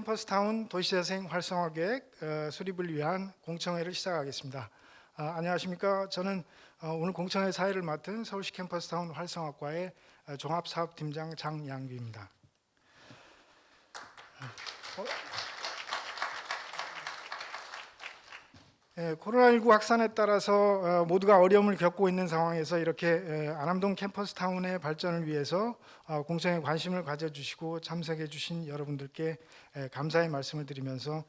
캠퍼스타운 도시재생 활성화 계획 수립을 위한 공청회를 시작하겠습니다. 안녕하십니까? 저는 오늘 공청회 사회를 맡은 서울시 캠퍼스타운 활성화과의 종합사업팀장 장양규입니다. 코로나19 확산에 따라서 모두가 어려움을 겪고 있는 상황에서 이렇게 안암동 캠퍼스타운의 발전을 위해서 공청회에 관심을 가져주시고 참석해 주신 여러분들께 감사의 말씀을 드리면서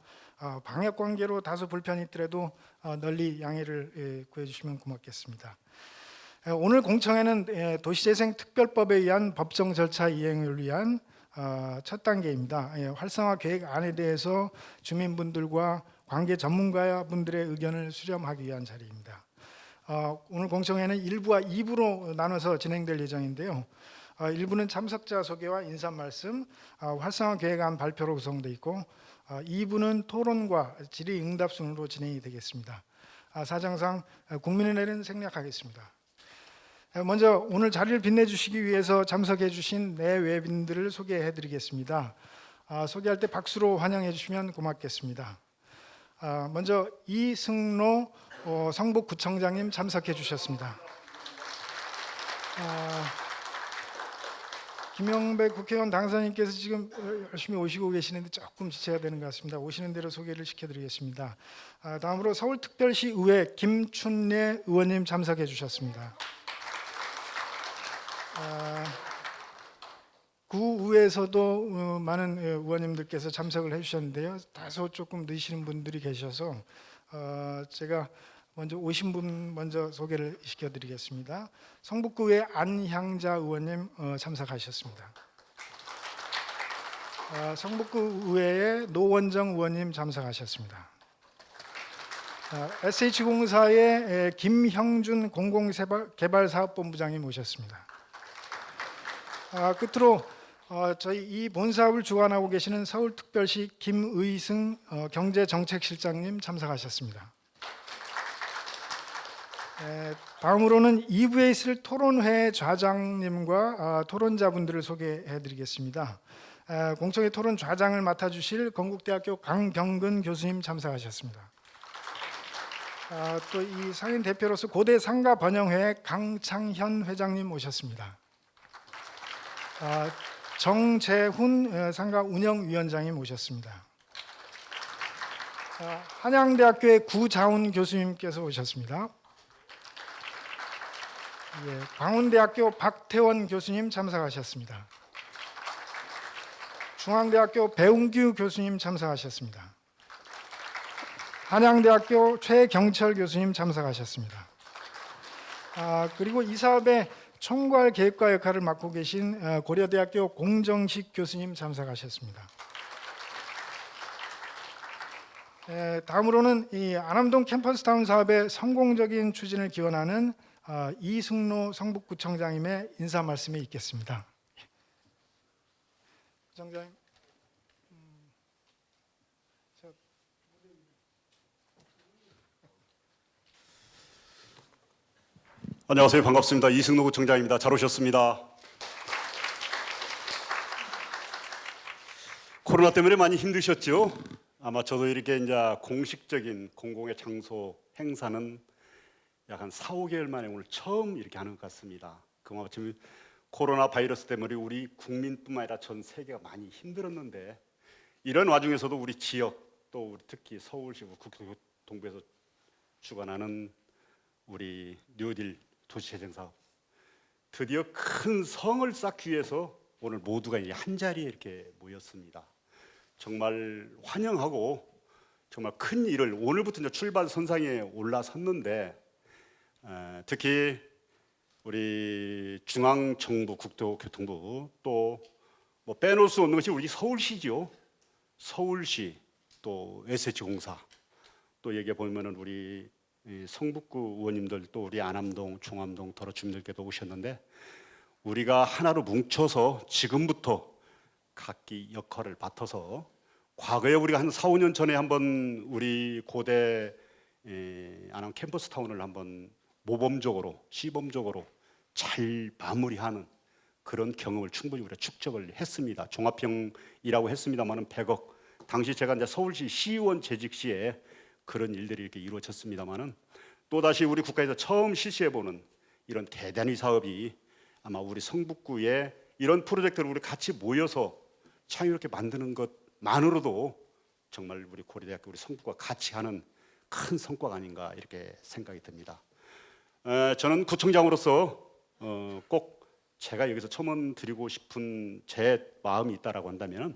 방역 관계로 다소 불편이 있더라도 널리 양해를 구해 주시면 고맙겠습니다. 오늘 공청회는 도시재생특별법에 의한 법정 절차 이행을 위한 첫 단계입니다. 활성화 계획안에 대해서 주민분들과 관계 전문가분들의 의견을 수렴하기 위한 자리입니다. 오늘 공청회는 1부와 2부로 나눠서 진행될 예정인데요. 1부는 참석자 소개와 인사 말씀, 활성화 계획안 발표로 구성되어 있고 2부는 토론과 질의응답 순으로 진행이 되겠습니다. 사정상 국민의 내일은 생략하겠습니다. 먼저 오늘 자리를 빛내주시기 위해서 참석해 주신 내외빈들을 소개해 드리겠습니다. 소개할 때 박수로 환영해 주시면 고맙겠습니다. 먼저 이승로 성북구청장님 참석해 주셨습니다. 김영배 국회의원 당선인께서 지금 열심히 오시고 계시는데 조금 지체가 되는 것 같습니다. 오시는 대로 소개를 시켜드리겠습니다. 다음으로 서울특별시 의회 김춘례 의원님 참석해 주셨습니다. 구의회에서도 많은 의원님들께서 참석을 해주셨는데요. 다소 조금 늦으시는 분들이 계셔서 제가 먼저 오신 분 먼저 소개를 시켜드리겠습니다. 성북구의 안향자 의원님 참석하셨습니다. 성북구 의회의 노원정 의원님 참석하셨습니다. SH공사의 김형준 공공개발사업본부장님 오셨습니다. 끝으로 저희 이 본사업을 주관하고 계시는 서울특별시 김의승 경제정책실장님 참석하셨습니다. 다음으로는 2부에 있을 토론회 좌장님과 토론자분들을 소개해 드리겠습니다. 공청회 토론 좌장을 맡아주실 건국대학교 강병근 교수님 참석하셨습니다. 또 이 상인 대표로서 고대 상가 번영회 강창현 회장님 오셨습니다. 정재훈 상가 운영위원장님 오셨습니다. 한양대학교의 구자훈 교수님께서 오셨습니다. 광운대학교 박태원 교수님 참석하셨습니다. 중앙대학교 배웅규 교수님 참석하셨습니다. 한양대학교 최경철 교수님 참석하셨습니다. 그리고 이 사업의 총괄 계획과 역할을 맡고 계신 고려대학교 공정식 교수님 참석하셨습니다. 다음으로는 이 안암동 캠퍼스타운 사업의 성공적인 추진을 기원하는 이승로 성북구청장님의 인사 말씀이 있겠습니다. 구청장님. 안녕하세요. 반갑습니다. 이승로 구청장입니다. 잘 오셨습니다. 코로나 때문에 많이 힘드셨죠? 아마 저도 이렇게 이제 공식적인 공공의 장소 행사는 약 한 4, 5개월 만에 오늘 처음 이렇게 하는 것 같습니다. 그마침 코로나 바이러스 때문에 우리 국민뿐만 아니라 전 세계가 많이 힘들었는데 이런 와중에서도 우리 지역 또 우리 특히 서울시고 국토교통부에서 주관하는 우리 뉴딜 도시재생사업 드디어 큰 성을 쌓기 위해서 오늘 모두가 한 자리에 이렇게 모였습니다. 정말 환영하고 정말 큰 일을 오늘부터 이제 출발 선상에 올라섰는데 특히 우리 중앙정부 국토교통부 또 뭐 빼놓을 수 없는 것이 우리 서울시죠. 서울시 또 SH공사 또 여기에 보면은 우리 성북구 의원님들 또 우리 안암동, 중암동 더러 주민들께도 오셨는데 우리가 하나로 뭉쳐서 지금부터 각기 역할을 맡아서 과거에 우리가 한 4, 5년 전에 한번 우리 고대 안암 캠퍼스타운을 한번 모범적으로 시범적으로 잘 마무리하는 그런 경험을 충분히 우리가 축적을 했습니다. 종합형이라고 했습니다만은 100억 당시 제가 이제 서울시 시의원 재직 시에 그런 일들이 이렇게 이루어졌습니다만은 또 다시 우리 국가에서 처음 실시해보는 이런 대단위 사업이 아마 우리 성북구에 이런 프로젝트를 우리 같이 모여서 창의롭게 만드는 것만으로도 정말 우리 고려대학교 우리 성북구가 같이 하는 큰 성과가 아닌가 이렇게 생각이 듭니다. 저는 구청장으로서 꼭 제가 여기서 첨언 드리고 싶은 제 마음이 있다라고 한다면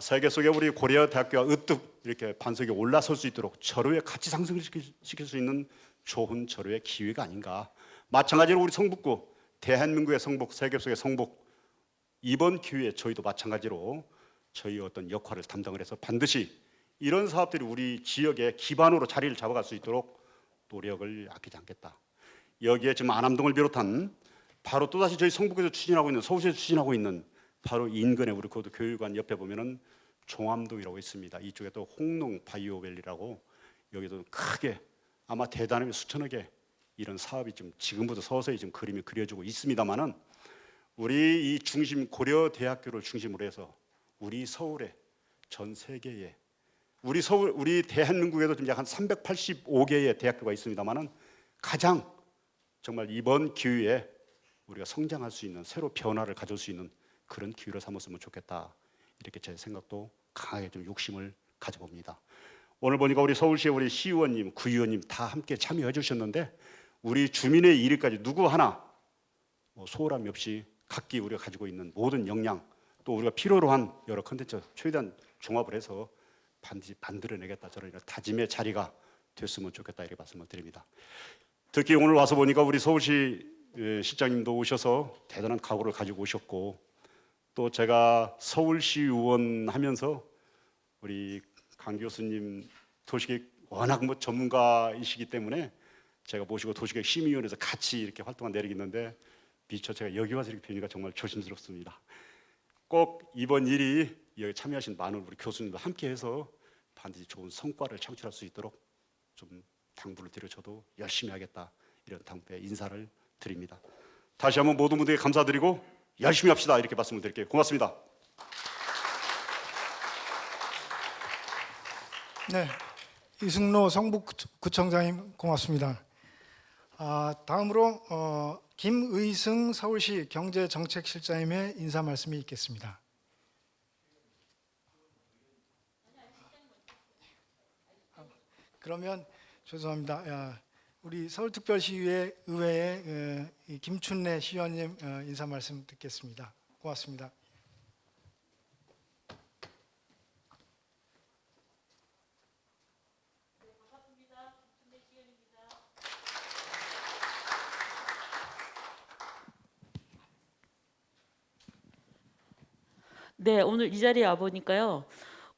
세계 속에 우리 고려대학교가 으뜩 이렇게 반석에 올라설 수 있도록 절호에 같이 상승시킬 수 있는 좋은 절호의 기회가 아닌가. 마찬가지로 우리 성북구, 대한민국의 성북, 세계 속의 성북 이번 기회에 저희도 마찬가지로 저희 어떤 역할을 담당을 해서 반드시 이런 사업들이 우리 지역의 기반으로 자리를 잡아갈 수 있도록 노력을 아끼지 않겠다. 여기에 지금 안암동을 비롯한 바로 또다시 저희 성북에서 추진하고 있는 서울시에서 추진하고 있는 바로 인근의 우리 고도 교육관 옆에 보면은 종암동이라고 있습니다. 이쪽에 또 홍농 바이오밸리라고 여기도 크게 아마 대단하게 수천억의 이런 사업이 지금부터 서서히 지금 그림이 그려지고 있습니다만은 우리 이 중심 고려대학교를 중심으로 해서 우리 서울에 전 세계에 우리 대한민국에도 지금 약 한 385개의 대학교가 있습니다만은 가장 정말 이번 기회에 우리가 성장할 수 있는 새로 변화를 가져올 수 있는 그런 기회로 삼았으면 좋겠다. 이렇게 제 생각도 강하게 좀 욕심을 가져봅니다. 오늘 보니까 우리 서울시의 우리 시의원님, 구의원님 다 함께 참여해 주셨는데 우리 주민의 일일까지 누구 하나 소홀함이 없이 각기 우리가 가지고 있는 모든 역량 또 우리가 필요로 한 여러 컨텐츠 최대한 종합을 해서 반드시 만들어내겠다 저런 이런 다짐의 자리가 됐으면 좋겠다 이렇게 말씀을 드립니다. 특히 오늘 와서 보니까 우리 서울시 실장님도 오셔서 대단한 각오를 가지고 오셨고 또 제가 서울시 의원 하면서 우리 강 교수님 도시계획 워낙 전문가이시기 때문에 제가 모시고 도시계획 심의위원회에서 같이 이렇게 활동한 내력이 있는데 미처 제가 여기 와서 이렇게 뵈니까 정말 조심스럽습니다. 꼭 이번 일이 여기 참여하신 많은 우리 교수님도 함께해서 반드시 좋은 성과를 창출할 수 있도록 좀 당부를 드려 저도 열심히 하겠다 이런 당부의 인사를 드립니다. 다시 한번 모든 분들에게 감사드리고 열심히 합시다 이렇게 말씀을 드릴게요. 고맙습니다. 네, 이승로 성북구청장님 고맙습니다. 다음으로 김의승 서울시 경제정책실장님의 인사 말씀이 있겠습니다. 그러면 죄송합니다. 우리 서울특별시의회의 김춘래 시의원님 인사 말씀 듣겠습니다. 고맙습니다. 네, 오늘 이 자리에 와 보니까요.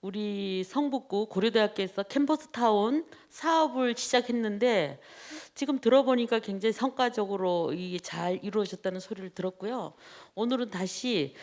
우리 성북구 고려대학교에서 캠퍼스타운 사업을 시작했는데 지금 들어보니까 굉장히 성과적으로 이게 잘 이루어졌다는 소리를 들었고요. 오늘은 다시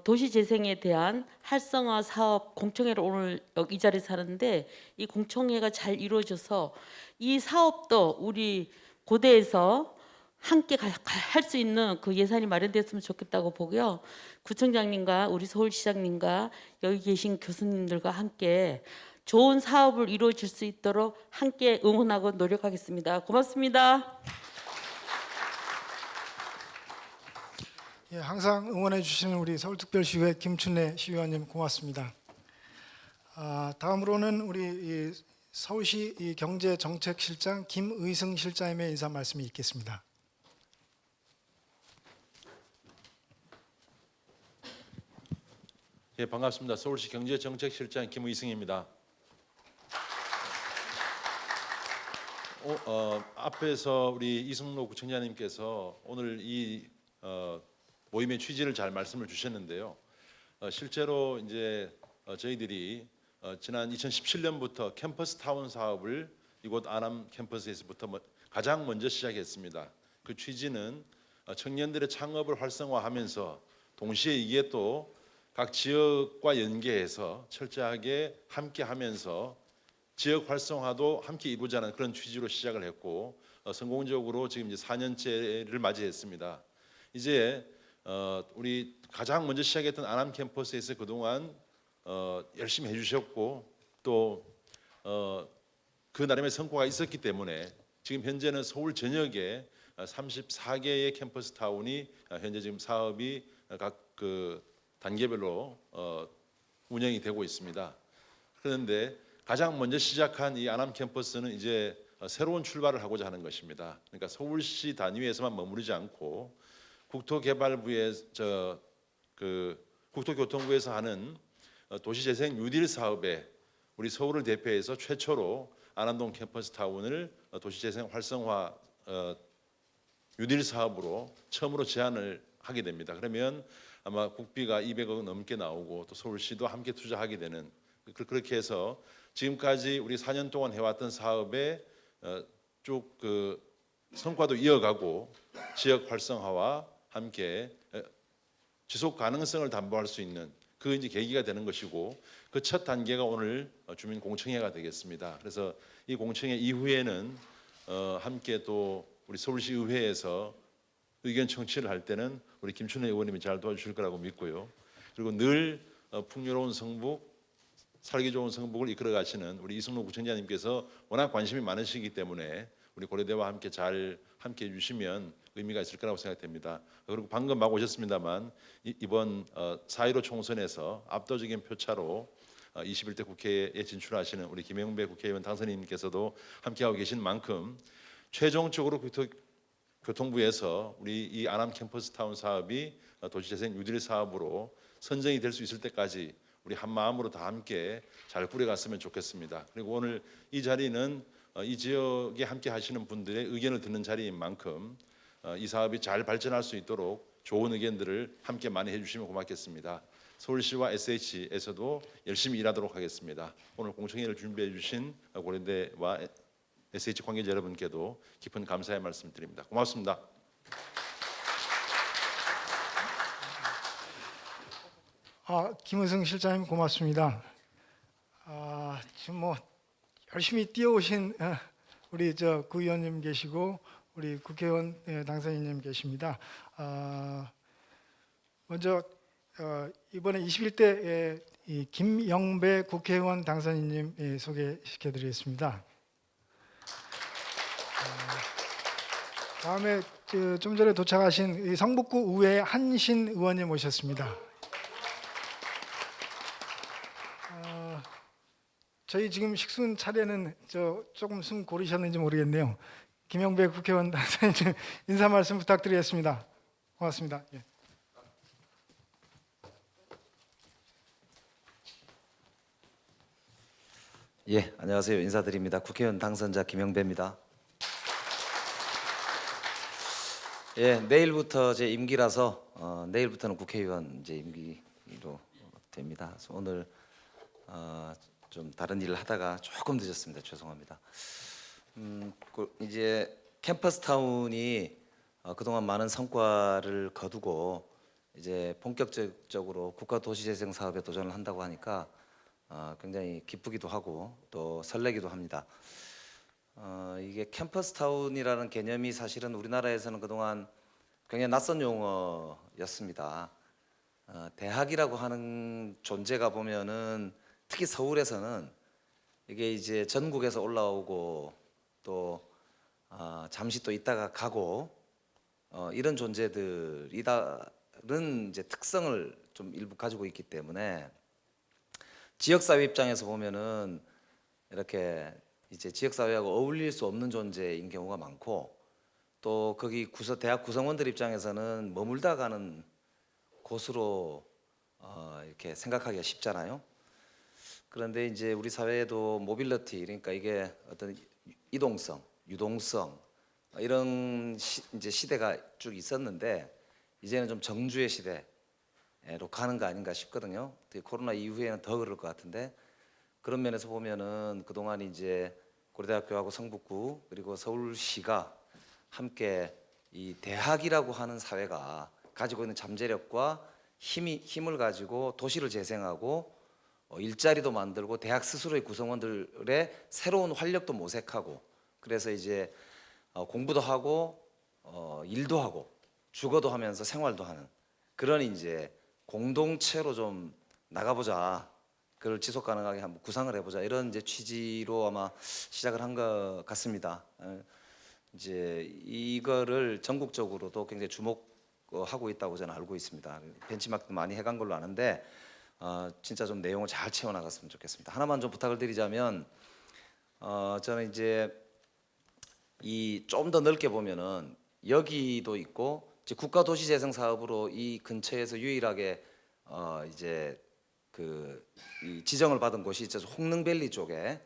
도시재생에 대한 활성화 사업 공청회를 오늘 여기 이 자리에서 하는데 이 공청회가 잘 이루어져서 이 사업도 우리 고대에서 함께 할 수 있는 그 예산이 마련됐으면 좋겠다고 보고요. 구청장님과 우리 서울시장님과 여기 계신 교수님들과 함께 좋은 사업을 이루어질 수 있도록 함께 응원하고 노력하겠습니다. 고맙습니다. 예, 항상 응원해 주시는 우리 서울특별시의회 김춘래 시의원님 고맙습니다. 다음으로는 우리 서울시 경제정책실장 김의승 실장님의 인사 말씀이 있겠습니다. 예, 반갑습니다. 서울시 경제정책실장 김의승입니다. 앞에서 우리 이승로 구청장님께서 오늘 이 모임의 취지를 잘 말씀을 주셨는데요. 실제로 이제 저희들이 지난 2017년부터 캠퍼스 타운 사업을 이곳 안암 캠퍼스에서부터 가장 먼저 시작했습니다. 그 취지는 청년들의 창업을 활성화하면서 동시에 이게 또 각 지역과 연계해서 철저하게 함께하면서 지역 활성화도 함께 이루자는 그런 취지로 시작을 했고 성공적으로 지금 이제 4년째를 맞이했습니다. 이제 우리 가장 먼저 시작했던 안암 캠퍼스에서 그동안 열심히 해주셨고 또 그 나름의 성과가 있었기 때문에 지금 현재는 서울 전역에 34개의 캠퍼스 타운이 현재 지금 사업이 각 그 단계별로 운영이 되고 있습니다. 그런데 가장 먼저 시작한 이 안암 캠퍼스는 이제 새로운 출발을 하고자 하는 것입니다. 그러니까 서울시 단위에서만 머무르지 않고 국토개발부의 국토교통부에서 하는 도시재생 뉴딜 사업에 우리 서울을 대표해서 최초로 안암동 캠퍼스 타운을 도시재생 활성화 뉴딜 사업으로 처음으로 제안을 하게 됩니다. 그러면 아마 국비가 200억 넘게 나오고 또 서울시도 함께 투자하게 되는 그렇게 해서 지금까지 우리 4년 동안 해왔던 사업에 쭉 그 성과도 이어가고 지역 활성화와 함께 지속 가능성을 담보할 수 있는 그 이제 계기가 되는 것이고 그 첫 단계가 오늘 주민 공청회가 되겠습니다. 그래서 이 공청회 이후에는 함께 또 우리 서울시 의회에서 의견 청취를 할 때는 우리 김춘혜 의원님이 잘 도와주실 거라고 믿고요. 그리고 늘 풍요로운 성북, 살기 좋은 성북을 이끌어 가시는 우리 이승록 구청장님께서 워낙 관심이 많으시기 때문에 우리 고려대와 함께 잘 함께 해주시면 의미가 있을 거라고 생각됩니다. 그리고 방금 막 오셨습니다만 이번 4.15 총선에서 압도적인 표차로 21대 국회에 진출하시는 우리 김영배 국회의원 당선인님께서도 함께하고 계신 만큼 최종적으로 교통부에서 우리 이 안암 캠퍼스타운 사업이 도시재생 뉴딜 사업으로 선정이 될 수 있을 때까지 우리 한 마음으로 다 함께 잘 꾸려갔으면 좋겠습니다. 그리고 오늘 이 자리는 이 지역에 함께 하시는 분들의 의견을 듣는 자리인 만큼 이 사업이 잘 발전할 수 있도록 좋은 의견들을 함께 많이 해주시면 고맙겠습니다. 서울시와 SH에서도 열심히 일하도록 하겠습니다. 오늘 공청회를 준비해 주신 고려대와 SH 관계자 여러분께도 깊은 감사의 말씀 드립니다. 고맙습니다. 김은승 실장님 고맙습니다. 지금 뭐 열심히 뛰어오신 우리 구의원님 계시고 우리 국회의원 당선인님 계십니다. 먼저 이번에 21대 이 김영배 국회의원 당선인님 소개시켜드리겠습니다. 다음에 좀 전에 도착하신 이 성북구 의회 한신 의원님 오셨습니다. 저희 지금 식순 차례는 조금 숨 고르셨는지 모르겠네요. 김영배 국회의원 당선인님 인사 말씀 부탁드리겠습니다. 고맙습니다. 예. 예, 안녕하세요. 인사드립니다. 국회의원 당선자 김영배입니다. 예, 내일부터 제 임기라서 내일부터는 국회의원 이제 임기로 됩니다. 그래서 오늘 좀 다른 일을 하다가 조금 늦었습니다. 죄송합니다. 이제 캠퍼스 타운이 그동안 많은 성과를 거두고 이제 본격적으로 국가 도시재생 사업에 도전을 한다고 하니까 굉장히 기쁘기도 하고 또 설레기도 합니다. 이게 캠퍼스 타운이라는 개념이 사실은 우리나라에서는 그동안 굉장히 낯선 용어였습니다. 대학이라고 하는 존재가 보면은 특히 서울에서는 이게 이제 전국에서 올라오고 또 잠시 또 있다가 가고 이런 존재들이다른 이제 특성을 좀 일부 가지고 있기 때문에 지역사회 입장에서 보면은 이렇게 이제 지역사회하고 어울릴 수 없는 존재인 경우가 많고 또 거기 대학 구성원들 입장에서는 머물다 가는 곳으로 이렇게 생각하기가 쉽잖아요. 그런데 이제 우리 사회에도 모빌리티 그러니까 이게 어떤 이동성, 유동성 이런 이제 시대가 쭉 있었는데 이제는 좀 정주의 시대로 가는 거 아닌가 싶거든요. 특히 코로나 이후에는 더 그럴 것 같은데 그런 면에서 보면은 그동안 이제 고려대학교하고 성북구 그리고 서울시가 함께 이 대학이라고 하는 사회가 가지고 있는 잠재력과 힘을 가지고 도시를 재생하고 일자리도 만들고 대학 스스로의 구성원들의 새로운 활력도 모색하고 그래서 이제 공부도 하고 일도 하고 주거도 하면서 생활도 하는 그런 이제 공동체로 좀 나가보자 그걸 지속 가능하게 한번 구상을 해보자 이런 이제 취지로 아마 시작을 한 것 같습니다. 이제 이거를 전국적으로도 굉장히 주목하고 있다고 저는 알고 있습니다. 벤치마크도 많이 해간 걸로 아는데 진짜 좀 내용을 잘 채워나갔으면 좋겠습니다. 하나만 좀 부탁을 드리자면 저는 이제 이 좀 더 넓게 보면은 여기도 있고 이제 국가도시재생 사업으로 이 근처에서 유일하게 이제 이 지정을 받은 곳이 이제 홍능밸리 쪽에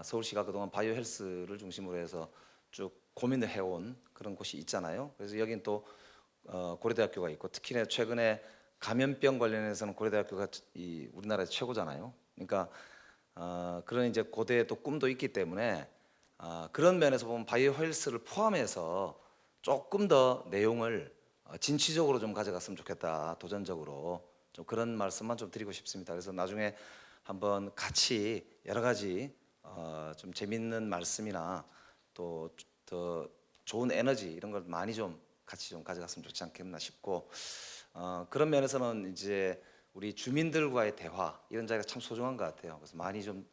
서울시가 그동안 바이오 헬스를 중심으로 해서 쭉 고민을 해온 그런 곳이 있잖아요. 그래서 여긴 또 고려대학교가 있고 특히나 최근에 감염병 관련해서는 고려대학교가 이 우리나라에서 최고잖아요. 그러니까 그런 이제 고대의 또 꿈도 있기 때문에 그런 면에서 보면 바이오 헬스를 포함해서 조금 더 내용을 진취적으로 좀 가져갔으면 좋겠다. 도전적으로 좀 그런 말씀만 좀 드리고 싶습니다. 그래서 나중에 한번 같이 여러 가지 좀 재밌는 말씀이나 또 더 좋은 에너지 이런 걸 많이 좀 같이 좀 가져갔으면 좋지 않겠나 싶고 그런 면에서는 이제 우리 주민들과의 대화 이런 자리가 참 소중한 것 같아요. 그래서 많이 좀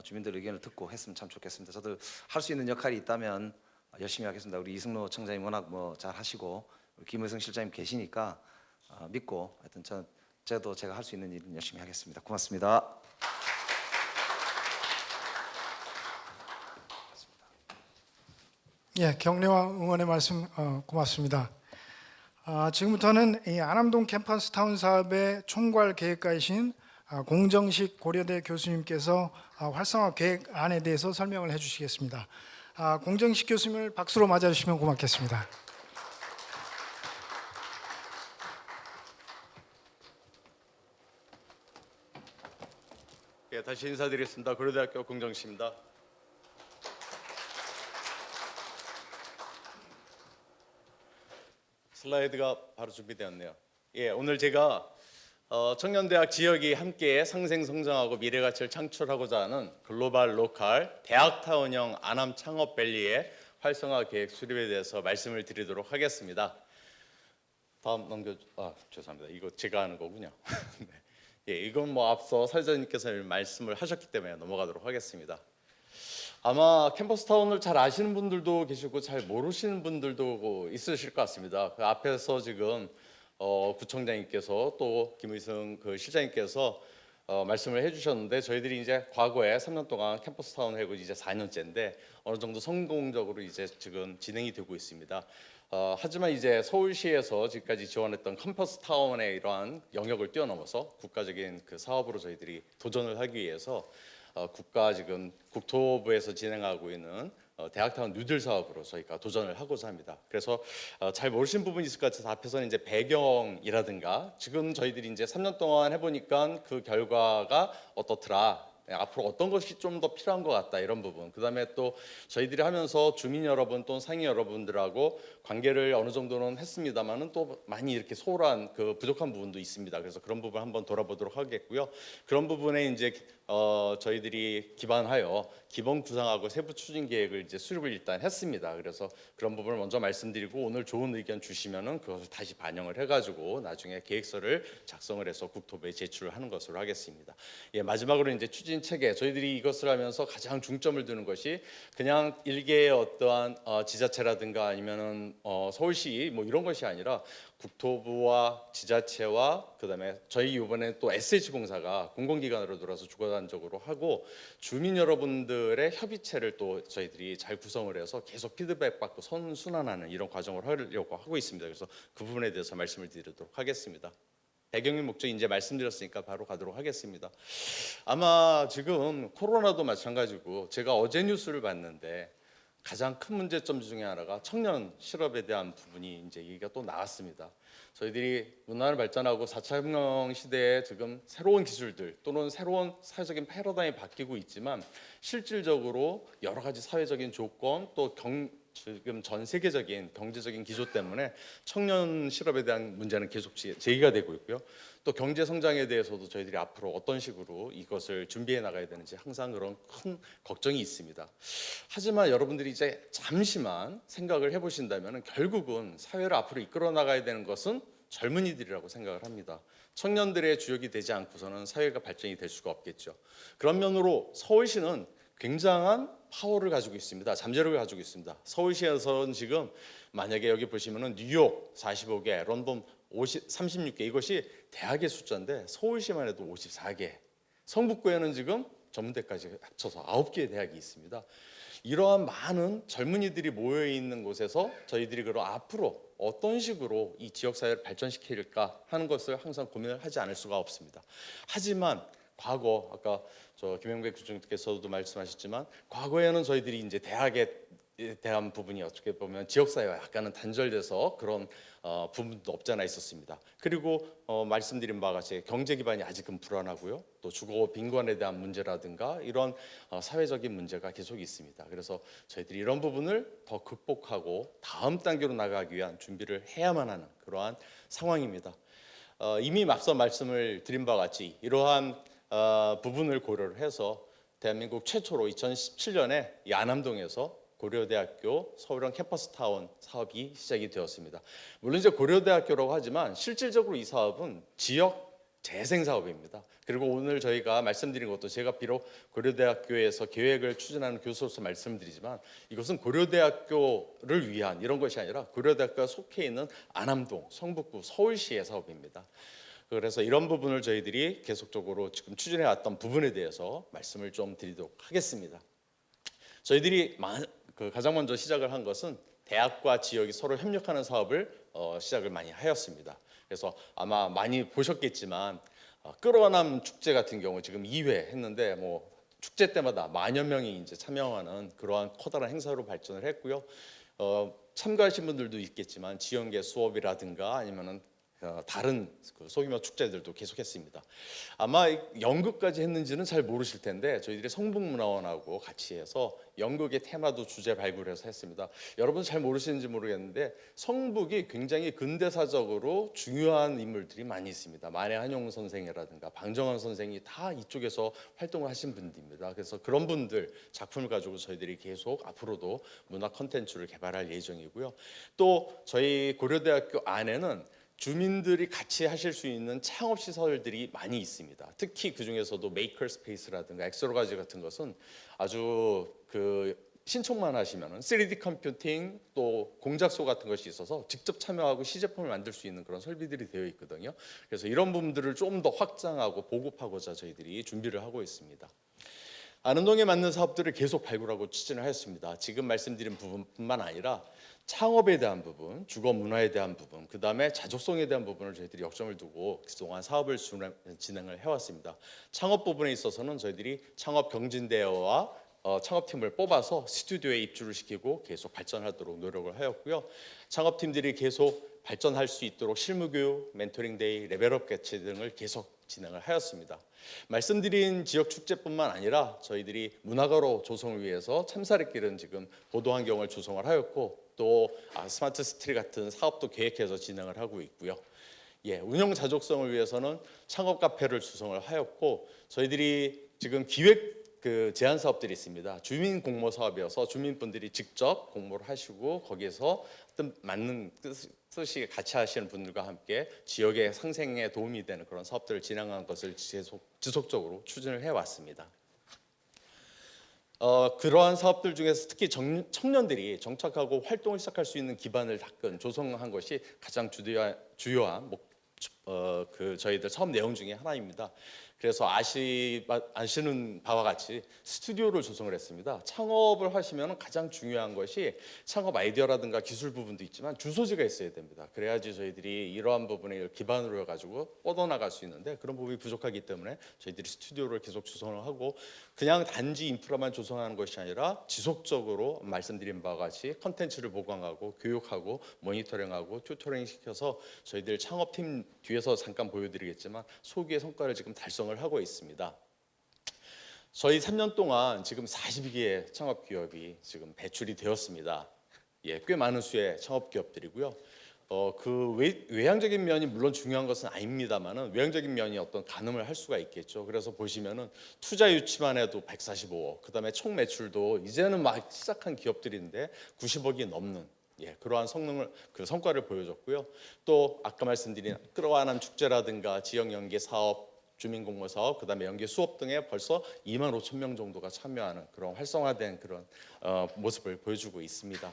주민들 의견을 듣고 했으면 참 좋겠습니다. 저도 할 수 있는 역할이 있다면 열심히 하겠습니다. 우리 이승로 청장님 워낙 뭐 잘 하시고 우리 김의성 실장님 계시니까 믿고 하여튼 저도 제가 할 수 있는 일은 열심히 하겠습니다. 고맙습니다. 예, 격려와 응원의 말씀 고맙습니다. 지금부터는 이 안암동 캠퍼스 타운 사업의 총괄 계획가이신 공정식 고려대 교수님께서 활성화 계획안에 대해서 설명을 해주시겠습니다. 공정식 교수님을 박수로 맞아주시면 고맙겠습니다. 예, 다시 인사드리겠습니다. 고려대학교 공정식입니다. 슬라이드가 바로 준비되었네요. 예, 오늘 제가 청년대학 지역이 함께 상생 성장하고 미래 가치를 창출하고자 하는 글로벌 로컬 대학타운형 안암 창업밸리의 활성화 계획 수립에 대해서 말씀을 드리도록 하겠습니다. 다음 죄송합니다. 이거 제가 하는 거군요. 네. 예, 이건 뭐 앞서 사회자님께서 말씀을 하셨기 때문에 넘어가도록 하겠습니다. 아마 캠퍼스타운을 잘 아시는 분들도 계시고 잘 모르시는 분들도 있으실 것 같습니다. 그 앞에서 지금 구청장님께서 또 김의성 그 실장님께서 말씀을 해주셨는데 저희들이 이제 과거에 3년 동안 캠퍼스타운을 하고 이제 4년째인데 어느 정도 성공적으로 이제 지금 진행이 되고 있습니다. 하지만 이제 서울시에서 지금까지 지원했던 캠퍼스타운의 이러한 영역을 뛰어넘어서 국가적인 그 사업으로 저희들이 도전을 하기 위해서 국가 지금 국토부에서 진행하고 있는 대학타운 뉴딜 사업으로 저희가 도전을 하고자 합니다. 그래서 잘 모르신 부분이 있을 것 같아서 앞에서는 이제 배경이라든가 지금 저희들이 이제 3년 동안 해보니까 그 결과가 어떻더라. 앞으로 어떤 것이 좀 더 필요한 것 같다 이런 부분. 그다음에 또 저희들이 하면서 주민 여러분 또는 상인 여러분들하고 관계를 어느 정도는 했습니다만은 또 많이 이렇게 소홀한 그 부족한 부분도 있습니다. 그래서 그런 부분 한번 돌아보도록 하겠고요. 그런 부분에 이제 저희들이 기반하여 기본 구상하고 세부 추진 계획을 이제 수립을 일단 했습니다. 그래서 그런 부분을 먼저 말씀드리고 오늘 좋은 의견 주시면은 그것을 다시 반영을 해가지고 나중에 계획서를 작성을 해서 국토부에 제출을 하는 것으로 하겠습니다. 예, 마지막으로 이제 추진 체계 저희들이 이것을 하면서 가장 중점을 두는 것이 그냥 일개의 어떠한 지자체라든가 아니면은 서울시 뭐 이런 것이 아니라 국토부와 지자체와 그다음에 저희 이번에 또 SH공사가 공공기관으로 들어서 주관적으로 하고 주민 여러분들의 협의체를 또 저희들이 잘 구성을 해서 계속 피드백 받고 선순환하는 이런 과정을 하려고 하고 있습니다. 그래서 그 부분에 대해서 말씀을 드리도록 하겠습니다. 배경의 목적 이제 말씀드렸으니까 바로 가도록 하겠습니다. 아마 지금 코로나도 마찬가지고 제가 어제 뉴스를 봤는데 가장 큰 문제점 중에 하나가 청년 실업에 대한 부분이 이제 얘기가 또 나왔습니다. 저희들이 문화를 발전하고 4차 혁명 시대에 지금 새로운 기술들 또는 새로운 사회적인 패러다임이 바뀌고 있지만 실질적으로 여러 가지 사회적인 조건 또 지금 전 세계적인 경제적인 기조 때문에 청년 실업에 대한 문제는 계속 제기가 되고 있고요. 또 경제 성장에 대해서도 저희들이 앞으로 어떤 식으로 이것을 준비해 나가야 되는지 항상 그런 큰 걱정이 있습니다. 하지만 여러분들이 이제 잠시만 생각을 해보신다면 결국은 사회를 앞으로 이끌어 나가야 되는 것은 젊은이들이라고 생각을 합니다. 청년들의 주역이 되지 않고서는 사회가 발전이 될 수가 없겠죠. 그런 면으로 서울시는 굉장한 파워를 가지고 있습니다. 잠재력을 가지고 있습니다. 서울시에서는 지금 만약에 여기 보시면은 뉴욕 45개, 런던 36개 이것이 대학의 숫자인데 서울시만 해도 54개. 성북구에는 지금 전문대까지 합쳐서 9개의 대학이 있습니다. 이러한 많은 젊은이들이 모여 있는 곳에서 저희들이 그럼 앞으로 어떤 식으로 이 지역 사회를 발전시킬까 하는 것을 항상 고민을 하지 않을 수가 없습니다. 하지만 과거 아까 저 김영백 교수님께서도 말씀하셨지만 과거에는 저희들이 이제 대학에 대한 부분이 어떻게 보면 지역 사회와 약간은 단절돼서 그런 부분도 없지 않아 있었습니다. 그리고 말씀드린 바와 같이 경제 기반이 아직은 불안하고요. 또 주거 빈곤에 대한 문제라든가 이런 사회적인 문제가 계속 있습니다. 그래서 저희들이 이런 부분을 더 극복하고 다음 단계로 나가기 위한 준비를 해야만 하는 그러한 상황입니다. 이미 앞서 말씀을 드린 바와 같이 이러한 부분을 고려를 해서 대한민국 최초로 2017년에 이 안암동에서 고려대학교 서울형 캠퍼스타운 사업이 시작이 되었습니다. 물론 이제 고려대학교라고 하지만 실질적으로 이 사업은 지역 재생 사업입니다. 그리고 오늘 저희가 말씀드린 것도 제가 비록 고려대학교에서 계획을 추진하는 교수로서 말씀드리지만 이것은 고려대학교를 위한 이런 것이 아니라 고려대학교가 속해 있는 안암동, 성북구, 서울시의 사업입니다. 그래서 이런 부분을 저희들이 계속적으로 지금 추진해 왔던 부분에 대해서 말씀을 좀 드리도록 하겠습니다. 저희들이 가장 먼저 시작을 한 것은 대학과 지역이 서로 협력하는 사업을 시작을 많이 하였습니다. 그래서 아마 많이 보셨겠지만 끌어남 축제 같은 경우 지금 2회 했는데 뭐 축제 때마다 만여 명이 이제 참여하는 그러한 커다란 행사로 발전을 했고요. 참가하신 분들도 있겠지만 지연계 수업이라든가 아니면은 다른 소규모 축제들도 계속했습니다. 아마 연극까지 했는지는 잘 모르실 텐데 저희들이 성북문화원하고 같이 해서 연극의 테마도 주제 발굴해서 했습니다. 여러분 잘 모르시는지 모르겠는데 성북이 굉장히 근대사적으로 중요한 인물들이 많이 있습니다. 만해 한용 선생이라든가 방정환 선생이 다 이쪽에서 활동을 하신 분들입니다. 그래서 그런 분들 작품을 가지고 저희들이 계속 앞으로도 문화 콘텐츠를 개발할 예정이고요. 또 저희 고려대학교 안에는 주민들이 같이 하실 수 있는 창업 시설들이 많이 있습니다. 특히 그 중에서도 메이커 스페이스라든가 엑스로가지 같은 것은 아주 신청만 하시면은 3D 컴퓨팅 또 공작소 같은 것이 있어서 직접 참여하고 시제품을 만들 수 있는 그런 설비들이 되어 있거든요. 그래서 이런 부분들을 좀 더 확장하고 보급하고자 저희들이 준비를 하고 있습니다. 안암동에 맞는 사업들을 계속 발굴하고 추진을 하였습니다. 지금 말씀드린 부분뿐만 아니라 창업에 대한 부분, 주거 문화에 대한 부분, 그 다음에 자족성에 대한 부분을 저희들이 역점을 두고 그동안 사업을 진행을 해왔습니다. 창업 부분에 있어서는 저희들이 창업 경진대회와 창업팀을 뽑아서 스튜디오에 입주를 시키고 계속 발전하도록 노력을 하였고요. 창업팀들이 계속 발전할 수 있도록 실무교육, 멘토링데이, 레벨업 개최 등을 계속 진행을 하였습니다. 말씀드린 지역 축제뿐만 아니라 저희들이 문화가로 조성을 위해서 참사례길은 지금 보도 환경을 조성을 하였고 또 스마트 스트릿 같은 사업도 계획해서 진행을 하고 있고요. 운영 자족성을 위해서는 창업 카페를 조성을 하였고 저희들이 지금 기획 제안 사업들이 있습니다. 주민 공모 사업이어서 주민분들이 직접 공모를 하시고 거기에서 어떤 맞는 뜻이 같이 하시는 분들과 함께 지역의 상생에 도움이 되는 그런 사업들을 진행하는 것을 지속적으로 추진을 해왔습니다. 그러한 사업들 중에서 특히 청년들이 정착하고 활동을 시작할 수 있는 기반을 닦은 조성한 것이 가장 주요한 저희들 사업 내용 중에 하나입니다. 그래서 아시는 바와 같이 스튜디오를 조성을 했습니다. 창업을 하시면 가장 중요한 것이 창업 아이디어라든가 기술 부분도 있지만 주소지가 있어야 됩니다. 그래야지 저희들이 이러한 부분을 기반으로 해가지고 뻗어나갈 수 있는데 그런 부분이 부족하기 때문에 저희들이 스튜디오를 계속 조성을 하고 그냥 단지 인프라만 조성하는 것이 아니라 지속적으로 말씀드린 바와 같이 컨텐츠를 보강하고 교육하고 모니터링하고 튜토링 시켜서 저희들 창업팀 뒤에서 잠깐 보여드리겠지만 소기의 성과를 지금 달성을 하고 있습니다. 저희 3년 동안 지금 42개의 창업 기업이 지금 배출이 되었습니다. 꽤 많은 수의 창업 기업들이고요. 외향적인 면이 물론 중요한 것은 아닙니다만은 외향적인 면이 어떤 가늠을 할 수가 있겠죠. 그래서 보시면은 투자 유치만 해도 145억, 그다음에 총 매출도 이제는 막 시작한 기업들인데 90억이 넘는 예, 그러한 성과를 보여줬고요. 또 아까 말씀드린 끌어안암 축제라든가 지역 연계 사업, 주민공모 사업, 그다음에 연계 수업 등에 벌써 2만 5천 명 정도가 참여하는 그런 활성화된 그런 모습을 보여주고 있습니다.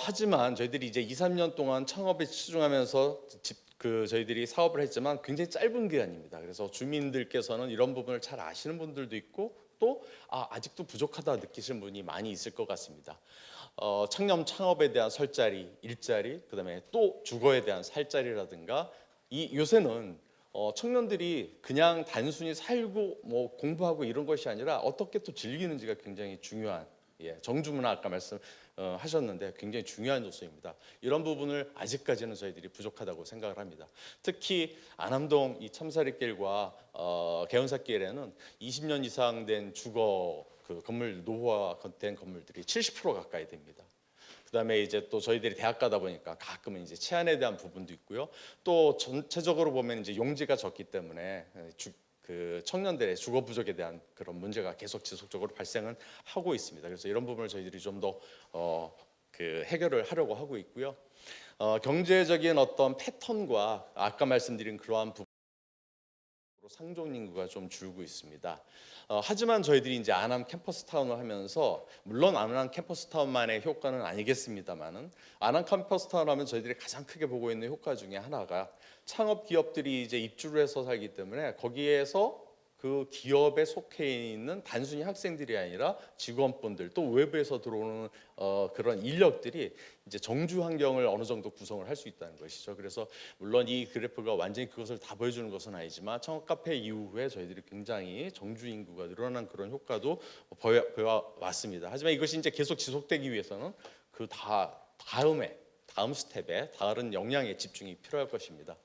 하지만 저희들이 이제 2, 3년 동안 창업에 치중하면서 저희들이 사업을 했지만 굉장히 짧은 기간입니다. 그래서 주민들께서는 이런 부분을 잘 아시는 분들도 있고 또 아직도 부족하다 느끼시는 분이 많이 있을 것 같습니다. 청년 창업에 대한 설자리, 일자리, 그다음에 또 주거에 대한 살자리라든가 요새는 청년들이 그냥 단순히 살고 뭐 공부하고 이런 것이 아니라 어떻게 또 즐기는지가 굉장히 중요한 정주문화 아까 말씀하셨는데 굉장히 중요한 요소입니다. 이런 부분을 아직까지는 저희들이 부족하다고 생각을 합니다. 특히 안암동 이 참사리길과 개운사길에는 20년 이상 된 주거 건물 노후화된 건물들이 70% 가까이 됩니다. 그다음에 이제 또 저희들이 대학 가다 보니까 가끔은 이제 치안에 대한 부분도 있고요. 또 전체적으로 보면 이제 용지가 적기 때문에 청년들의 주거 부족에 대한 그런 문제가 계속 지속적으로 발생은 하고 있습니다. 그래서 이런 부분을 저희들이 좀 더 해결을 하려고 하고 있고요. 경제적인 어떤 패턴과 아까 말씀드린 그러한 부분으로 상종 인구가 좀 줄고 있습니다. 하지만 저희들이 이제 안암 캠퍼스 타운을 하면서 물론 안암 캠퍼스 타운만의 효과는 아니겠습니다만은 안암 캠퍼스 타운 하면 저희들이 가장 크게 보고 있는 효과 중에 하나가 창업 기업들이 이제 입주를 해서 살기 때문에 거기에서 그 기업에 속해 있는 단순히 학생들이 아니라 직원분들 또 외부에서 들어오는 그런 인력들이 이제 정주 환경을 어느 정도 구성을 할 수 있다는 것이죠. 그래서 물론 이 그래프가 완전히 그것을 다 보여주는 것은 아니지만 창업 카페 이후에 저희들이 굉장히 정주 인구가 늘어난 그런 효과도 보여왔습니다. 하지만 이것이 이제 계속 지속되기 위해서는 다음 스텝에 다른 역량의 집중이 필요할 것입니다.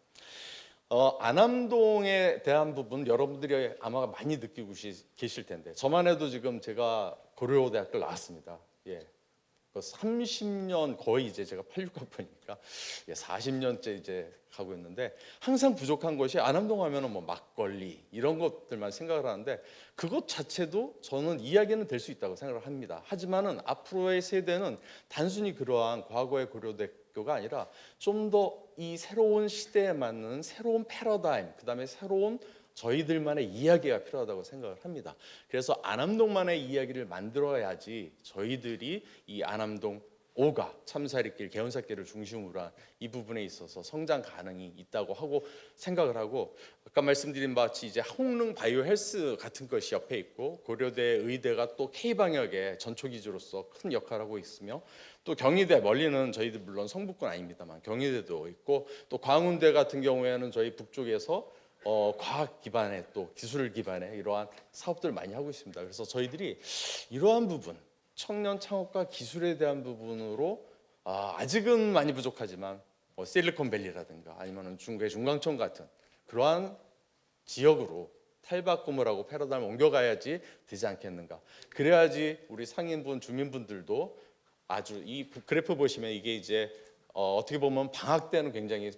안암동에 대한 부분 여러분들이 아마 많이 느끼고 계실 텐데 저만 해도 지금 제가 고려대학교를 나왔습니다. 예. 30년 거의 이제 제가 86학번이니까 40년째 이제 가고 있는데 항상 부족한 것이 안암동 하면은 뭐 막걸리 이런 것들만 생각을 하는데 그것 자체도 저는 이야기는 될 수 있다고 생각을 합니다. 하지만은 앞으로의 세대는 단순히 그러한 과거의 고려대학교가 아니라 좀 더 이 새로운 시대에 맞는 새로운 패러다임, 그다음에 새로운 저희들만의 이야기가 필요하다고 생각을 합니다. 그래서 안암동만의 이야기를 만들어야지 저희들이 이 안암동 5가 참사리길, 개운사길을 중심으로 한 이 부분에 있어서 성장 가능이 있다고 하고 생각을 하고 아까 말씀드린 바와 같이 이제 홍릉 바이오 헬스 같은 것이 옆에 있고 고려대 의대가 또 K방역의 전초기지로서 큰 역할을 하고 있으며 또 경희대 멀리는 저희들 물론 성북군 아닙니다만 경희대도 있고 또 광운대 같은 경우에는 저희 북쪽에서 과학 기반의 또 기술 기반의 이러한 사업들 많이 하고 있습니다. 그래서 저희들이 이러한 부분 청년 창업과 기술에 대한 부분으로 아직은 많이 부족하지만 실리콘밸리라든가 아니면 중국의 중강청 같은 그러한 지역으로 탈바꿈을 패러다임을 옮겨가야지 되지 않겠는가. 그래야지 우리 상인분 주민분들도 아주 이 그래프 보시면 이게 이제 어떻게 보면 방학 때는 굉장히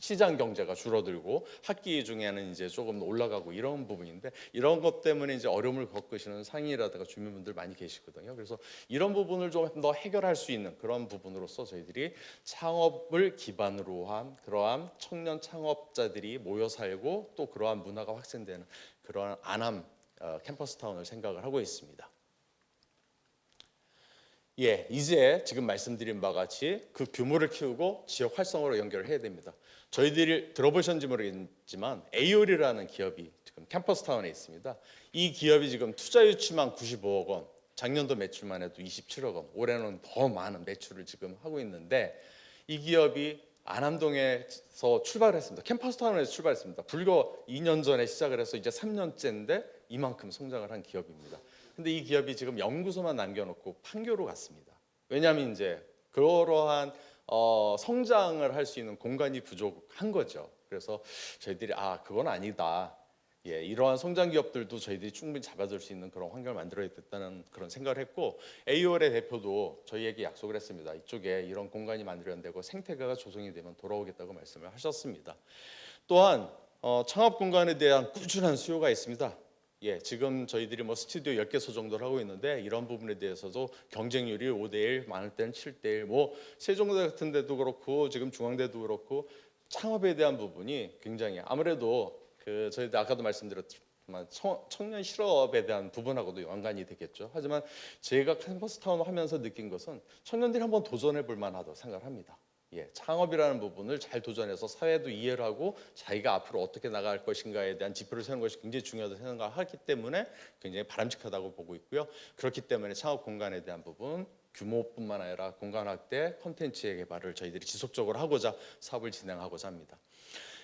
시장 경제가 줄어들고 학기 중에는 이제 조금 올라가고 이런 부분인데 이런 것 때문에 이제 어려움을 겪으시는 상인이라든가 주민분들 많이 계시거든요. 그래서 이런 부분을 좀 더 해결할 수 있는 그런 부분으로서 저희들이 창업을 기반으로 한 그러한 청년 창업자들이 모여 살고 또 그러한 문화가 확산되는 그러한 안암 캠퍼스 타운을 생각을 하고 있습니다. 예, 이제 지금 말씀드린 바와 같이 그 규모를 키우고 지역 활성화로 연결을 해야 됩니다. 저희들이 들어보셨는지 모르겠지만 에이올이라는 기업이 지금 캠퍼스타운에 있습니다. 이 기업이 지금 투자 유치만 95억 원, 작년도 매출만 해도 27억 원, 올해는 더 많은 매출을 지금 하고 있는데 이 기업이 안암동에서 출발했습니다. 캠퍼스타운에서 출발했습니다. 불과 2년 전에 시작을 해서 이제 3년째인데 이만큼 성장을 한 기업입니다. 근데 이 기업이 지금 연구소만 남겨놓고 판교로 갔습니다. 왜냐하면 이제 그러한 성장을 할 수 있는 공간이 부족한 거죠. 그래서 저희들이 그건 아니다. 예, 이러한 성장 기업들도 저희들이 충분히 잡아줄 수 있는 그런 환경을 만들어야겠다는 그런 생각을 했고 에이올의 대표도 저희에게 약속을 했습니다. 이쪽에 이런 공간이 만들어야 생태계가 조성이 되면 돌아오겠다고 말씀을 하셨습니다. 또한 창업 공간에 대한 꾸준한 수요가 있습니다. 지금 저희들이 뭐 스튜디오 10개소 정도를 하고 있는데 이런 부분에 대해서도 경쟁률이 5대1, 많을 때는 7대1, 뭐 세종대 같은 데도 그렇고 지금 중앙대도 그렇고 창업에 대한 부분이 굉장히 아무래도 그 저희들 아까도 말씀드렸지만 청년 실업에 대한 부분하고도 연관이 되겠죠. 하지만 제가 캠퍼스타운 하면서 느낀 것은 청년들이 한번 도전해 볼 만하다고 생각을 합니다. 창업이라는 부분을 잘 도전해서 사회도 이해를 하고 자기가 앞으로 어떻게 나갈 것인가에 대한 지표를 세우는 것이 굉장히 중요하다고 생각하기 때문에 굉장히 바람직하다고 보고 있고요. 그렇기 때문에 창업 공간에 대한 부분 규모뿐만 아니라 공간 확대, 콘텐츠의 개발을 저희들이 지속적으로 하고자 사업을 진행하고자 합니다.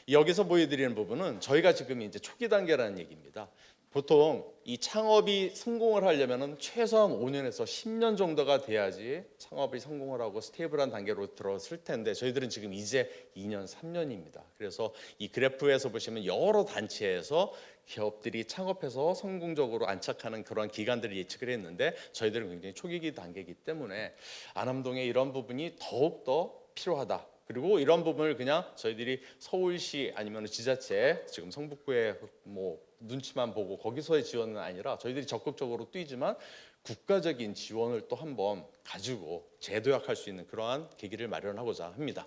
여기서 보여드리는 부분은 저희가 지금 이제 초기 단계라는 얘기입니다. 보통 이 창업이 성공을 하려면은 최소한 5년에서 10년 정도가 돼야지 창업이 성공을 하고 스테이블한 단계로 들어섰을 텐데 저희들은 지금 이제 2년, 3년입니다. 그래서 이 그래프에서 보시면 여러 단체에서 기업들이 창업해서 성공적으로 안착하는 그런 기간들을 예측을 했는데 저희들은 굉장히 초기 단계이기 때문에 안암동의 이런 부분이 더욱더 필요하다. 그리고 이런 부분을 그냥 저희들이 서울시 아니면 지자체 지금 성북구의 뭐 눈치만 보고 거기서의 지원은 아니라 저희들이 적극적으로 뛰지만 국가적인 지원을 또 한번 가지고 재도약할 수 있는 그러한 계기를 마련하고자 합니다.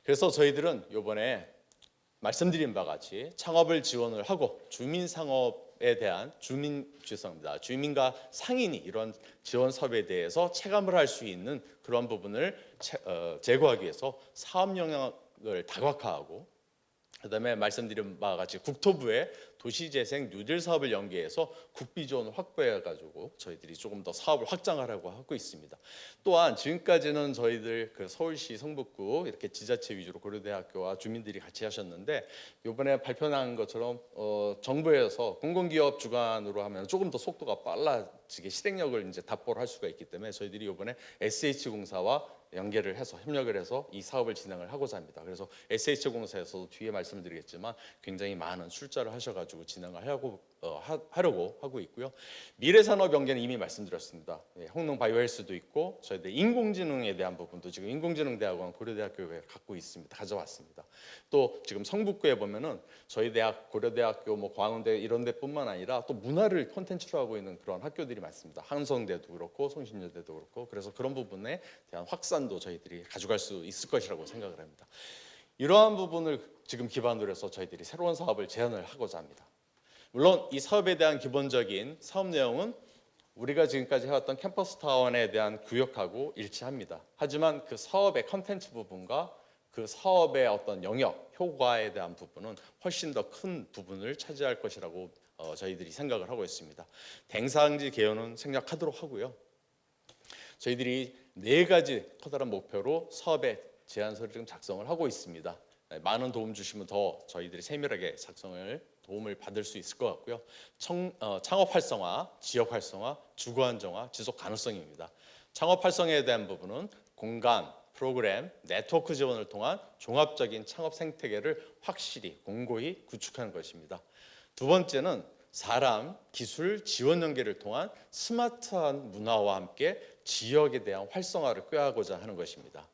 그래서 저희들은 이번에 말씀드린 바와 같이 창업을 지원을 하고 주민 상업에 대한 주민과 상인이 이런 지원 사업에 대해서 체감을 할 수 있는 그런 부분을 제고하기 위해서 사업 영역을 다각화하고 그다음에 말씀드린 바와 같이 국토부의 도시재생 뉴딜 사업을 연계해서 국비 지원을 확보해가지고 저희들이 조금 더 사업을 확장하려고 하고 있습니다. 또한 지금까지는 저희들 그 서울시 성북구 이렇게 지자체 위주로 고려대학교와 주민들이 같이 하셨는데 이번에 발표난 것처럼 정부에서 공공기업 주관으로 하면 조금 더 속도가 빨라지게 실행력을 이제 답보를 할 수가 있기 때문에 저희들이 이번에 SH공사와 연계를 해서 협력을 해서 이 사업을 진행을 하고자 합니다. 그래서 SH공사에서도 뒤에 말씀드리겠지만 굉장히 많은 출자를 하셔가지고 진행을 하려고 하고 있고요. 미래산업 연계는 이미 말씀드렸습니다. 홍농 바이오헬스도 있고 저희들 인공지능에 대한 부분도 지금 인공지능대학원 고려대학교에 갖고 있습니다. 가져왔습니다. 또 지금 성북구에 보면은 저희 대학 고려대학교 뭐 광운대 이런 데뿐만 아니라 또 문화를 콘텐츠로 하고 있는 그런 학교들이 많습니다. 한성대도 그렇고 송신여대도 그렇고 그래서 그런 부분에 대한 확산도 저희들이 가져갈 수 있을 것이라고 생각을 합니다. 이러한 부분을 지금 기반으로 해서 저희들이 새로운 사업을 제안을 하고자 합니다. 물론 이 사업에 대한 기본적인 사업 내용은 우리가 지금까지 해왔던 캠퍼스타운에 대한 구역하고 일치합니다. 하지만 그 사업의 컨텐츠 부분과 그 사업의 어떤 영역, 효과에 대한 부분은 훨씬 더 큰 부분을 차지할 것이라고 저희들이 생각을 하고 있습니다. 댕상지 개요는 생략하도록 하고요. 저희들이 4가지 커다란 목표로 사업의 제안서를 지금 작성을 하고 있습니다. 많은 도움 주시면 더 저희들이 세밀하게 작성을 도움을 받을 수 있을 것 같고요. 창업 활성화, 지역 활성화, 주거 안정화, 지속 가능성입니다. 창업 활성화에 대한 부분은 공간, 프로그램, 네트워크 지원을 통한 종합적인 창업 생태계를 확실히 공고히 구축하는 것입니다. 두 번째는 사람, 기술, 지원 연계를 통한 스마트한 문화와 함께 지역에 대한 활성화를 꾀하고자 하는 것입니다.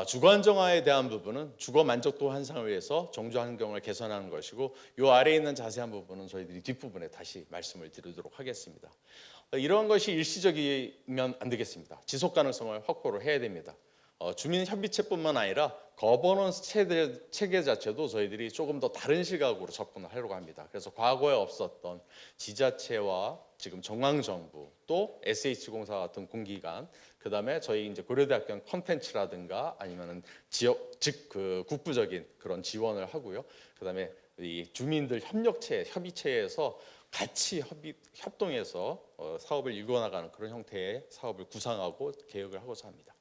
주거 안정화에 대한 부분은 주거 만족도 향상을 위해서 정주 환경을 개선하는 것이고 이 아래에 있는 자세한 부분은 저희들이 뒷부분에 다시 말씀을 드리도록 하겠습니다. 이런 것이 일시적이면 안 되겠습니다. 지속 가능성을 확보를 해야 됩니다. 주민협의체뿐만 아니라 거버넌스 체계 자체도 저희들이 조금 더 다른 시각으로 접근을 하려고 합니다. 그래서 과거에 없었던 지자체와 지금 중앙정부 또 SH공사 같은 공기관 그다음에 저희 이제 고려대학교 콘텐츠라든가 아니면은 지역 그 국부적인 그런 지원을 하고요. 그다음에 이 주민들 협의체에서 같이 협동해서 사업을 이루어나가는 그런 형태의 사업을 구상하고 계획을 하고자 합니다.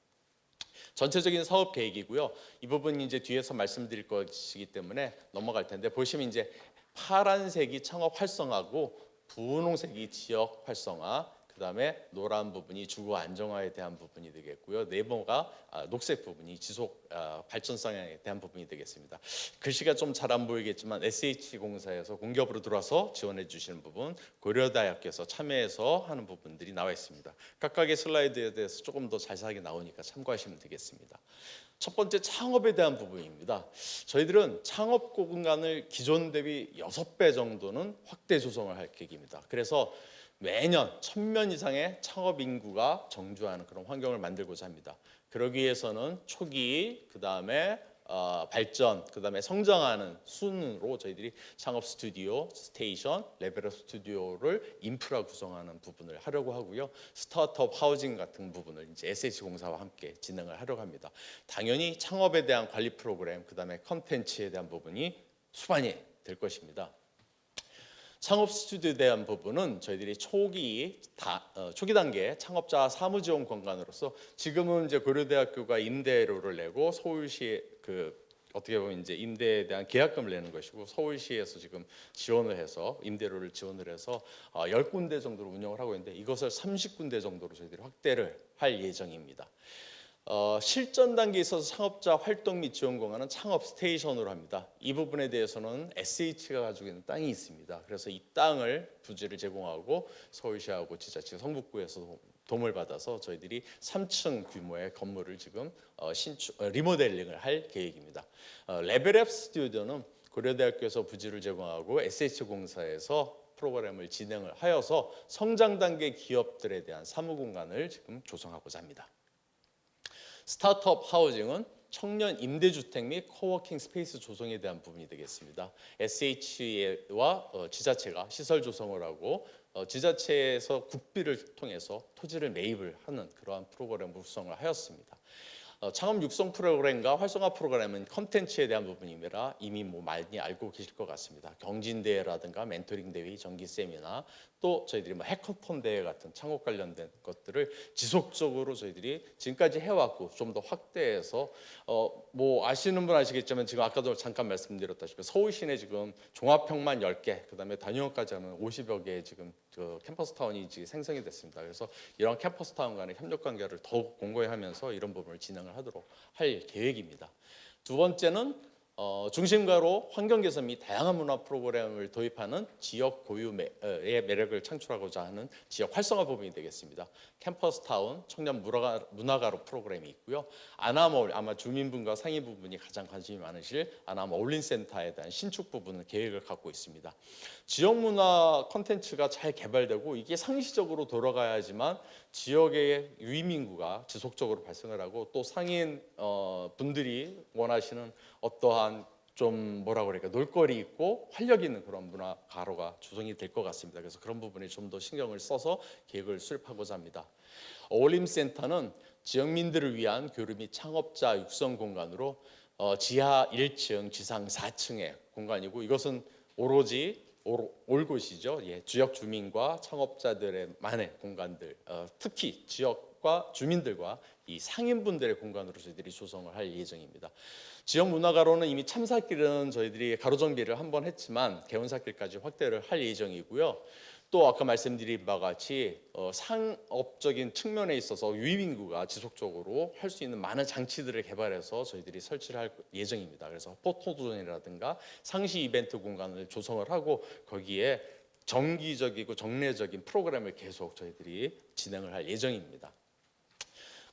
전체적인 사업 계획이고요. 이 부분이 이제 뒤에서 말씀드릴 것이기 때문에 넘어갈 텐데 보시면 이제 파란색이 창업 활성화고 분홍색이 지역 활성화, 그다음에 노란 부분이 주거 안정화에 대한 부분이 되겠고요. 네모가 녹색 부분이 지속 발전성에 대한 부분이 되겠습니다. 글씨가 좀 잘 안 보이겠지만 SH공사에서 공기업으로 들어와서 지원해 주시는 부분, 고려대학교에서 참여해서 하는 부분들이 나와 있습니다. 각각의 슬라이드에 대해서 조금 더 자세하게 나오니까 참고하시면 되겠습니다. 첫 번째 창업에 대한 부분입니다. 저희들은 창업 공간을 기존 대비 6배 정도는 확대 조성을 할 계획입니다. 그래서 매년 1000명 이상의 창업 인구가 정주하는 그런 환경을 만들고자 합니다. 그러기 위해서는 초기, 그다음에 발전, 그다음에 성장하는 순으로 저희들이 창업 스튜디오, 스테이션, 레벨업 스튜디오를 인프라 구성하는 부분을 하려고 하고요. 스타트업 하우징 같은 부분을 이제 SH공사와 함께 진행을 하려고 합니다. 당연히 창업에 대한 관리 프로그램, 그다음에 컨텐츠에 대한 부분이 수반이 될 것입니다. 창업 스튜디오에 대한 부분은 저희들이 초기 단계 창업자 사무 지원 공간으로서 지금은 이제 고려대학교가 임대료를 내고 서울시 어떻게 보면 이제 임대에 대한 계약금을 내는 것이고 서울시에서 지금 지원을 해서 임대료를 지원을 해서 10군데 정도로 운영을 하고 있는데 이것을 30군데 정도로 저희들이 확대를 할 예정입니다. 실전 단계에 있어서 창업자 활동 및 지원 공간은 창업 스테이션으로 합니다. 이 부분에 대해서는 SH가 가지고 있는 땅이 있습니다. 그래서 이 땅을 부지를 제공하고 서울시하고 지자체 성북구에서 도움을 받아서 저희들이 3층 규모의 건물을 지금 리모델링을 할 계획입니다. 레벨업 스튜디오는 고려대학교에서 부지를 제공하고 SH공사에서 프로그램을 진행을 하여서 성장 단계 기업들에 대한 사무 공간을 지금 조성하고자 합니다. 스타트업 하우징은 청년 임대주택 및 코워킹 스페이스 조성에 대한 부분이 되겠습니다. SH와 지자체가 시설 조성을 하고 지자체에서 국비를 통해서 토지를 매입을 하는 그러한 프로그램을 구성을 하였습니다. 창업 육성 프로그램과 활성화 프로그램은 컨텐츠에 대한 부분이라 이미 많이 알고 계실 것 같습니다. 경진대회라든가 멘토링 대회, 정기 세미나, 또 저희들이 해커톤 대회 같은 창업 관련된 것들을 지속적으로 저희들이 지금까지 해왔고 좀 더 확대해서 아시는 분 아시겠지만 지금 아까도 잠깐 말씀드렸다시피 서울 시내 지금 종합형만 10개, 그다음에 단위원까지 하면 50여 개의 지금 캠퍼스 타운이 지금 생성이 됐습니다. 그래서 이런 캠퍼스 타운 간의 협력 관계를 더욱 공고히 하면서 이런 부분을 진행을 하도록 할 계획입니다. 두 번째는 중심가로 환경 개선 및 다양한 문화 프로그램을 도입하는 지역 고유의 매력을 창출하고자 하는 지역 활성화 부분이 되겠습니다. 캠퍼스 타운, 청년 문화가로 프로그램이 있고요. 아나몰, 아마 주민분과 상위 부분이 가장 관심이 많으실 아나몰 어울림센터에 대한 신축 부분을 계획을 갖고 있습니다. 지역 문화 콘텐츠가 잘 개발되고 이게 상시적으로 돌아가야지만 지역의 유입인구가 지속적으로 발생을 하고 또 상인 분들이 원하시는 어떠한 좀 놀거리 있고 활력 있는 그런 문화 가로가 조성이 될 것 같습니다. 그래서 그런 부분에 좀 더 신경을 써서 계획을 수립하고자 합니다. 어울림센터는 지역민들을 위한 교류 및 창업자 육성 공간으로 지하 1층, 지상 4층의 공간이고 이것은 오로지 올 곳이죠. 지역 주민과 창업자들의 만의 공간들, 특히 지역과 주민들과 이 상인분들의 공간으로 저희들이 조성을 할 예정입니다. 지역 문화가로는 이미 참사길은 저희들이 가로 정비를 한번 했지만 개운사길까지 확대를 할 예정이고요. 또 아까 말씀드린 바와 같이 상업적인 측면에 있어서 유입인구가 지속적으로 할 수 있는 많은 장치들을 개발해서 저희들이 설치를 할 예정입니다. 그래서 포토존이라든가 상시 이벤트 공간을 조성을 하고 거기에 정기적이고 정례적인 프로그램을 계속 저희들이 진행을 할 예정입니다.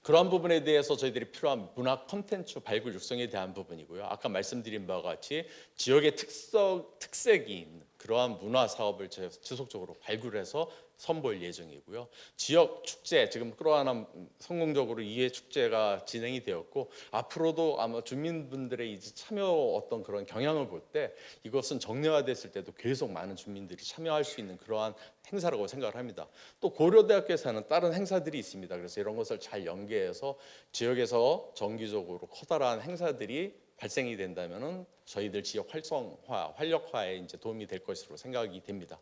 그러한 부분에 대해서 저희들이 필요한 문화 콘텐츠 발굴 육성에 대한 부분이고요. 아까 말씀드린 바와 같이 지역의 특색이 있는 그러한 문화 사업을 지속적으로 발굴해서 선보일 예정이고요. 지역 축제 지금 끌어안은 성공적으로 2회 축제가 진행이 되었고 앞으로도 아마 주민분들의 이제 참여 어떤 그런 경향을 볼 때 이것은 정례화됐을 때도 계속 많은 주민들이 참여할 수 있는 그러한 행사라고 생각을 합니다. 또 고려대학교에서 하는 다른 행사들이 있습니다. 그래서 이런 것을 잘 연계해서 지역에서 정기적으로 커다란 행사들이 발생이 된다면은 저희들 지역 활성화, 활력화에 이제 도움이 될 것으로 생각이 됩니다.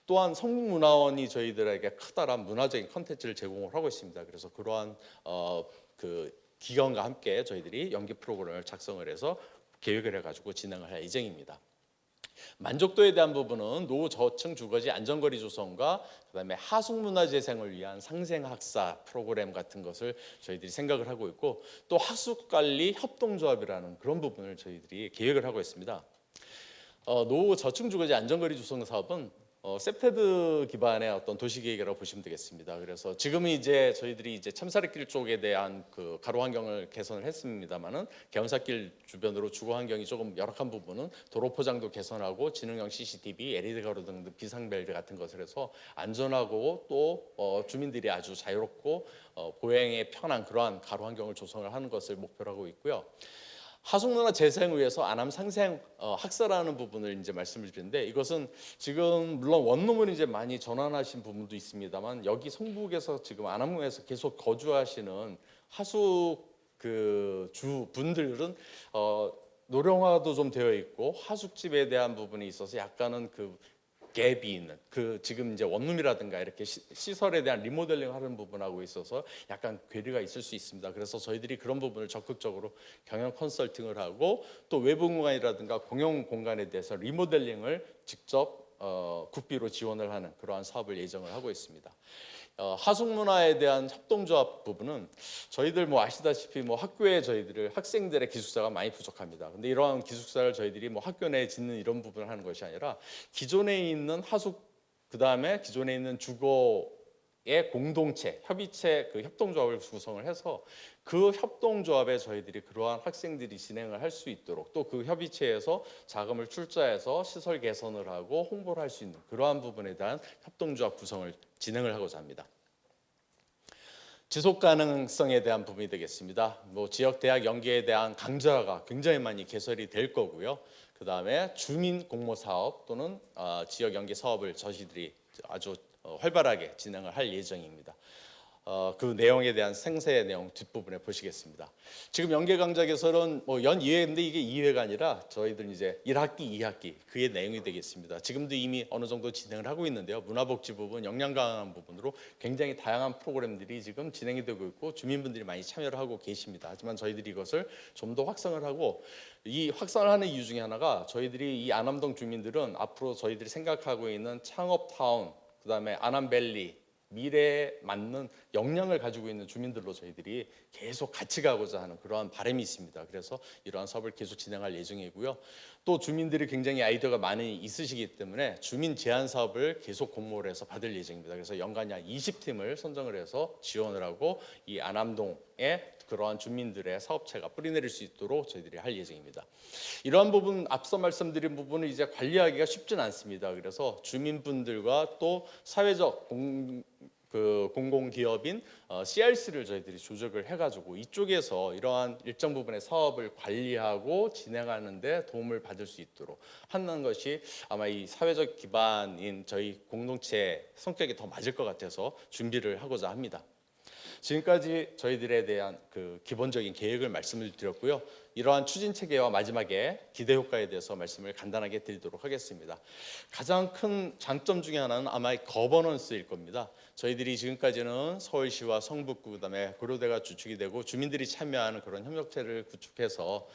또한 성북문화원이 저희들에게 커다란 문화적인 컨텐츠를 제공을 하고 있습니다. 그래서 그러한 그 기관과 함께 저희들이 연기 프로그램을 작성을 해서 계획을 해가지고 진행을 할 예정입니다. 만족도에 대한 부분은 노저층 주거지 안전거리 조성과 그다음에 하숙문화 재생을 위한 상생학사 프로그램 같은 것을 저희들이 생각을 하고 있고, 또 하숙관리 협동조합이라는 그런 부분을 저희들이 계획을 하고 있습니다. 노저층 주거지 안전거리 조성 사업은 셉테드 기반의 어떤 도시계획이라고 보시면 되겠습니다. 그래서 지금은 이제 저희들이 이제 참사리길 쪽에 대한 그 가로 환경을 개선을 했습니다만은 개운사길 주변으로 주거 환경이 조금 열악한 부분은 도로 포장도 개선하고 지능형 CCTV, LED 가로 등 비상벨트 같은 것을 해서 안전하고 또 주민들이 아주 자유롭고 보행에 편한 그러한 가로 환경을 조성을 하는 것을 목표로 하고 있고요. 하숙문화 재생을 위해서 안암 상생 학사라는 부분을 이제 말씀을 드리는데, 이것은 지금 물론 원룸을 이제 많이 전환하신 부분도 있습니다만, 여기 성북에서 지금 안암구에서 계속 거주하시는 하숙 그 주 분들은 노령화도 좀 되어 있고 하숙집에 대한 부분이 있어서 약간은 그 갭이 있는, 그 지금 이제 원룸이라든가 이렇게 시설에 대한 리모델링 하는 부분하고 있어서 약간 괴리가 있을 수 있습니다. 그래서 저희들이 그런 부분을 적극적으로 경영 컨설팅을 하고, 또 외부 공간이라든가 공용 공간에 대해서 리모델링을 직접 국비로 지원을 하는 그러한 사업을 예정을 하고 있습니다. 하숙문화에 대한 협동조합 부분은 저희들 뭐 아시다시피 뭐 학교에 저희들을 학생들의 기숙사가 많이 부족합니다. 근데 이러한 기숙사를 저희들이 뭐 학교 내에 짓는 이런 부분을 하는 것이 아니라 기존에 있는 하숙, 그다음에 기존에 있는 주거의 공동체, 협의체, 그 협동조합을 구성을 해서 그 협동조합에 저희들이 그러한 학생들이 진행을 할 수 있도록, 또 그 협의체에서 자금을 출자해서 시설 개선을 하고 홍보를 할 수 있는 그러한 부분에 대한 협동조합 구성을 진행을 하고자 합니다. 지속 가능성에 대한 부분이 되겠습니다. 뭐 지역 대학 연계에 대한 강좌가 굉장히 많이 개설이 될 거고요. 그 다음에 주민 공모 사업 또는 지역 연계 사업을 저희들이 아주 활발하게 진행을 할 예정입니다. 그 내용에 대한 생세 내용 뒷부분에 보시겠습니다. 지금 연계 강좌 개설은 뭐 연 2회인데 이게 2회가 아니라 저희들 이제 1학기, 2학기 그의 내용이 되겠습니다. 지금도 이미 어느 정도 진행을 하고 있는데요. 문화복지 부분, 역량 강화하는 부분으로 굉장히 다양한 프로그램들이 지금 진행이 되고 있고 주민분들이 많이 참여를 하고 계십니다. 하지만 저희들이 이것을 좀 더 확산을 하고, 이 확산을 하는 이유 중에 하나가 저희들이 이 안암동 주민들은 앞으로 저희들이 생각하고 있는 창업타운, 그다음에 안암밸리, 미래에 맞는 역량을 가지고 있는 주민들로 저희들이 계속 같이 가고자 하는 그러한 바람이 있습니다. 그래서 이러한 사업을 계속 진행할 예정이고요. 또 주민들이 굉장히 아이디어가 많이 있으시기 때문에 주민 제안 사업을 계속 공모를 해서 받을 예정입니다. 그래서 연간 약 20팀을 선정을 해서 지원을 하고 이 안암동에 그러한 주민들의 사업체가 뿌리내릴 수 있도록 저희들이 할 예정입니다. 이러한 부분, 앞서 말씀드린 부분을 이제 관리하기가 쉽진 않습니다. 그래서 주민분들과 또 사회적 공공기업인 CRC를 저희들이 조직을 해가지고 이쪽에서 이러한 일정 부분의 사업을 관리하고 진행하는 데 도움을 받을 수 있도록 하는 것이 아마 이 사회적 기반인 저희 공동체 성격이 더 맞을 것 같아서 준비를 하고자 합니다. 지금까지 저희들에 대한 그 기본적인 계획을 말씀을 드렸고요. 이러한 추진 체계와 마지막에 기대 효과에 대해서 말씀을 간단하게 드리도록 하겠습니다. 가장 큰 장점 중에 하나는 아마 거버넌스일 겁니다. 저희들이 지금까지는 서울시와 성북구, 그다음에 고려대가 주축이 되고 주민들이 참여하는 그런 협력체를 구축해서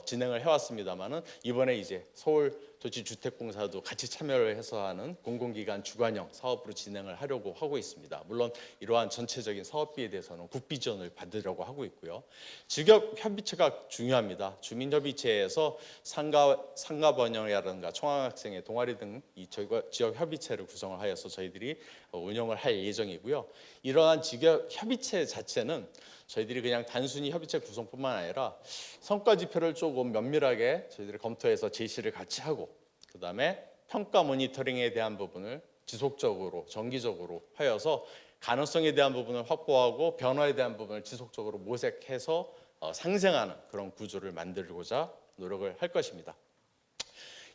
진행을 해왔습니다만은, 이번에 이제 서울도시주택공사도 같이 참여를 해서 하는 공공기관 주관형 사업으로 진행을 하려고 하고 있습니다. 물론 이러한 전체적인 사업비에 대해서는 국비 지원을 받으려고 하고 있고요. 지역 협의체가 중요합니다. 주민협의체에서 상가 번영이라든가 총학생회 동아리 등 이 지역 협의체를 구성을 하여서 저희들이 운영을 할 예정이고요. 이러한 지역 협의체 자체는 저희들이 그냥 단순히 협의체 구성뿐만 아니라 성과 지표를 조금 면밀하게 저희들이 검토해서 제시를 같이 하고, 그다음에 평가 모니터링에 대한 부분을 지속적으로 정기적으로 하여서 가능성에 대한 부분을 확보하고 변화에 대한 부분을 지속적으로 모색해서 상생하는 그런 구조를 만들고자 노력을 할 것입니다.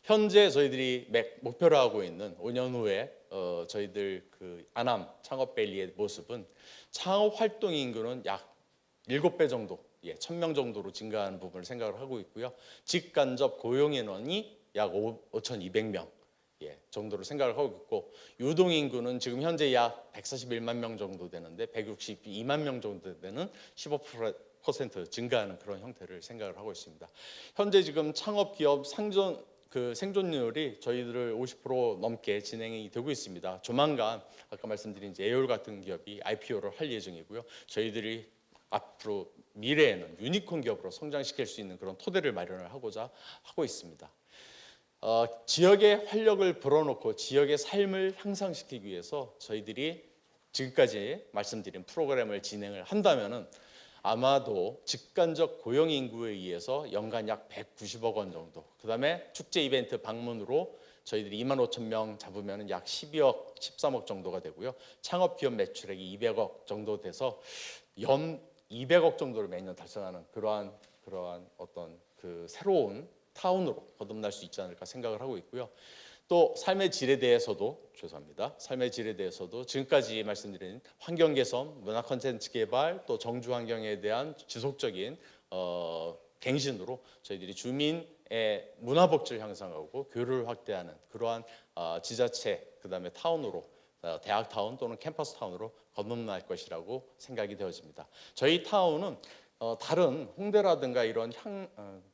현재 저희들이 목표로 하고 있는 5년 후에 저희들 그 안암 창업밸리의 모습은 창업 활동 인구는 약 7배 정도, 1,000명 정도로 증가하는 부분을 생각을 하고 있고요. 직간접 고용 인원이 약 5,200명 정도로 생각을 하고 있고, 유동 인구는 지금 현재 약 141만 명 정도 되는데 162만 명 정도 되는 15% 증가하는 그런 형태를 생각을 하고 있습니다. 현재 지금 창업 기업 상존 그 생존율이 저희들 50% 넘게 진행이 되고 있습니다. 조만간 아까 말씀드린 이제 에올 같은 기업이 IPO를 할 예정이고요. 저희들이 앞으로 미래에는 유니콘 기업으로 성장시킬 수 있는 그런 토대를 마련을 하고자 하고 있습니다. 지역의 활력을 불어넣고 지역의 삶을 향상시키기 위해서 저희들이 지금까지 말씀드린 프로그램을 진행을 한다면은 아마도 직간접 고용 인구에 의해서 연간 약 190억 원 정도. 그다음에 축제 이벤트 방문으로 저희들이 2만 5천 명 잡으면 약 12억, 13억 정도가 되고요. 창업 기업 매출액이 200억 정도 돼서 연 200억 정도를 매년 달성하는 그러한 어떤 그 새로운 타운으로 거듭날 수 있지 않을까 생각을 하고 있고요. 또 삶의 질에 대해서도 삶의 질에 대해서도 지금까지 말씀드린 환경 개선, 문화 콘텐츠 개발, 또 정주 환경에 대한 지속적인 갱신으로 저희들이 주민의 문화 복지를 향상하고 교류를 확대하는 그러한 지자체 그다음에 타운으로 대학 타운 또는 캠퍼스 타운으로 거듭날 것이라고 생각이 되어집니다. 저희 타운은 다른 홍대라든가 이런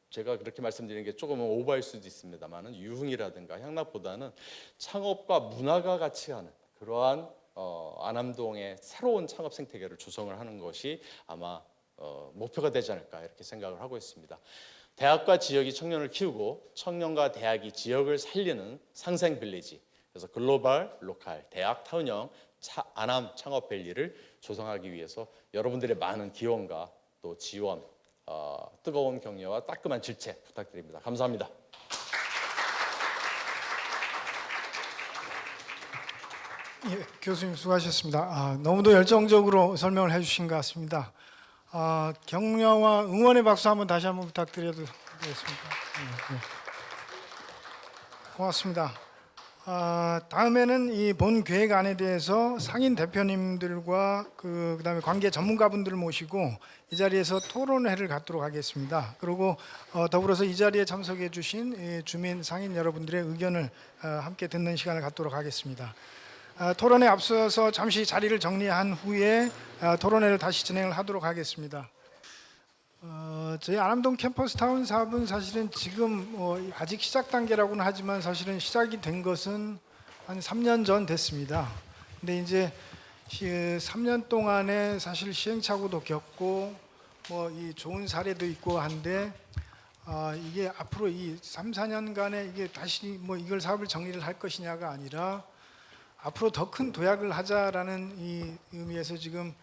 제가 그렇게 말씀드리는 게 조금은 오버일 수도 있습니다만은 유흥이라든가 향락보다는 창업과 문화가 같이 가는 그러한 안암동의 새로운 창업 생태계를 조성을 하는 것이 아마 목표가 되지 않을까 이렇게 생각을 하고 있습니다. 대학과 지역이 청년을 키우고 청년과 대학이 지역을 살리는 상생 빌리지. 그래서 글로벌, 로컬, 대학 타운형 안암 창업밸리를 조성하기 위해서 여러분들의 많은 기원과 또 지원, 뜨거운 격려와 따끔한 질책 부탁드립니다. 감사합니다. 예, 교수님 수고하셨습니다. 너무도 열정적으로 설명을 해주신 것 같습니다. 격려와 응원의 박수 한번 다시 한번 부탁드려도 되겠습니까? 네. 고맙습니다. 다음에는 이 본 계획안에 대해서 상인 대표님들과 그다음에 관계 전문가분들을 모시고 이 자리에서 토론회를 갖도록 하겠습니다. 그리고 더불어서 이 자리에 참석해 주신 주민 상인 여러분들의 의견을 함께 듣는 시간을 갖도록 하겠습니다. 토론에 앞서서 잠시 자리를 정리한 후에 토론회를 다시 진행을 하도록 하겠습니다. 저희 안암동 캠퍼스타운 사업은 사실은 지금 아직 시작 단계라고는 하지만 사실은 시작이 된 것은 한 3년 전 됐습니다. 근데 이제 3년 동안에 사실 시행착오도 겪고 이 좋은 사례도 있고 한데 이게 앞으로 이 3, 4년간에 이게 다시 이걸 사업을 정리를 할 것이냐가 아니라 앞으로 더 큰 도약을 하자라는 이 의미에서 지금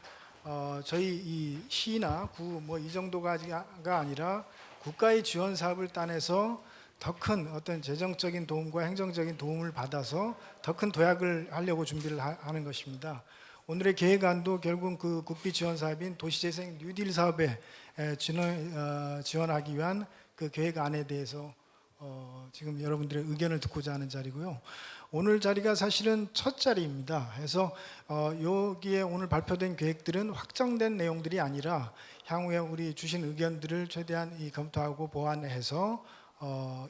저희 이 시나 구 이 정도가 아니라 국가의 지원 사업을 따내서 더 큰 어떤 재정적인 도움과 행정적인 도움을 받아서 더 큰 도약을 하려고 준비를 하는 것입니다. 오늘의 계획안도 결국 그 국비 지원 사업인 도시재생 뉴딜 사업에 지원하기 위한 그 계획안에 대해서 지금 여러분들의 의견을 듣고자 하는 자리고요. 오늘 자리가 사실은 첫 자리입니다. 그래서 여기에 오늘 발표된 계획들은 확정된 내용들이 아니라 향후에 우리 주신 의견들을 최대한 검토하고 보완해서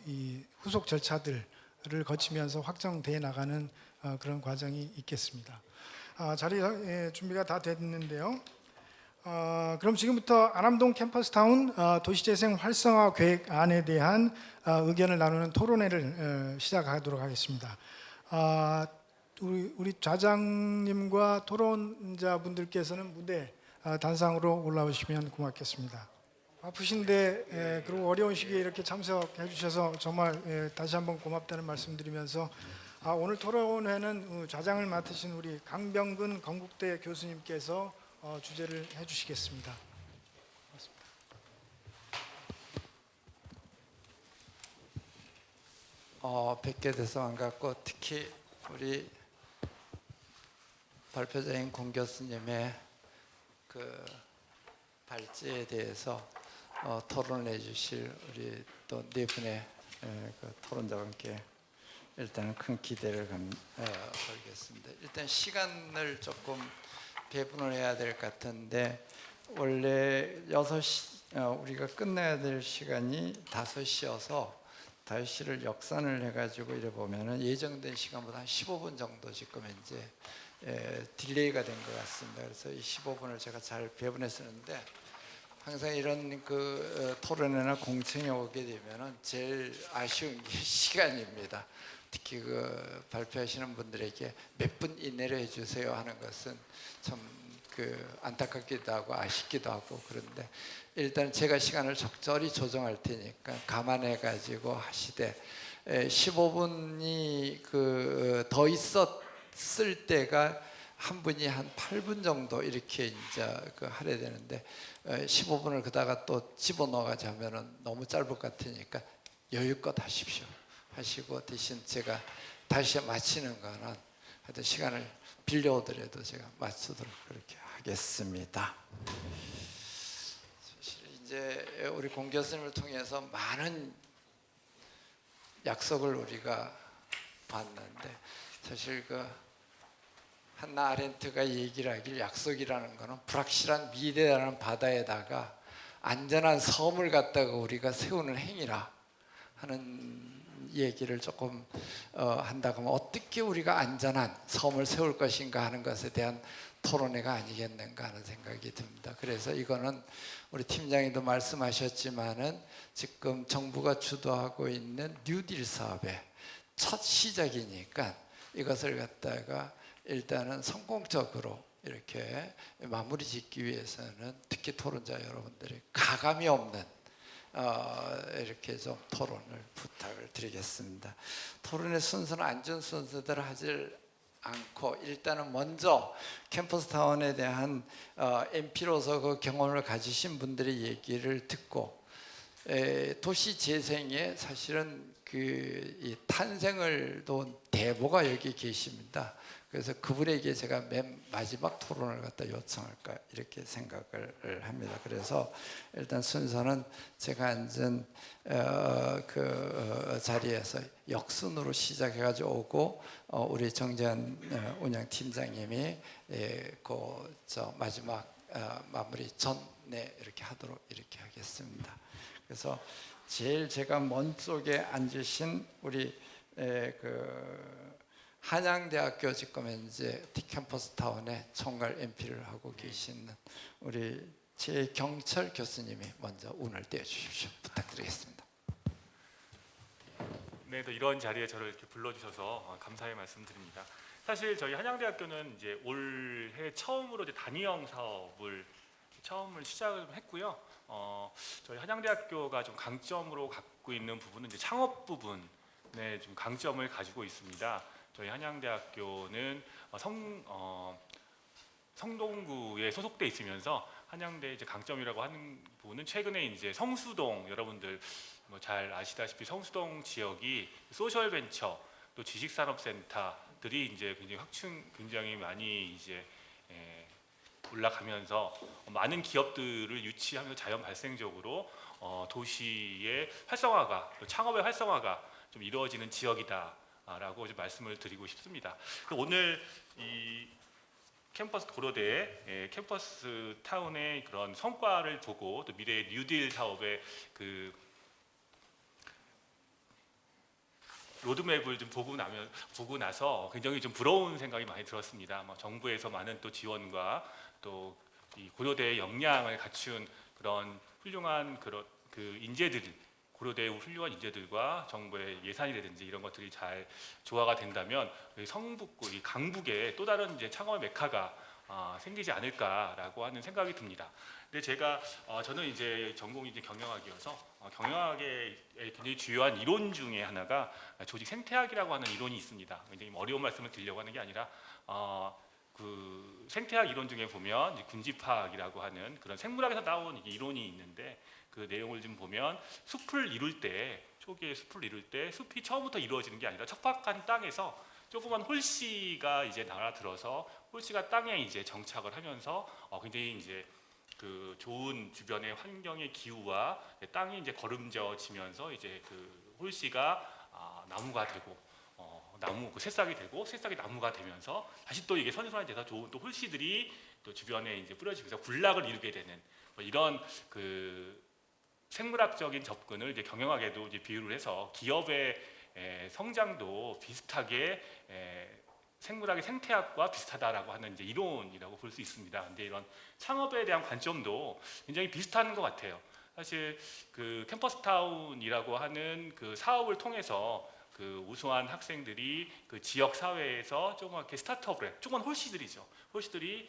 이 후속 절차들을 거치면서 확정돼 나가는 그런 과정이 있겠습니다. 자리 준비가 다 됐는데요. 그럼 지금부터 안암동 캠퍼스타운 도시재생 활성화 계획안에 대한 의견을 나누는 토론회를 시작하도록 하겠습니다. 우리 좌장님과 토론자분들께서는 무대 단상으로 올라오시면 고맙겠습니다. 바쁘신데 그리고 어려운 시기에 이렇게 참석해 주셔서 정말 다시 한번 고맙다는 말씀드리면서 오늘 토론회는 좌장을 맡으신 우리 강병근 건국대 교수님께서 주재를 해주시겠습니다. 뵙게 돼서 반갑고 특히 우리 발표자인 공 교수님의 그 발제에 대해서 토론을 해주실 우리 또 네 분의 그 토론자와 함께 일단은 큰 기대를 걸겠습니다. 일단 시간을 조금 배분을 해야 될 것 같은데 원래 6시 우리가 끝내야 될 시간이 5시여서 5시를 역산을 해가지고 이래 보면은 예정된 시간보다 한 15분 정도 지금 이제 딜레이가 된 것 같습니다. 그래서 이 15분을 제가 잘 배분했었는데 항상 이런 토론회나 공청회 오게 되면은 제일 아쉬운 게 시간입니다. 특히 발표하시는 분들에게 몇 분 이내로 해주세요 하는 것은 참 안타깝기도 하고 아쉽기도 하고, 그런데 일단 제가 시간을 적절히 조정할 테니까 감안해 가지고 하시되, 15분이 더 있었을 때가 한 분이 한 8분 정도 이렇게 이제 하려 되는데 15분을 그다가 또 집어넣어가지고 하면은 너무 짧을 것 같으니까 여유껏 하십시오. 하시고 대신 제가 다시 마치는 거는 하여튼 시간을 빌려오더라도 제가 맞추도록 그렇게 하겠습니다. 사실 이제 우리 공 교수님을 통해서 많은 약속을 우리가 봤는데, 사실 한나 아렌트가 얘기를 하길 약속이라는 것은 불확실한 미래라는 바다에다가 안전한 섬을 갖다가 우리가 세우는 행위라 하는 얘기를 조금 한다고 하면, 어떻게 우리가 안전한 섬을 세울 것인가 하는 것에 대한 토론회가 아니겠는가 하는 생각이 듭니다. 그래서 이거는 우리 팀장님도 말씀하셨지만은 지금 정부가 주도하고 있는 뉴딜 사업의 첫 시작이니까 이것을 갖다가 일단은 성공적으로 이렇게 마무리 짓기 위해서는 특히 토론자 여러분들이 가감이 없는 이렇게 좀 토론을 부탁을 드리겠습니다. 토론의 순서는 안전 순서대로 하지 않고 일단은 먼저 캠퍼스 타운에 대한 MP로서 경험을 가지신 분들의 얘기를 듣고, 도시 재생에 사실은 이 탄생을 돈 대보가 여기 계십니다. 그래서 그분에게 제가 맨 마지막 토론을 갖다 요청할까 이렇게 생각을 합니다. 그래서 일단 순서는 제가 앉은 자리에서 역순으로 시작해가지고 오고, 우리 정재한 운영팀장님이 마지막 마무리 전에 이렇게 하도록 이렇게 하겠습니다. 그래서 제일 제가 먼 쪽에 앉으신 우리 한양대학교 지금 현재 캠퍼스 타운에 총괄 MP를 하고 계시는 우리 최경철 교수님이 먼저 운을 떼어 주십시오. 부탁드리겠습니다. 네, 또 이런 자리에 저를 이렇게 불러주셔서 감사의 말씀드립니다. 사실 저희 한양대학교는 이제 올해 처음으로 이제 단위형 사업을 처음을 시작을 했고요. 저희 한양대학교가 좀 강점으로 갖고 있는 부분은 이제 창업 부분에 좀 강점을 가지고 있습니다. 저희 한양대학교는 성동구에 소속돼 있으면서 한양대 이제 강점이라고 하는 부분은 최근에 이제 성수동, 여러분들 뭐 잘 아시다시피 성수동 지역이 소셜 벤처 또 지식산업센터들이 이제 굉장히 많이 이제 올라가면서 많은 기업들을 유치하면서 자연 발생적으로 도시의 활성화가, 창업의 활성화가 좀 이루어지는 지역이다라고 좀 말씀을 드리고 싶습니다. 오늘 이 캠퍼스 고려대 캠퍼스 타운의 그런 성과를 보고 또 미래의 뉴딜 사업의 로드맵을 좀 보고 나서 굉장히 좀 부러운 생각이 많이 들었습니다. 정부에서 많은 또 지원과 또 이 고려대의 역량을 갖춘 그런 훌륭한 인재들, 고려대의 훌륭한 인재들과 정부의 예산이라든지 이런 것들이 잘 조화가 된다면 성북구, 이 강북에 또 다른 이제 창업의 메카가 생기지 않을까라고 하는 생각이 듭니다. 근데 저는 이제 전공이 이제 경영학이어서 경영학의 굉장히 주요한 이론 중에 하나가 조직 생태학이라고 하는 이론이 있습니다. 굉장히 어려운 말씀을 드리려고 하는 게 아니라 생태학 이론 중에 보면 이제 군집학이라고 하는 그런 생물학에서 나온 이론이 있는데, 그 내용을 좀 보면 초기에 숲을 이룰 때 숲이 처음부터 이루어지는 게 아니라 척박한 땅에서 조그만 홀씨가 이제 날아들어서 홀씨가 땅에 이제 정착을 하면서 굉장히 이제 좋은 주변의 환경의 기후와 땅이 이제 거름져지면서 이제 홀씨가 나무가 되고 새싹이 되고 새싹이 나무가 되면서 다시 또 이게 선순환이 돼서 좋은 또 홀씨들이 또 주변에 이제 뿌려지면서 군락을 이루게 되는 이런 생물학적인 접근을 이제 경영학에도 이제 비유를 해서 기업의 성장도 비슷하게 생물학의 생태학과 비슷하다라고 하는 이제 이론이라고 볼 수 있습니다. 근데 이런 창업에 대한 관점도 굉장히 비슷한 것 같아요. 사실 그 캠퍼스타운이라고 하는 그 사업을 통해서 그 우수한 학생들이 그 지역 사회에서 조그맣게 스타트업을 해, 조그만 홀씨들이죠. 홀씨들이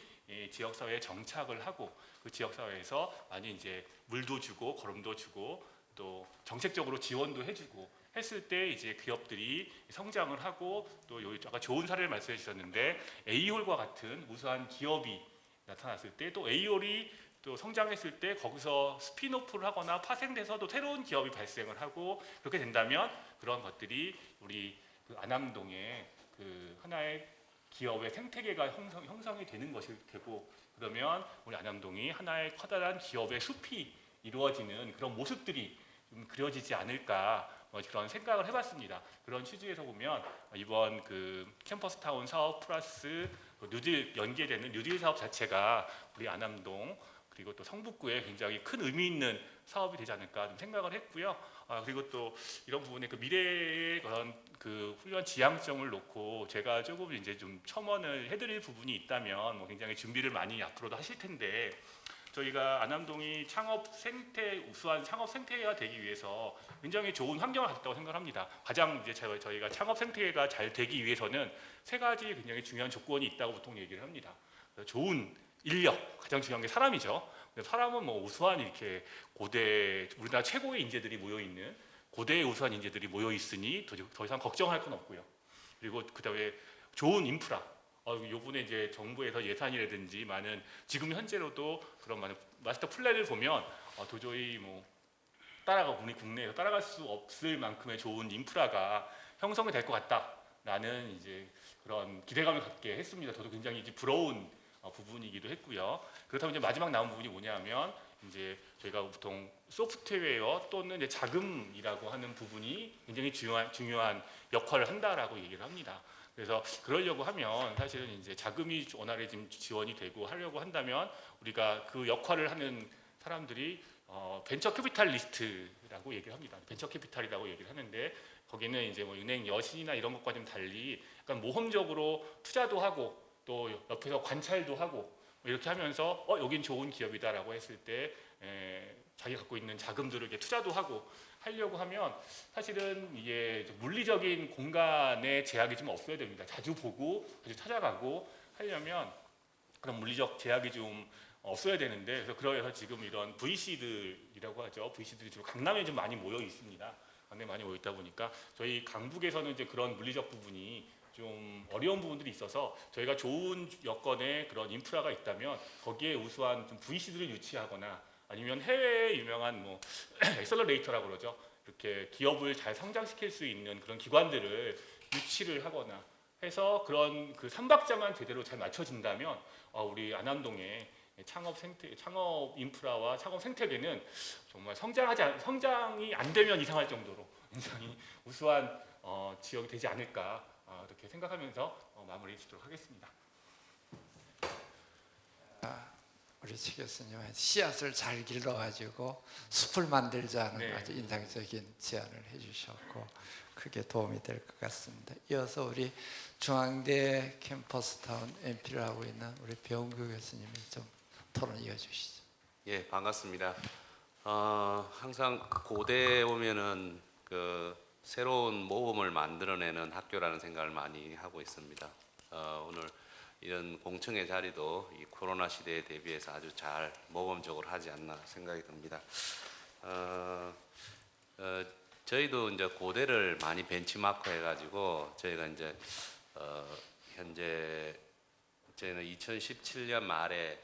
지역 사회에 정착을 하고 그 지역 사회에서 많이 이제 물도 주고 거름도 주고 또 정책적으로 지원도 해주고 했을 때 이제 기업들이 성장을 하고 또 여기 아까 좋은 사례를 말씀해 주셨는데 A홀과 같은 우수한 기업이 나타났을 때 또 A홀이 또 성장했을 때 거기서 스피노프를 하거나 파생돼서 또 새로운 기업이 발생을 하고 그렇게 된다면 그런 것들이 우리 그 안암동의 그 하나의 기업의 생태계가 형성이 되는 것이 되고 그러면 우리 안암동이 하나의 커다란 기업의 숲이 이루어지는 그런 모습들이 좀 그려지지 않을까 그런 생각을 해봤습니다. 그런 취지에서 보면 이번 그 캠퍼스타운 사업 플러스 뉴딜 연계되는 뉴딜 사업 자체가 우리 안암동 그리고 또 성북구에 굉장히 큰 의미 있는 사업이 되지 않을까 좀 생각을 했고요. 그리고 또 이런 부분에 그 미래의 그런 그 훌륭한 지향점을 놓고 제가 조금 이제 좀 첨언을 해드릴 부분이 있다면 뭐 굉장히 준비를 많이 앞으로도 하실 텐데 저희가 안암동이 창업 생태 우수한 창업 생태계가 되기 위해서 굉장히 좋은 환경을 갖췄다고 생각합니다. 가장 이제 저희가 창업 생태계가 잘 되기 위해서는 세 가지 굉장히 중요한 조건이 있다고 보통 얘기를 합니다. 좋은 인력, 가장 중요한 게 사람이죠. 사람은 뭐 우수한 이렇게 고대 우리나라 최고의 인재들이 모여 있는 고대의 우수한 인재들이 모여 있으니 더 이상 걱정할 건 없고요. 그리고 그다음에 좋은 인프라. 요번에 이제 정부에서 예산이라든지 많은 지금 현재로도 그런 많은 마스터 플랜을 보면 도저히 뭐 우리 국내에서 따라갈 수 없을 만큼의 좋은 인프라가 형성이 될 것 같다라는 이제 그런 기대감을 갖게 했습니다. 저도 굉장히 이제 부러운 부분이기도 했고요. 그렇다면 이제 마지막 남은 부분이 뭐냐면 이제 저희가 보통 소프트웨어 또는 이제 자금이라고 하는 부분이 굉장히 중요한 역할을 한다라고 얘기를 합니다. 그래서 그러려고 하면 사실은 이제 자금이 원활히 지원이 되고 하려고 한다면 우리가 그 역할을 하는 사람들이 벤처 캐피탈리스트라고 얘기를 합니다. 벤처 캐피탈이라고 얘기를 하는데 거기는 이제 뭐 은행 여신이나 이런 것과 좀 달리 약간 모험적으로 투자도 하고 또 옆에서 관찰도 하고 이렇게 하면서 여긴 좋은 기업이다라고 했을 때 자기 갖고 있는 자금들을 이렇게 투자도 하고 하려고 하면 사실은 이게 물리적인 공간의 제약이 좀 없어야 됩니다. 자주 보고 자주 찾아가고 하려면 그런 물리적 제약이 좀 없어야 되는데 그래서 지금 이런 VC들이라고 하죠. VC들이 주로 강남에 좀 많이 모여 있습니다. 강남에 많이 모여 있다 보니까 저희 강북에서는 이제 그런 물리적 부분이 좀 어려운 부분들이 있어서 저희가 좋은 여건의 그런 인프라가 있다면 거기에 우수한 좀 VC들을 유치하거나 아니면 해외에 유명한 뭐 엑셀러레이터라고 그러죠. 이렇게 기업을 잘 성장시킬 수 있는 그런 기관들을 유치를 하거나 해서 그런 그 삼박자만 제대로 잘 맞춰진다면 우리 안암동의 창업 인프라와 창업 생태계는 정말 성장이 안 되면 이상할 정도로 굉장히 우수한 지역이 되지 않을까 이렇게 생각하면서 마무리 짓도록 하겠습니다. 우리 최 교수님은 씨앗을 잘 길러가지고 숲을 만들자는 네. 아주 인상적인 제안을 해주셨고 크게 도움이 될 것 같습니다. 이어서 우리 중앙대 캠퍼스타운 MP를 하고 있는 우리 배홍규 교수님이 좀 토론 이어주시죠. 예, 반갑습니다. 항상 고대에 오면은 그 새로운 모험을 만들어내는 학교라는 생각을 많이 하고 있습니다. 오늘 이런 공청회 자리도 이 코로나 시대에 대비해서 아주 잘 모범적으로 하지 않나 생각이 듭니다. 저희도 이제 고대를 많이 벤치마크 해가지고 저희가 이제 현재 저희는 2017년 말에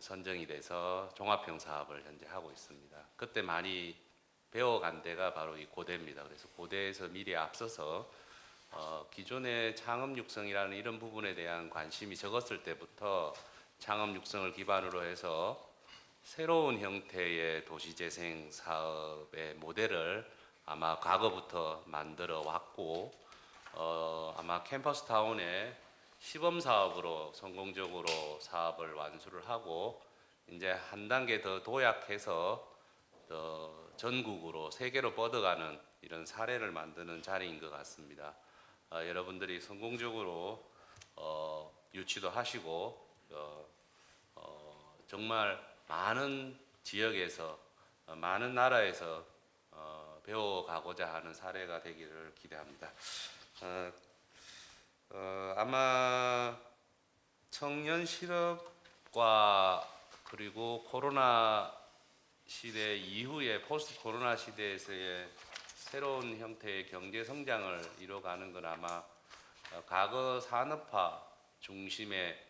선정이 돼서 종합형 사업을 현재 하고 있습니다. 그때 많이 배워간 데가 바로 이 고대입니다. 그래서 고대에서 미리 앞서서 기존의 창업 육성이라는 이런 부분에 대한 관심이 적었을 때부터 창업 육성을 기반으로 해서 새로운 형태의 도시재생 사업의 모델을 아마 과거부터 만들어 왔고 아마 캠퍼스타운의 시범 사업으로 성공적으로 사업을 완수를 하고 이제 한 단계 더 도약해서 전국으로 세계로 뻗어가는 이런 사례를 만드는 자리인 것 같습니다. 여러분들이 성공적으로 유치도 하시고 정말 많은 지역에서 많은 나라에서 배워가고자 하는 사례가 되기를 기대합니다. 아마 청년 실업과 그리고 코로나 시대 이후에 포스트 코로나 시대에서의 새로운 형태의 경제 성장을 이뤄가는 건 아마 과거 산업화 중심의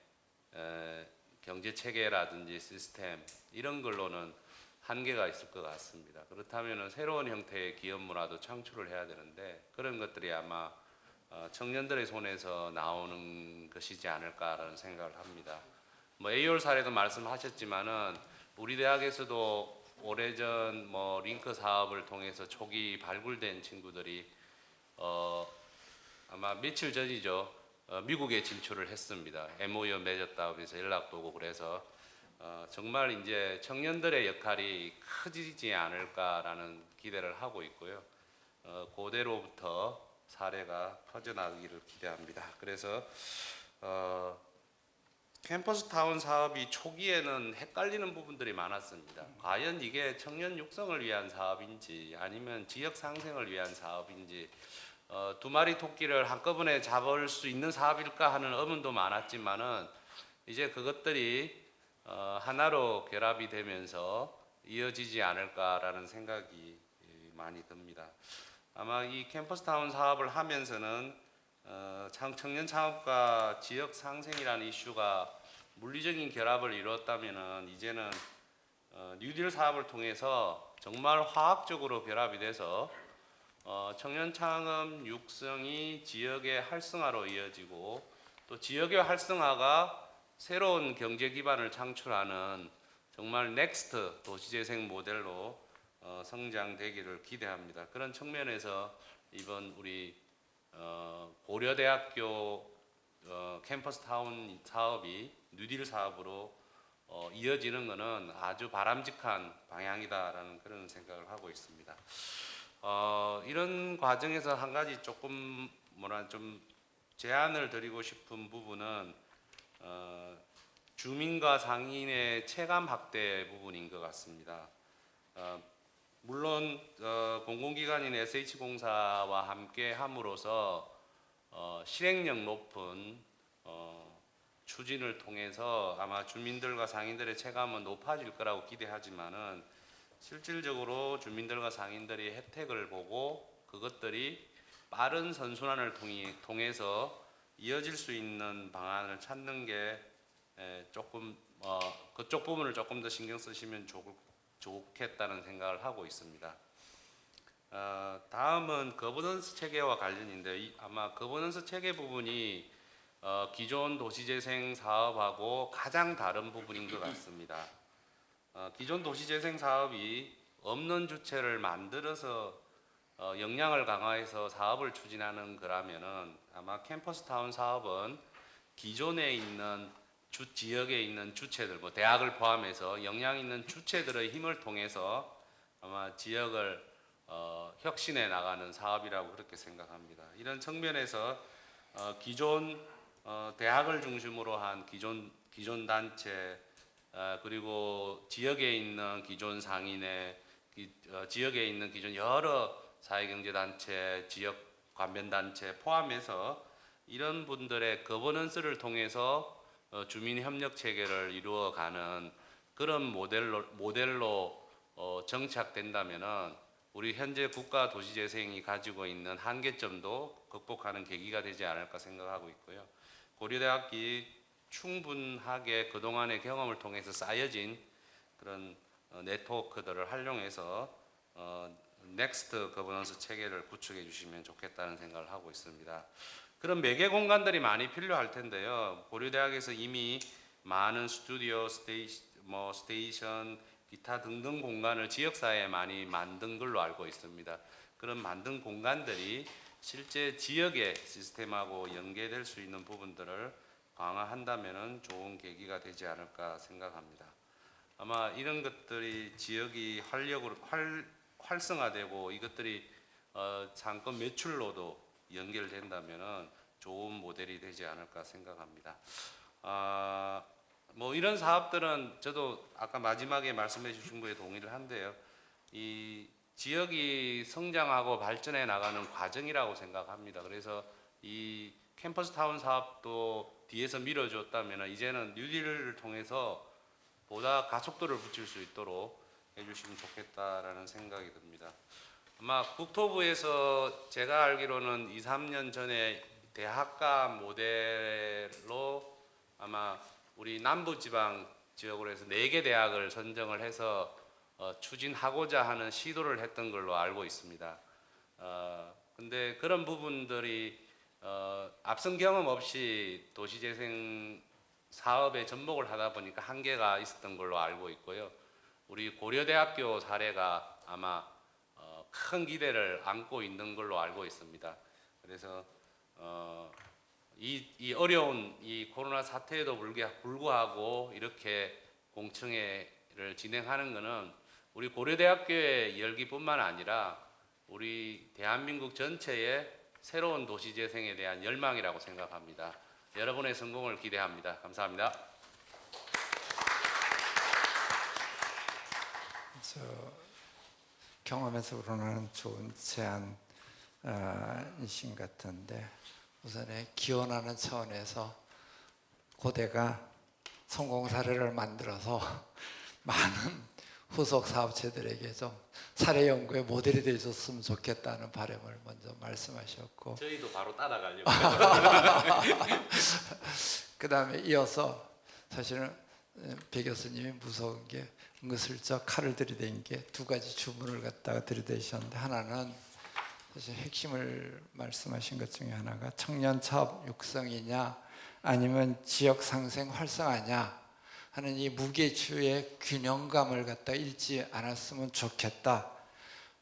경제 체계라든지 시스템 이런 걸로는 한계가 있을 것 같습니다. 그렇다면 새로운 형태의 기업 문화도 창출을 해야 되는데 그런 것들이 아마 청년들의 손에서 나오는 것이지 않을까라는 생각을 합니다. 뭐 AOL 사례도 말씀하셨지만은 우리 대학에서도 오래전 뭐 링크 사업을 통해서 초기 발굴된 친구들이 아마 며칠 전이죠. 미국에 진출을 했습니다. MOU 맺었다 하면서 연락도 오고 그래서 정말 이제 청년들의 역할이 커지지 않을까라는 기대를 하고 있고요. 그대로부터 사례가 퍼져나가기를 기대합니다. 그래서 캠퍼스 타운 사업이 초기에는 헷갈리는 부분들이 많았습니다. 과연 이게 청년 육성을 위한 사업인지 아니면 지역 상생을 위한 사업인지 두 마리 토끼를 한꺼번에 잡을 수 있는 사업일까 하는 의문도 많았지만은 이제 그것들이 하나로 결합이 되면서 이어지지 않을까라는 생각이 많이 듭니다. 아마 이 캠퍼스 타운 사업을 하면서는 청년 창업과 지역 상생이라는 이슈가 물리적인 결합을 이루었다면은 이제는 뉴딜 사업을 통해서 정말 화학적으로 결합이 돼서 청년 창업 육성이 지역의 활성화로 이어지고 또 지역의 활성화가 새로운 경제 기반을 창출하는 정말 넥스트 도시재생 모델로 성장되기를 기대합니다. 그런 측면에서 이번 우리 고려대학교 캠퍼스 타운 사업이 뉴딜 사업으로 이어지는 것은 아주 바람직한 방향이다라는 그런 생각을 하고 있습니다. 이런 과정에서 한 가지 조금 좀 제안을 드리고 싶은 부분은 주민과 상인의 체감 확대 부분인 것 같습니다. 물론 공공기관인 SH공사와 함께 함으로써 실행력 높은 추진을 통해서 아마 주민들과 상인들의 체감은 높아질 거라고 기대하지만은 실질적으로 주민들과 상인들이 혜택을 보고 그것들이 빠른 선순환을 통해서 이어질 수 있는 방안을 찾는 게 조금 그쪽 부분을 조금 더 신경 쓰시면 좋겠다는 생각을 하고 있습니다. 다음은 거버넌스 체계와 관련인데 아마 거버넌스 체계 부분이 기존 도시재생 사업하고 가장 다른 부분인 것 같습니다. 기존 도시재생 사업이 없는 주체를 만들어서 역량을 강화해서 사업을 추진하는 거라면은 아마 캠퍼스타운 사업은 기존에 있는 지역에 있는 주체들, 뭐 대학을 포함해서 역량 있는 주체들의 힘을 통해서 아마 지역을 혁신해 나가는 사업이라고 그렇게 생각합니다. 이런 측면에서 기존 대학을 중심으로 한 기존 단체 그리고 지역에 있는 기존 상인의 지역에 있는 기존 여러 사회경제단체, 지역 관변단체 포함해서 이런 분들의 거버넌스를 통해서 주민협력 체계를 이루어가는 그런 모델로 정착된다면은 우리 현재 국가 도시재생이 가지고 있는 한계점도 극복하는 계기가 되지 않을까 생각하고 있고요. 고려대학이 충분하게 그동안의 경험을 통해서 쌓여진 그런 네트워크들을 활용해서 넥스트 거버넌스 체계를 구축해 주시면 좋겠다는 생각을 하고 있습니다. 그런 매개 공간들이 많이 필요할 텐데요. 고려대학에서 이미 많은 스튜디오, 스테이션, 기타 등등 공간을 지역사회에 많이 만든 걸로 알고 있습니다. 그런 만든 공간들이 실제 지역의 시스템하고 연계될 수 있는 부분들을 강화한다면 좋은 계기가 되지 않을까 생각합니다. 아마 이런 것들이 지역이 활성화되고 이것들이 상권 매출로도 연결된다면은 좋은 모델이 되지 않을까 생각합니다. 뭐 이런 사업들은 저도 아까 마지막에 말씀해 주신 거에 동의를 한데요. 이 지역이 성장하고 발전해 나가는 과정이라고 생각합니다. 그래서 이 캠퍼스 타운 사업도 뒤에서 밀어줬다면 이제는 뉴딜을 통해서 보다 가속도를 붙일 수 있도록 해주시면 좋겠다라는 생각이 듭니다. 아마 국토부에서 제가 알기로는 2, 3년 전에 대학가 모델로 아마 우리 남부지방 지역으로 해서 4개 대학을 선정을 해서 추진하고자 하는 시도를 했던 걸로 알고 있습니다. 근데 그런 부분들이 앞선 경험 없이 도시재생 사업에 접목을 하다 보니까 한계가 있었던 걸로 알고 있고요. 우리 고려대학교 사례가 아마 큰 기대를 안고 있는 걸로 알고 있습니다. 그래서 이 어려운 이 코로나 사태에도 불구하고 이렇게 공청회를 진행하는 것은 우리 고려대학교의 열기뿐만 아니라 우리 대한민국 전체의 새로운 도시재생에 대한 열망이라고 생각합니다. 여러분의 성공을 기대합니다. 감사합니다. 저 경험에서 우러나는 좋은 제안이신 같은데 우선에 기원하는 차원에서 고대가 성공 사례를 만들어서 많은 후속 사업체들에게 좀 사례 연구의 모델이 되셨으면 좋겠다는 바람을 먼저 말씀하셨고 저희도 바로 따라가려고. 그 다음에 이어서 사실은 배 교수님이 무서운 게 은근슬쩍 칼을 들이댄 게 2가지 주문을 갖다가 들이대셨는데 하나는 사실 핵심을 말씀하신 것 중에 하나가 청년 사업 육성이냐 아니면 지역 상생 활성화냐 하는 이 무게추의 균형감을 갖다 잃지 않았으면 좋겠다.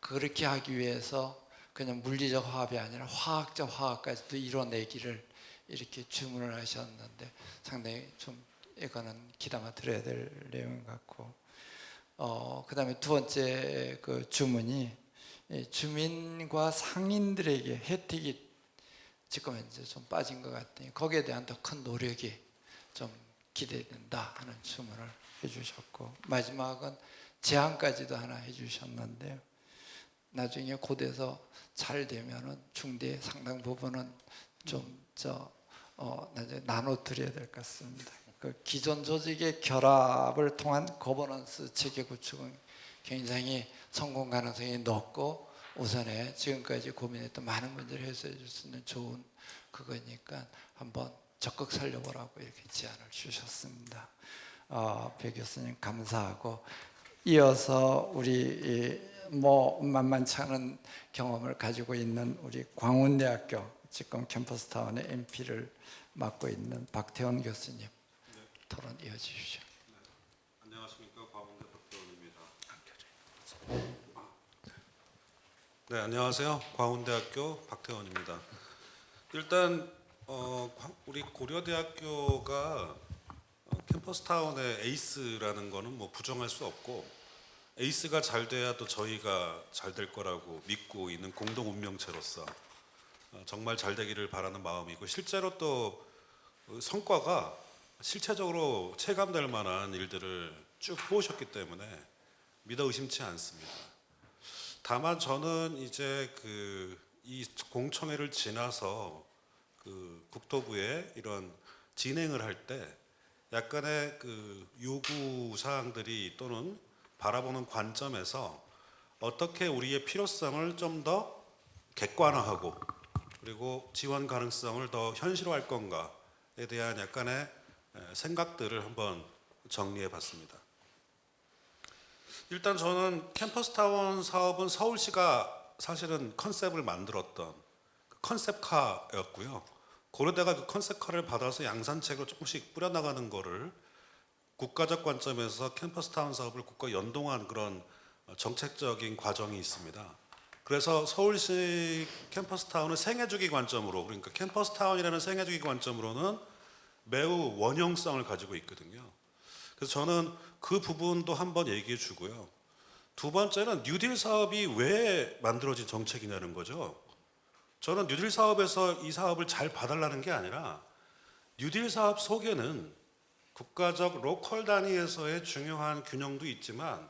그렇게 하기 위해서 그냥 물리적 화합이 아니라 화학적 화합까지도 이뤄내기를 이렇게 주문을 하셨는데 상당히 좀 이거는 귀담아 들어야 될 내용 같고 그 다음에 2번째 그 주문이 주민과 상인들에게 혜택이 지금 이제 좀 빠진 것 같으니 거기에 대한 더 큰 노력이 좀 기대된다 하는 주문을 해주셨고 마지막은 제안까지도 하나 해주셨는데요. 나중에 곧에서 잘 되면은 중대 상당 부분은 좀 나중에 나눠드려야 될 것 같습니다. 그 기존 조직의 결합을 통한 거버넌스 체계 구축은 굉장히 성공 가능성이 높고 우선에 지금까지 고민했던 많은 문제를 해소해 줄 수 있는 좋은 그거니까 한번 적극 살려보라고 이렇게 제안을 주셨습니다. 배 교수님 감사하고 이어서 우리 뭐 만만치 않은 경험을 가지고 있는 우리 광운대학교 지금 캠퍼스타운의 MP를 맡고 있는 박태원 교수님 토론 이어주십시오. 안녕하십니까, 광운대 박태원입니다. 네, 안녕하세요. 광운대학교 박태원입니다. 일단 우리 고려대학교가 캠퍼스타운의 에이스라는 거는 뭐 부정할 수 없고 에이스가 잘 돼야 또 저희가 잘 될 거라고 믿고 있는 공동 운명체로서 정말 잘 되기를 바라는 마음이고 실제로 또 성과가 실체적으로 체감될 만한 일들을 쭉 해오셨기 때문에 믿어 의심치 않습니다. 다만 저는 이제 이 공청회를 지나서 국토부에 이런 진행을 할 때 약간의 요구 사항들이 또는 바라보는 관점에서 어떻게 우리의 필요성을 좀 더 객관화하고 그리고 지원 가능성을 더 현실화할 건가에 대한 약간의 생각들을 한번 정리해 봤습니다. 일단 저는 캠퍼스타운 사업은 서울시가 사실은 컨셉을 만들었던 컨셉카였고요. 고려대가 그 컨셉카를 받아서 양산책으로 조금씩 뿌려나가는 거를 국가적 관점에서 캠퍼스타운 사업을 국가 연동한 그런 정책적인 과정이 있습니다. 그래서 서울시 캠퍼스타운은 생애주기 관점으로 그러니까 캠퍼스타운이라는 생애주기 관점으로는 매우 원형성을 가지고 있거든요. 그래서 저는 그 부분도 한번 얘기해 주고요. 2번째는 뉴딜 사업이 왜 만들어진 정책이냐는 거죠. 저는 뉴딜 사업에서 이 사업을 잘 봐달라는 게 아니라 뉴딜 사업 속에는 국가적 로컬 단위에서의 중요한 균형도 있지만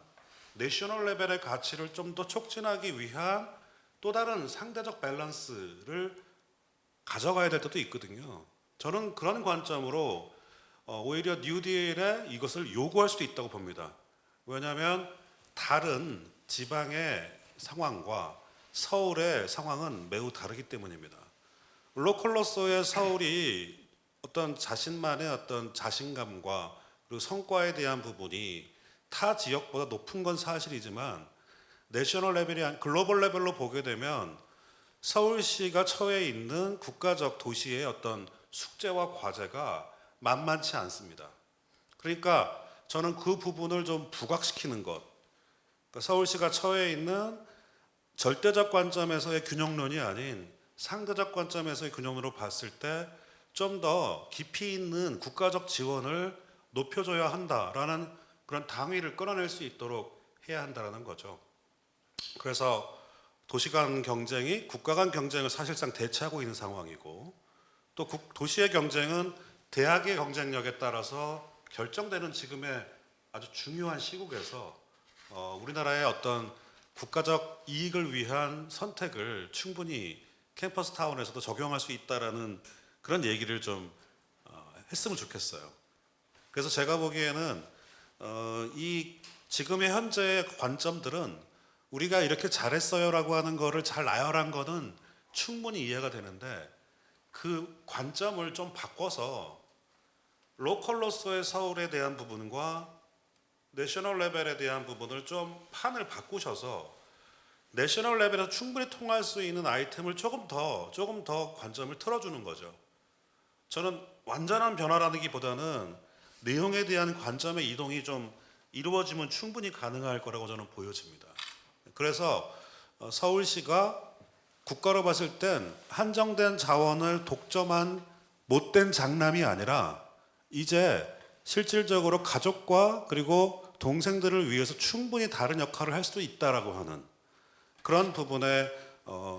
내셔널 레벨의 가치를 좀 더 촉진하기 위한 또 다른 상대적 밸런스를 가져가야 될 때도 있거든요. 저는 그런 관점으로 오히려 뉴딜에 이것을 요구할 수도 있다고 봅니다. 왜냐하면 다른 지방의 상황과 서울의 상황은 매우 다르기 때문입니다. 로컬로서의 서울이 어떤 자신만의 어떤 자신감과 그리고 성과에 대한 부분이 타 지역보다 높은 건 사실이지만 내셔널 레벨이 아닌 글로벌 레벨로 보게 되면 서울시가 처해 있는 국가적 도시의 어떤 숙제와 과제가 만만치 않습니다. 그러니까 저는 그 부분을 좀 부각시키는 것, 그러니까 서울시가 처해 있는 절대적 관점에서의 균형론이 아닌 상대적 관점에서의 균형으로 봤을 때 좀 더 깊이 있는 국가적 지원을 높여줘야 한다라는 그런 당위를 끌어낼 수 있도록 해야 한다는 거죠. 그래서 도시 간 경쟁이 국가 간 경쟁을 사실상 대체하고 있는 상황이고 또 도시의 경쟁은 대학의 경쟁력에 따라서 결정되는 지금의 아주 중요한 시국에서 우리나라의 어떤 국가적 이익을 위한 선택을 충분히 캠퍼스 타운에서도 적용할 수 있다라는 그런 얘기를 좀 했으면 좋겠어요. 그래서 제가 보기에는 이 지금의 현재의 관점들은 우리가 이렇게 잘했어요라고 하는 거를 잘 나열한 거는 충분히 이해가 되는데 그 관점을 좀 바꿔서 로컬로서의 서울에 대한 부분과 내셔널 레벨에 대한 부분을 좀 판을 바꾸셔서 내셔널 레벨에서 충분히 통할 수 있는 아이템을 조금 더 관점을 틀어주는 거죠. 저는 완전한 변화라기보다는 내용에 대한 관점의 이동이 좀 이루어지면 충분히 가능할 거라고 저는 보여집니다. 그래서 서울시가 국가로 봤을 땐 한정된 자원을 독점한 못된 장남이 아니라 이제 실질적으로 가족과 그리고 동생들을 위해서 충분히 다른 역할을 할 수도 있다라고 하는 그런 부분에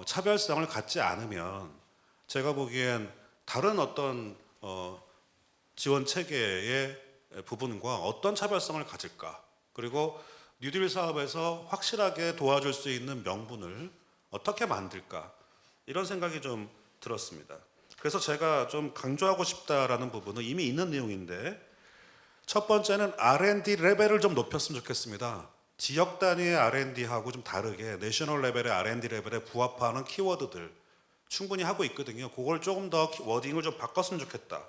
차별성을 갖지 않으면 제가 보기엔 다른 어떤 지원 체계의 부분과 어떤 차별성을 가질까 그리고 뉴딜 사업에서 확실하게 도와줄 수 있는 명분을 어떻게 만들까 이런 생각이 좀 들었습니다. 그래서 제가 좀 강조하고 싶다라는 부분은 이미 있는 내용인데 첫 번째는 R&D 레벨을 좀 높였으면 좋겠습니다. 지역 단위의 R&D하고 좀 다르게 내셔널 레벨의 R&D 레벨에 부합하는 키워드들 충분히 하고 있거든요. 그걸 조금 더 워딩을 좀 바꿨으면 좋겠다.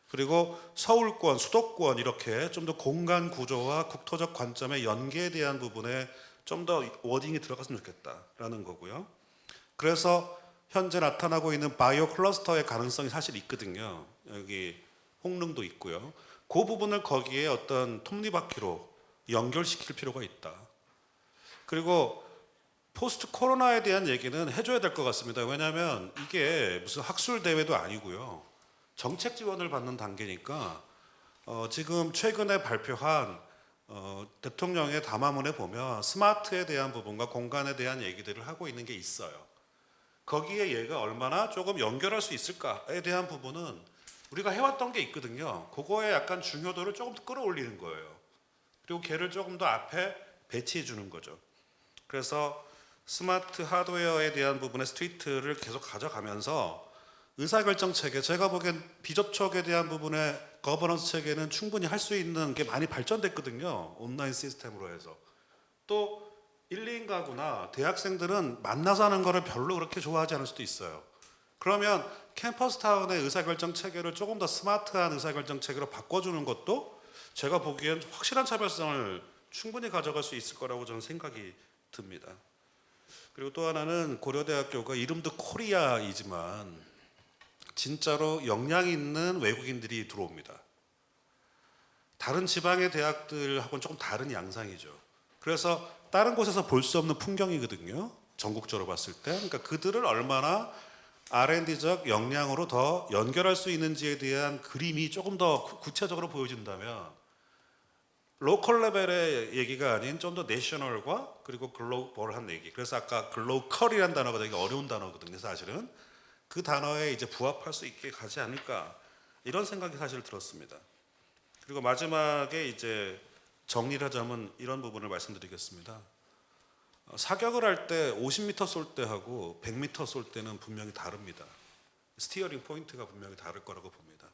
그리고 서울권, 수도권 이렇게 좀 더 공간 구조와 국토적 관점의 연계에 대한 부분에 좀 더 워딩이 들어갔으면 좋겠다라는 거고요. 그래서 현재 나타나고 있는 바이오 클러스터의 가능성이 사실 있거든요. 여기 홍릉도 있고요. 그 부분을 거기에 어떤 톱니바퀴로 연결시킬 필요가 있다. 그리고 포스트 코로나에 대한 얘기는 해줘야 될 것 같습니다. 왜냐하면 이게 무슨 학술 대회도 아니고요. 정책 지원을 받는 단계니까 지금 최근에 발표한 대통령의 담화문에 보면 스마트에 대한 부분과 공간에 대한 얘기들을 하고 있는 게 있어요. 거기에 얘가 얼마나 조금 연결할 수 있을까에 대한 부분은 우리가 해왔던 게 있거든요. 그거에 약간 중요도를 조금 더 끌어올리는 거예요. 그리고 걔를 조금 더 앞에 배치해 주는 거죠. 그래서 스마트 하드웨어에 대한 부분의 스트리트를 계속 가져가면서 의사결정 체계, 제가 보기엔 비접촉에 대한 부분의 거버넌스 체계는 충분히 할 수 있는 게 많이 발전됐거든요. 온라인 시스템으로 해서. 또 1, 2인 가구나 대학생들은 만나서 하는 거를 별로 그렇게 좋아하지 않을 수도 있어요. 그러면 캠퍼스 타운의 의사결정 체계를 조금 더 스마트한 의사결정 체계로 바꿔주는 것도 제가 보기엔 확실한 차별성을 충분히 가져갈 수 있을 거라고 저는 생각이 듭니다. 그리고 또 하나는 고려대학교가 이름도 코리아이지만 진짜로 역량 있는 외국인들이 들어옵니다. 다른 지방의 대학들하고는 조금 다른 양상이죠. 그래서 다른 곳에서 볼 수 없는 풍경이거든요. 전국적으로 봤을 때. 그러니까 그들을 얼마나 R&D적 역량으로 더 연결할 수 있는지에 대한 그림이 조금 더 구체적으로 보여진다면 로컬 레벨의 얘기가 아닌 좀 더 내셔널과 그리고 글로벌한 얘기. 그래서 아까 글로컬이라는 단어가 되게 어려운 단어거든요. 사실은 그 단어에 이제 부합할 수 있게 가지 않을까 이런 생각이 사실 들었습니다. 그리고 마지막에 이제 정리를 하자면 이런 부분을 말씀드리겠습니다. 사격을 할 때 50m 쏠 때하고 100m 쏠 때는 분명히 다릅니다. 스티어링 포인트가 분명히 다를 거라고 봅니다.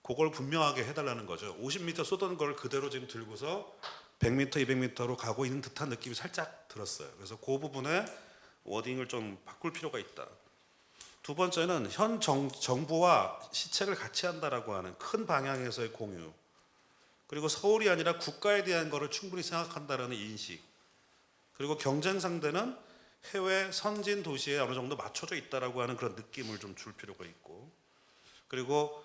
그걸 분명하게 해달라는 거죠. 50m 쏘던 걸 그대로 지금 들고서 100m, 200m로 가고 있는 듯한 느낌이 살짝 들었어요. 그래서 그 부분에 워딩을 좀 바꿀 필요가 있다. 두 번째는 현 정부와 시책을 같이 한다라고 하는 큰 방향에서의 공유. 그리고 서울이 아니라 국가에 대한 거를 충분히 생각한다라는 인식. 그리고 경쟁 상대는 해외 선진 도시에 어느 정도 맞춰져 있다라고 하는 그런 느낌을 좀 줄 필요가 있고. 그리고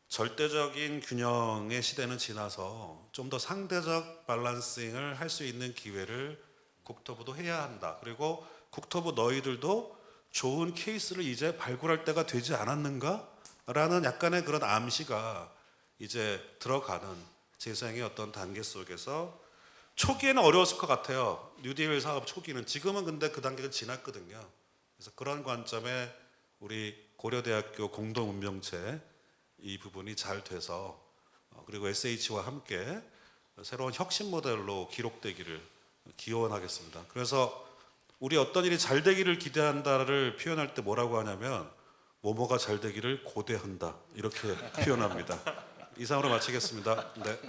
절대적인 균형의 시대는 지나서 좀 더 상대적 밸런싱을 할 수 있는 기회를 국토부도 해야 한다. 그리고 국토부 너희들도 좋은 케이스를 이제 발굴할 때가 되지 않았는가라는 약간의 그런 암시가 이제 들어가는 재생의 어떤 단계 속에서 초기에는 어려웠을 것 같아요. 뉴딜 사업 초기는. 지금은 근데 그 단계가 지났거든요. 그래서 그런 관점에 우리 고려대학교 공동운명체 이 부분이 잘 돼서 그리고 SH와 함께 새로운 혁신 모델로 기록되기를 기원하겠습니다. 그래서 우리 어떤 일이 잘 되기를 기대한다를 표현할 때 뭐라고 하냐면 뭐뭐가 잘 되기를 고대한다 이렇게 표현합니다. 이상으로 마치겠습니다. 네.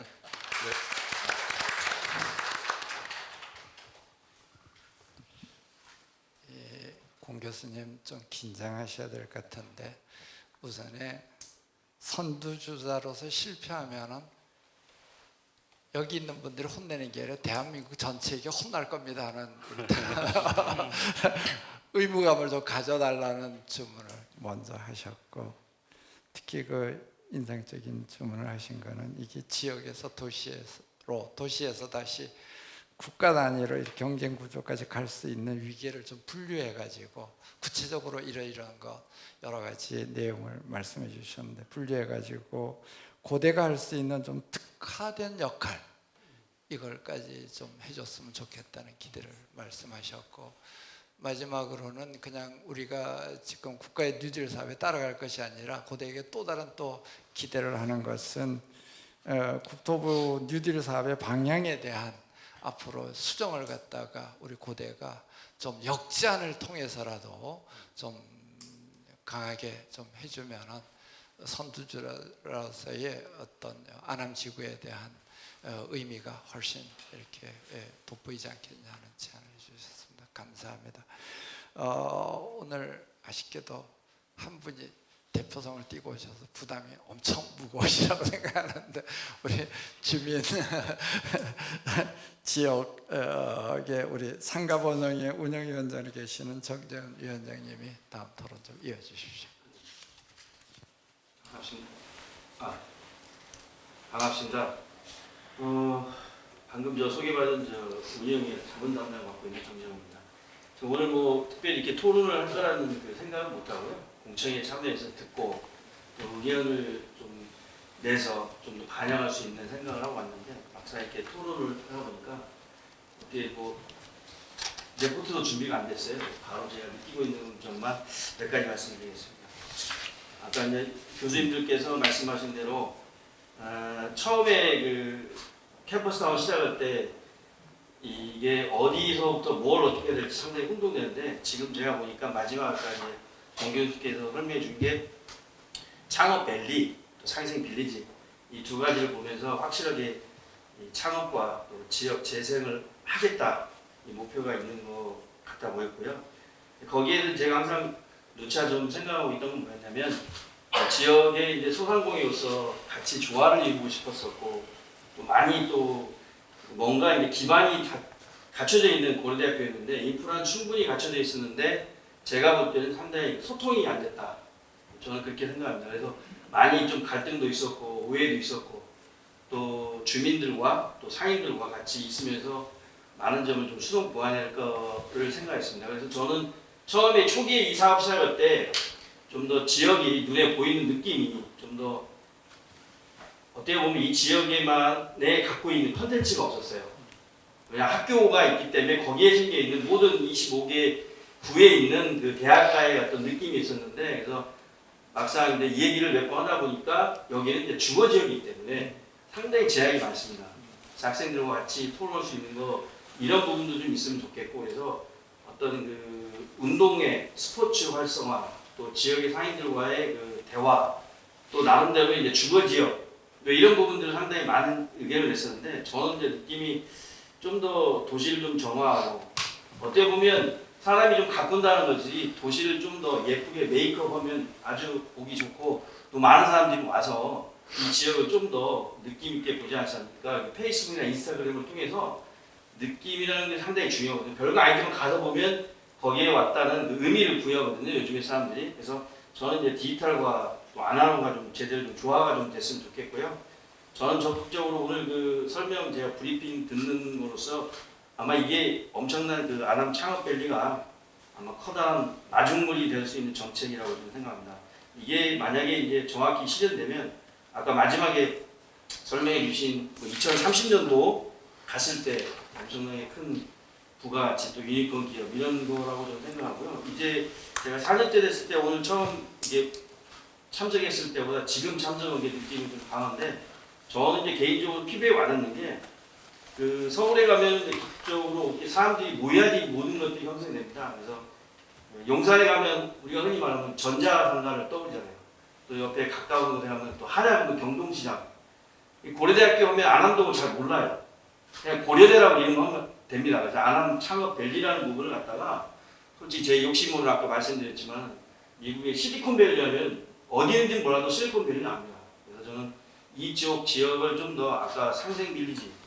공 교수님 좀 긴장하셔야 될 것 같은데 우선에 선두주자로서 실패하면은 여기 있는 분들이 혼내는 게 아니라 대한민국 전체에게 혼날 겁니다 하는 의무감을 좀 가져달라는 주문을 먼저 하셨고 특히 그 인상적인 주문을 하신 거는 이게 지역에서 도시에서 다시 국가 단위로 경쟁 구조까지 갈 수 있는 위기를 좀 분류해 가지고 구체적으로 이러이러한 거 여러 가지 내용을 말씀해 주셨는데 분류해 가지고 고대가 할 수 있는 좀 특화된 역할 이걸까지 좀 해줬으면 좋겠다는 기대를 말씀하셨고 마지막으로는 그냥 우리가 지금 국가의 뉴딜 사업에 따라갈 것이 아니라 고대에게 또 다른 또 기대를 하는 것은 국토부 뉴딜 사업의 방향에 대한 앞으로 수정을 갖다가 우리 고대가 좀 역제안을 통해서라도 좀 강하게 좀 해주면은 선두주로서의 어떤 안암 지구에 대한 의미가 훨씬 이렇게 돋보이지 않겠냐 하는 제안을 해주셨습니다. 감사합니다. 오늘 아쉽게도 한 분이 대표성을 띄고 오셔서 부담이 엄청 무거우시라고 생각하는데 우리 주민 지역의 우리 상가번영의 운영위원장에 계시는 정재훈 위원장님이 다음 토론 좀 이어주십시오. 반갑습니다. 방금 소개받은 운영위 자문 담당 맡고 있는 정재훈입니다. 오늘 특별히 이렇게 토론을 할 거라는 그 생각은 못 하고요. 공청회에 참여해서 듣고 또 의견을 좀 내서 좀 더 반영할 수 있는 생각을 하고 왔는데 막상 이렇게 토론을 하다 보니까 어떻게 레포트도 준비가 안 됐어요. 바로 제가 느끼고 있는 점만 몇 가지 말씀드리겠습니다. 아까 이제 교수님들께서 말씀하신 대로 처음에 그 캠퍼스타운 시작할 때 이게 어디서부터 뭘 어떻게 될지 상당히 혼동되는데 지금 제가 보니까 마지막까지 정 교수께서 설명해 준 게 창업밸리, 또 상생빌리지 이 두 가지를 보면서 확실하게 이 창업과 또 지역 재생을 하겠다 이 목표가 있는 것 같아 보였고요. 거기에는 제가 항상 누차 좀 생각하고 있던 건 뭐였냐면 지역의 이제 소상공인으로서 같이 조화를 이루고 싶었었고 또 많이 또 뭔가 이제 기반이 갖춰져 있는 고려대학교였는데 인프라는 충분히 갖춰져 있었는데 제가 볼 때는 상당히 소통이 안 됐다. 저는 그렇게 생각합니다. 그래서 많이 좀 갈등도 있었고 오해도 있었고 또 주민들과 또 상인들과 같이 있으면서 많은 점을 좀 수동 보완할 거를 생각했습니다. 그래서 저는 처음에 초기에 이 사업 시작할 때 좀 더 지역이 눈에 보이는 느낌이 좀 더 어떻게 보면 이 지역에만에 갖고 있는 컨텐츠가 없었어요. 그냥 학교가 있기 때문에 거기에 생겨 있는 모든 25개 구에 있는 그 대학가의 어떤 느낌이 있었는데, 그래서 막상 이제 이 얘기를 몇 번 하다 보니까 여기는 이제 주거 지역이기 때문에 상당히 제약이 많습니다. 학생들과 같이 토론할 수 있는 거 이런 부분도 좀 있으면 좋겠고, 그래서 어떤 그 운동의 스포츠 활성화, 또 지역의 상인들과의 그 대화, 또 나름대로 이제 주거 지역 이런 부분들을 상당히 많은 의견을 냈었는데, 저는 이제 느낌이 좀 더 도시를 좀 정화하고, 어떻게 보면 사람이 좀 가꾼다는 거지 도시를 좀 더 예쁘게 메이크업하면 아주 보기 좋고 또 많은 사람들이 와서 이 지역을 좀 더 느낌 있게 보지 않지 않습니까? 페이스북이나 인스타그램을 통해서 느낌이라는 게 상당히 중요하거든요. 별거 아니지만 가서 보면 거기에 왔다는 그 의미를 부여하거든요. 요즘에 사람들이. 그래서 저는 이제 디지털과 또 아날로그가 좀 제대로 좀 조화가 좀 됐으면 좋겠고요. 저는 적극적으로 오늘 그 설명 제가 브리핑 듣는 거로서 아마 이게 엄청난 그 아남 창업밸리가 아마 커다란 마중물이 될 수 있는 정책이라고 저는 생각합니다. 이게 만약에 이제 정확히 실현되면 아까 마지막에 설명해 주신 2030년도 갔을 때 엄청나게 큰 부가가치 또 유니콘 기업 이런 거라고 저는 생각하고요. 이제 제가 4년째 됐을 때 오늘 처음 이게 참석했을 때보다 지금 참석한 게 느낌이 좀 강한데, 저는 이제 개인적으로 피부에 와닿는 게 그 서울에 가면 기본적으로 사람들이 모여야지 모든 것들이 형성됩니다. 그래서 용산에 가면 우리가 흔히 말하면 전자상가를 떠올리잖아요. 또 옆에 가까운 곳에 가면 또 한양도 경동시장. 고려대학교 오면 안암동을 잘 몰라요. 그냥 고려대라고 이름하면 됩니다. 그래서 안암 창업밸리라는 부분을 갖다가 솔직히 제 욕심으로 아까 말씀드렸지만 미국의 실리콘밸리 하면 어디 있는지 몰라도 실리콘밸리는 압니다. 그래서 저는 이쪽 지역을 좀 더 아까 상생빌리지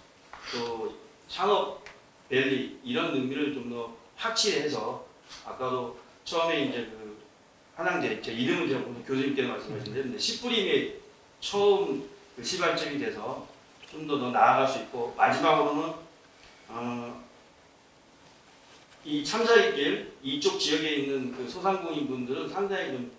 또 창업밸리 이런 의미를 좀 더 확실해서 아까도 처음에 이제 그 한양대 제 이름을 제가 오늘 교수님께서 말씀하셨는데 10불임에 처음 그 시발점이 돼서 좀 더 나아갈 수 있고, 마지막으로는 이 참사의 이쪽 지역에 있는 그 소상공인 분들은 상당히 좀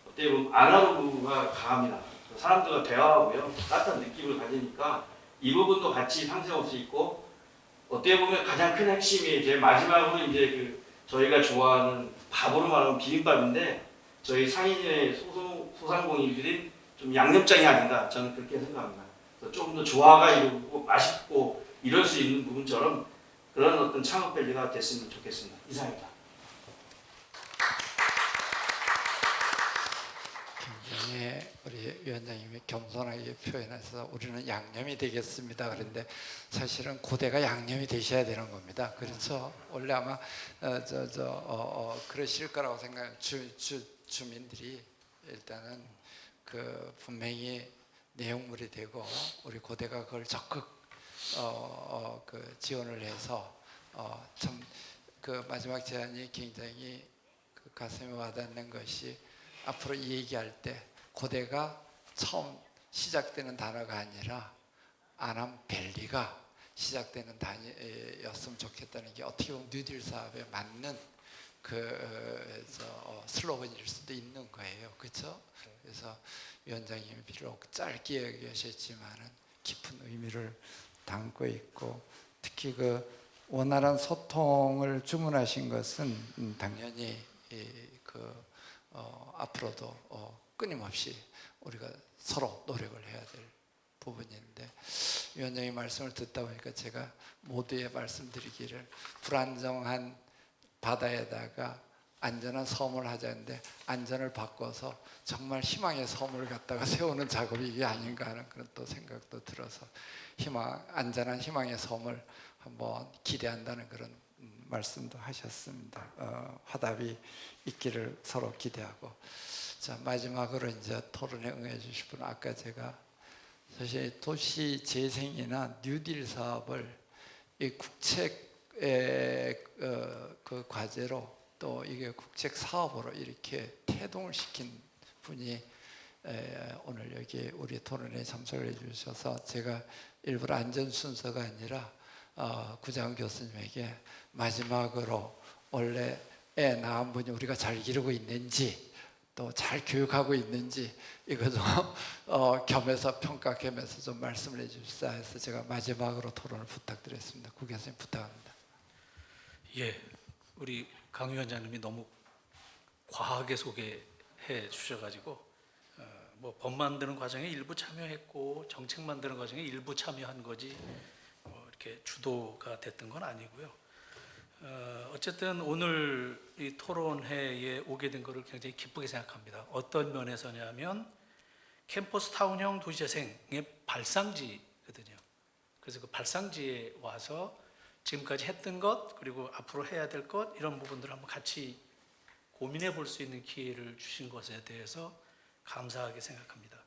어떻게 보면 아날로그가 강합니다. 사람들과 대화하고요 따뜻한 느낌을 가지니까 이 부분도 같이 상생할 수 있고, 어떻게 보면 가장 큰 핵심이 제 마지막으로 이제 그 저희가 좋아하는 밥으로 말하면 비빔밥인데, 저희 상인의 소상공인들이 좀 양념장이 아닌가 저는 그렇게 생각합니다. 그래서 조금 더 조화가 이루고 맛있고 이럴 수 있는 부분처럼 그런 어떤 창업밸리가 됐으면 좋겠습니다. 이상입니다. 굉장히 우리 위원장님이 겸손하게 표현해서 우리는 양념이 되겠습니다. 그런데 사실은 고대가 양념이 되셔야 되는 겁니다. 그래서 원래 아마 그러실 거라고 생각해요. 주민들이 일단은 그 분명히 내용물이 되고 우리 고대가 그걸 적극 그 지원을 해서 참 그 마지막 제안이 굉장히 그 가슴에 와닿는 것이, 앞으로 이 얘기할 때 고대가 처음 시작되는 단어가 아니라 아남밸리가 시작되는 단어였으면 좋겠다는 게 어떻게 보면 뉴딜 사업에 맞는 그 슬로건일 수도 있는 거예요. 그렇죠? 그래서 위원장님이 비록 짧게 얘기하셨지만은 깊은 의미를 담고 있고, 특히 그 원활한 소통을 주문하신 것은 당연히 앞으로도 끊임없이 우리가 서로 노력을 해야 될 부분인데, 위원장님 말씀을 듣다 보니까 제가 모두에 말씀드리기를 불안정한 바다에다가 안전한 섬을 하자는데 안전을 바꿔서 정말 희망의 섬을 갖다가 세우는 작업이 이게 아닌가 하는 그런 또 생각도 들어서 안전한 희망의 섬을 한번 기대한다는 그런 말씀도 하셨습니다. 화답이 있기를 서로 기대하고, 자 마지막으로 이제 토론에 응해 주실 분은 아까 제가 사실 도시 재생이나 뉴딜 사업을 이 국책의 그 과제로 또 이게 국책 사업으로 이렇게 태동을 시킨 분이 오늘 여기 우리 토론에 참석을 해주셔서 제가 일부러 안전 순서가 아니라 구장 교수님에게 마지막으로 원래 애 낳은 분이 우리가 잘 기르고 있는지 또 잘 교육하고 있는지 이거 좀 겸해서 평가 겸해서 좀 말씀을 해주시다 해서 제가 마지막으로 토론을 부탁드렸습니다. 구 교수님 부탁합니다. 예, 우리 강 위원장님이 너무 과하게 소개해 주셔가지고 뭐 법 만드는 과정에 일부 참여했고 정책 만드는 과정에 일부 참여한 거지 이렇게 주도가 됐던 건 아니고요. 어쨌든 오늘 이 토론회에 오게 된 것을 굉장히 기쁘게 생각합니다. 어떤 면에서냐면 캠퍼스 타운형 도시재생의 발상지거든요. 그래서 그 발상지에 와서 지금까지 했던 것 그리고 앞으로 해야 될 것 이런 부분들을 한번 같이 고민해 볼 수 있는 기회를 주신 것에 대해서 감사하게 생각합니다.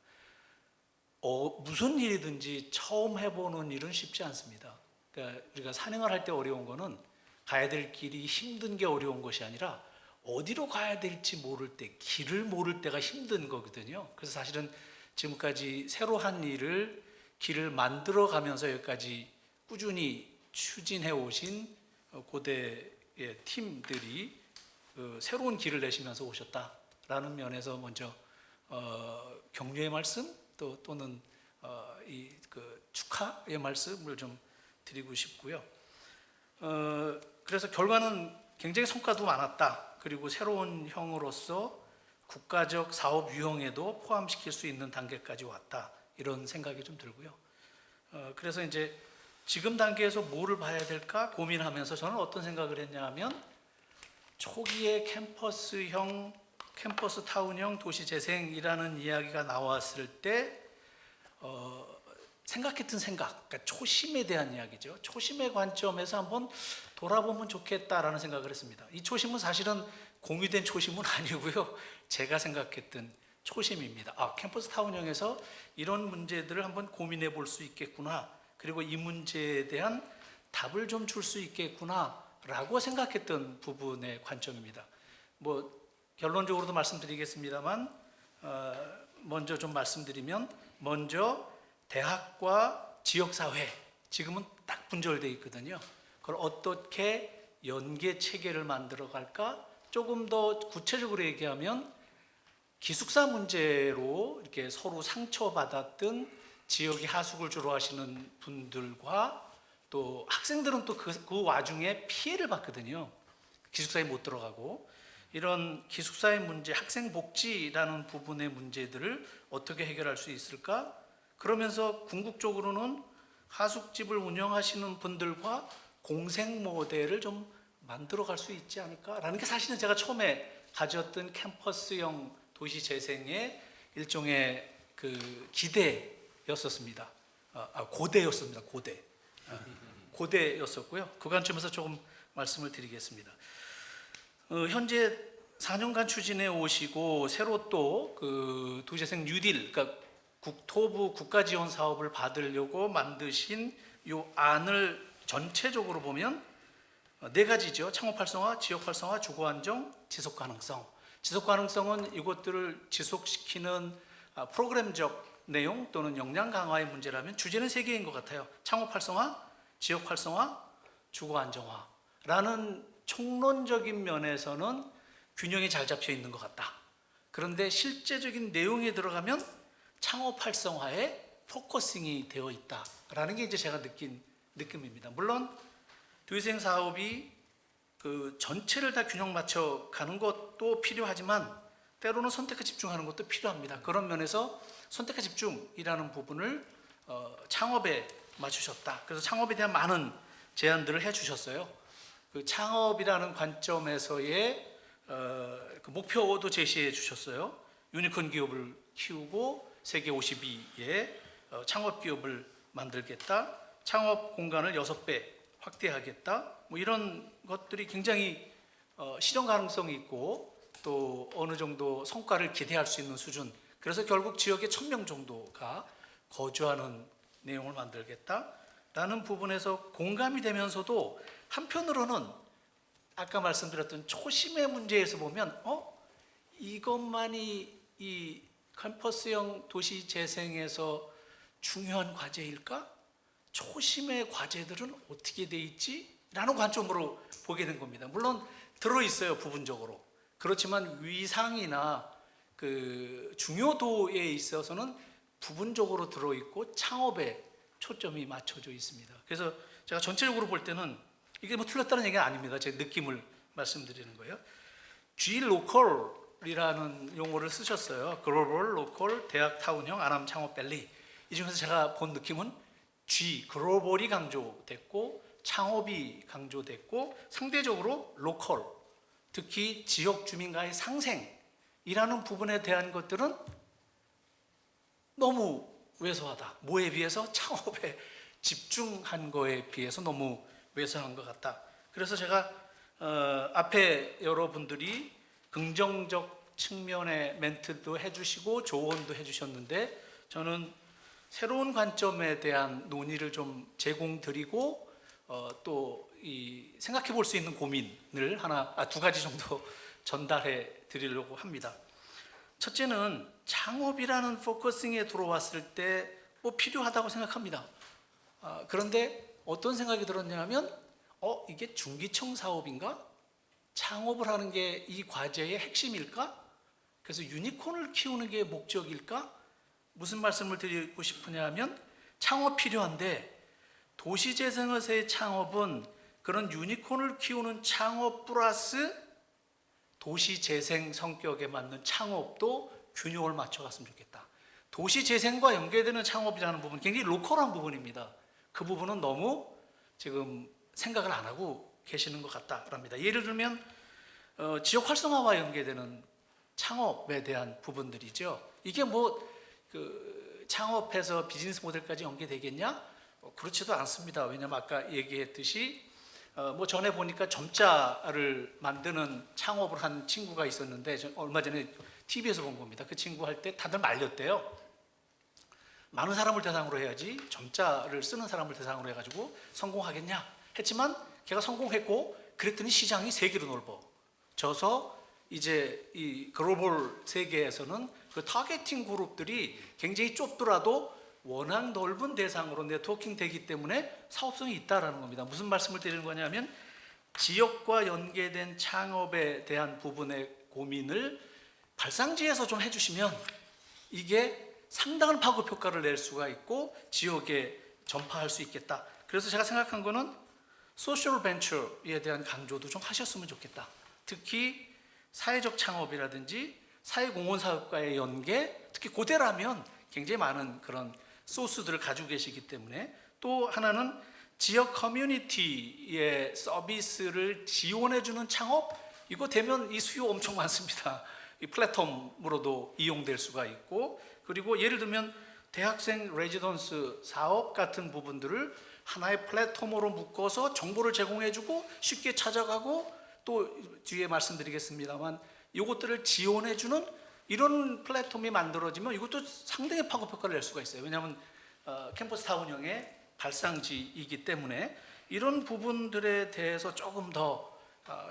무슨 일이든지 처음 해보는 일은 쉽지 않습니다. 그러니까 우리가 산행을 할 때 어려운 거는 가야 될 길이 힘든 게 어려운 것이 아니라 어디로 가야 될지 모를 때, 길을 모를 때가 힘든 거거든요. 그래서 사실은 지금까지 새로 한 일을 길을 만들어 가면서 여기까지 꾸준히 추진해 오신 고대의 팀들이 새로운 길을 내시면서 오셨다라는 면에서 먼저 격려의 말씀 또는 축하의 말씀을 좀 드리고 싶고요. 그래서 결과는 굉장히 성과도 많았다. 그리고 새로운 형으로서 국가적 사업 유형에도 포함시킬 수 있는 단계까지 왔다. 이런 생각이 좀 들고요. 그래서 이제 지금 단계에서 뭐를 봐야 될까 고민하면서 저는 어떤 생각을 했냐 하면 초기에 캠퍼스 타운형 도시 재생이라는 이야기가 나왔을 때 생각했던 생각, 그러니까 초심에 대한 이야기죠. 초심의 관점에서 한번 돌아보면 좋겠다라는 생각을 했습니다. 이 초심은 사실은 공유된 초심은 아니고요. 제가 생각했던 초심입니다. 캠퍼스 타운형에서 이런 문제들을 한번 고민해 볼 수 있겠구나. 그리고 이 문제에 대한 답을 좀 줄 수 있겠구나라고 생각했던 부분의 관점입니다. 뭐 결론적으로도 말씀드리겠습니다만 먼저 좀 말씀드리면 먼저 대학과 지역사회 지금은 딱 분절되어 있거든요. 그걸 어떻게 연계 체계를 만들어 갈까? 조금 더 구체적으로 얘기하면 기숙사 문제로 이렇게 서로 상처받았던 지역의 하숙을 주로 하시는 분들과 또 학생들은 또 그 와중에 피해를 받거든요. 기숙사에 못 들어가고 이런 기숙사의 문제, 학생 복지라는 부분의 문제들을 어떻게 해결할 수 있을까? 그러면서 궁극적으로는 하숙집을 운영하시는 분들과 공생 모델을 좀 만들어 갈 수 있지 않을까라는 게 사실은 제가 처음에 가졌던 캠퍼스형 도시 재생의 일종의 그 기대였었습니다. 고대였습니다. 고대였었고요. 그 관점에서 조금 말씀을 드리겠습니다. 현재 4년간 추진해 오시고 새로 또 그 도시재생 뉴딜, 그러니까 국토부 국가지원 사업을 받으려고 만드신 이 안을 전체적으로 보면 네 가지죠. 창업 활성화, 지역 활성화, 주거 안정, 지속 가능성. 지속 가능성은 이것들을 지속시키는 프로그램적 내용 또는 역량 강화의 문제라면 주제는 세 개인 것 같아요. 창업 활성화, 지역 활성화, 주거 안정화라는 총론적인 면에서는 균형이 잘 잡혀 있는 것 같다. 그런데 실제적인 내용에 들어가면 창업 활성화에 포커싱이 되어 있다라는 게 이제 제가 느낀 느낌입니다. 물론 도시재생 사업이 그 전체를 다 균형 맞춰 가는 것도 필요하지만 때로는 선택과 집중하는 것도 필요합니다. 그런 면에서 선택과 집중이라는 부분을 창업에 맞추셨다. 그래서 창업에 대한 많은 제안들을 해주셨어요. 그 창업이라는 관점에서의 그 목표도 제시해 주셨어요. 유니콘 기업을 키우고 세계 52의 창업 기업을 만들겠다. 창업 공간을 6배 확대하겠다. 뭐 이런 것들이 굉장히 실현 가능성이 있고 또 어느 정도 성과를 기대할 수 있는 수준. 그래서 결국 지역에 1000명 정도가 거주하는 내용을 만들겠다라는 부분에서 공감이 되면서도 한편으로는 아까 말씀드렸던 초심의 문제에서 보면 이것만이 이 캠퍼스형 도시 재생에서 중요한 과제일까? 초심의 과제들은 어떻게 돼 있지? 라는 관점으로 보게 된 겁니다. 물론 들어있어요, 부분적으로. 그렇지만 위상이나 그 중요도에 있어서는 부분적으로 들어있고 창업에 초점이 맞춰져 있습니다. 그래서 제가 전체적으로 볼 때는 이게 뭐 틀렸다는 얘기가 아닙니다. 제 느낌을 말씀드리는 거예요. G 로컬이라는 용어를 쓰셨어요. 글로벌 로컬 대학 타운형 아남 창업 밸리. 이 중에서 제가 본 느낌은 G 글로벌이 강조됐고 창업이 강조됐고 상대적으로 로컬, 특히 지역 주민과의 상생이라는 부분에 대한 것들은 너무 왜소하다. 뭐에 비해서? 창업에 집중한 거에 비해서 너무 왜소한 것 같다. 그래서 제가 앞에 여러분들이 긍정적 측면의 멘트도 해주시고 조언도 해주셨는데 저는 새로운 관점에 대한 논의를 좀 제공드리고 또 이 생각해 볼 수 있는 고민을 두 가지 정도 전달해 드리려고 합니다. 첫째는 창업이라는 포커싱에 들어왔을 때 뭐 필요하다고 생각합니다. 그런데 어떤 생각이 들었냐면 이게 중기청 사업인가? 창업을 하는 게 이 과제의 핵심일까? 그래서 유니콘을 키우는 게 목적일까? 무슨 말씀을 드리고 싶으냐면 창업 필요한데 도시재생에서의 창업은 그런 유니콘을 키우는 창업 플러스 도시재생 성격에 맞는 창업도 균형을 맞춰갔으면 좋겠다. 도시재생과 연계되는 창업이라는 부분 굉장히 로컬한 부분입니다. 그 부분은 너무 지금 생각을 안 하고 계시는 것 같다랍니다. 예를 들면 지역 활성화와 연계되는 창업에 대한 부분들이죠. 이게 창업해서 비즈니스 모델까지 연계되겠냐? 그렇지도 않습니다. 왜냐하면 아까 얘기했듯이 전에 보니까 점자를 만드는 창업을 한 친구가 있었는데 얼마 전에 TV에서 본 겁니다. 그 친구 할 때 다들 말렸대요. 많은 사람을 대상으로 해야지 점자를 쓰는 사람을 대상으로 해가지고 성공하겠냐 했지만 걔가 성공했고 그랬더니 시장이 세계로 넓어져서 이제 이 글로벌 세계에서는 그 타겟팅 그룹들이 굉장히 좁더라도 워낙 넓은 대상으로 네트워킹 되기 때문에 사업성이 있다라는 겁니다. 무슨 말씀을 드리는 거냐면 지역과 연계된 창업에 대한 부분의 고민을 발상지에서 좀 해주시면 이게 상당한 파급 효과를 낼 수가 있고 지역에 전파할 수 있겠다. 그래서 제가 생각한 거는 소셜 벤처에 대한 강조도 좀 하셨으면 좋겠다. 특히 사회적 창업이라든지 사회공헌 사업과의 연계, 특히 고대라면 굉장히 많은 그런 소스들을 가지고 계시기 때문에 또 하나는 지역 커뮤니티의 서비스를 지원해주는 창업, 이거 되면 이 수요 엄청 많습니다. 이 플랫폼으로도 이용될 수가 있고, 그리고 예를 들면 대학생 레지던스 사업 같은 부분들을 하나의 플랫폼으로 묶어서 정보를 제공해주고 쉽게 찾아가고 또 뒤에 말씀드리겠습니다만 이것들을 지원해주는 이런 플랫폼이 만들어지면 이것도 상당히 파급 효과를 낼 수가 있어요. 왜냐하면 캠퍼스 타운형의 발상지이기 때문에 이런 부분들에 대해서 조금 더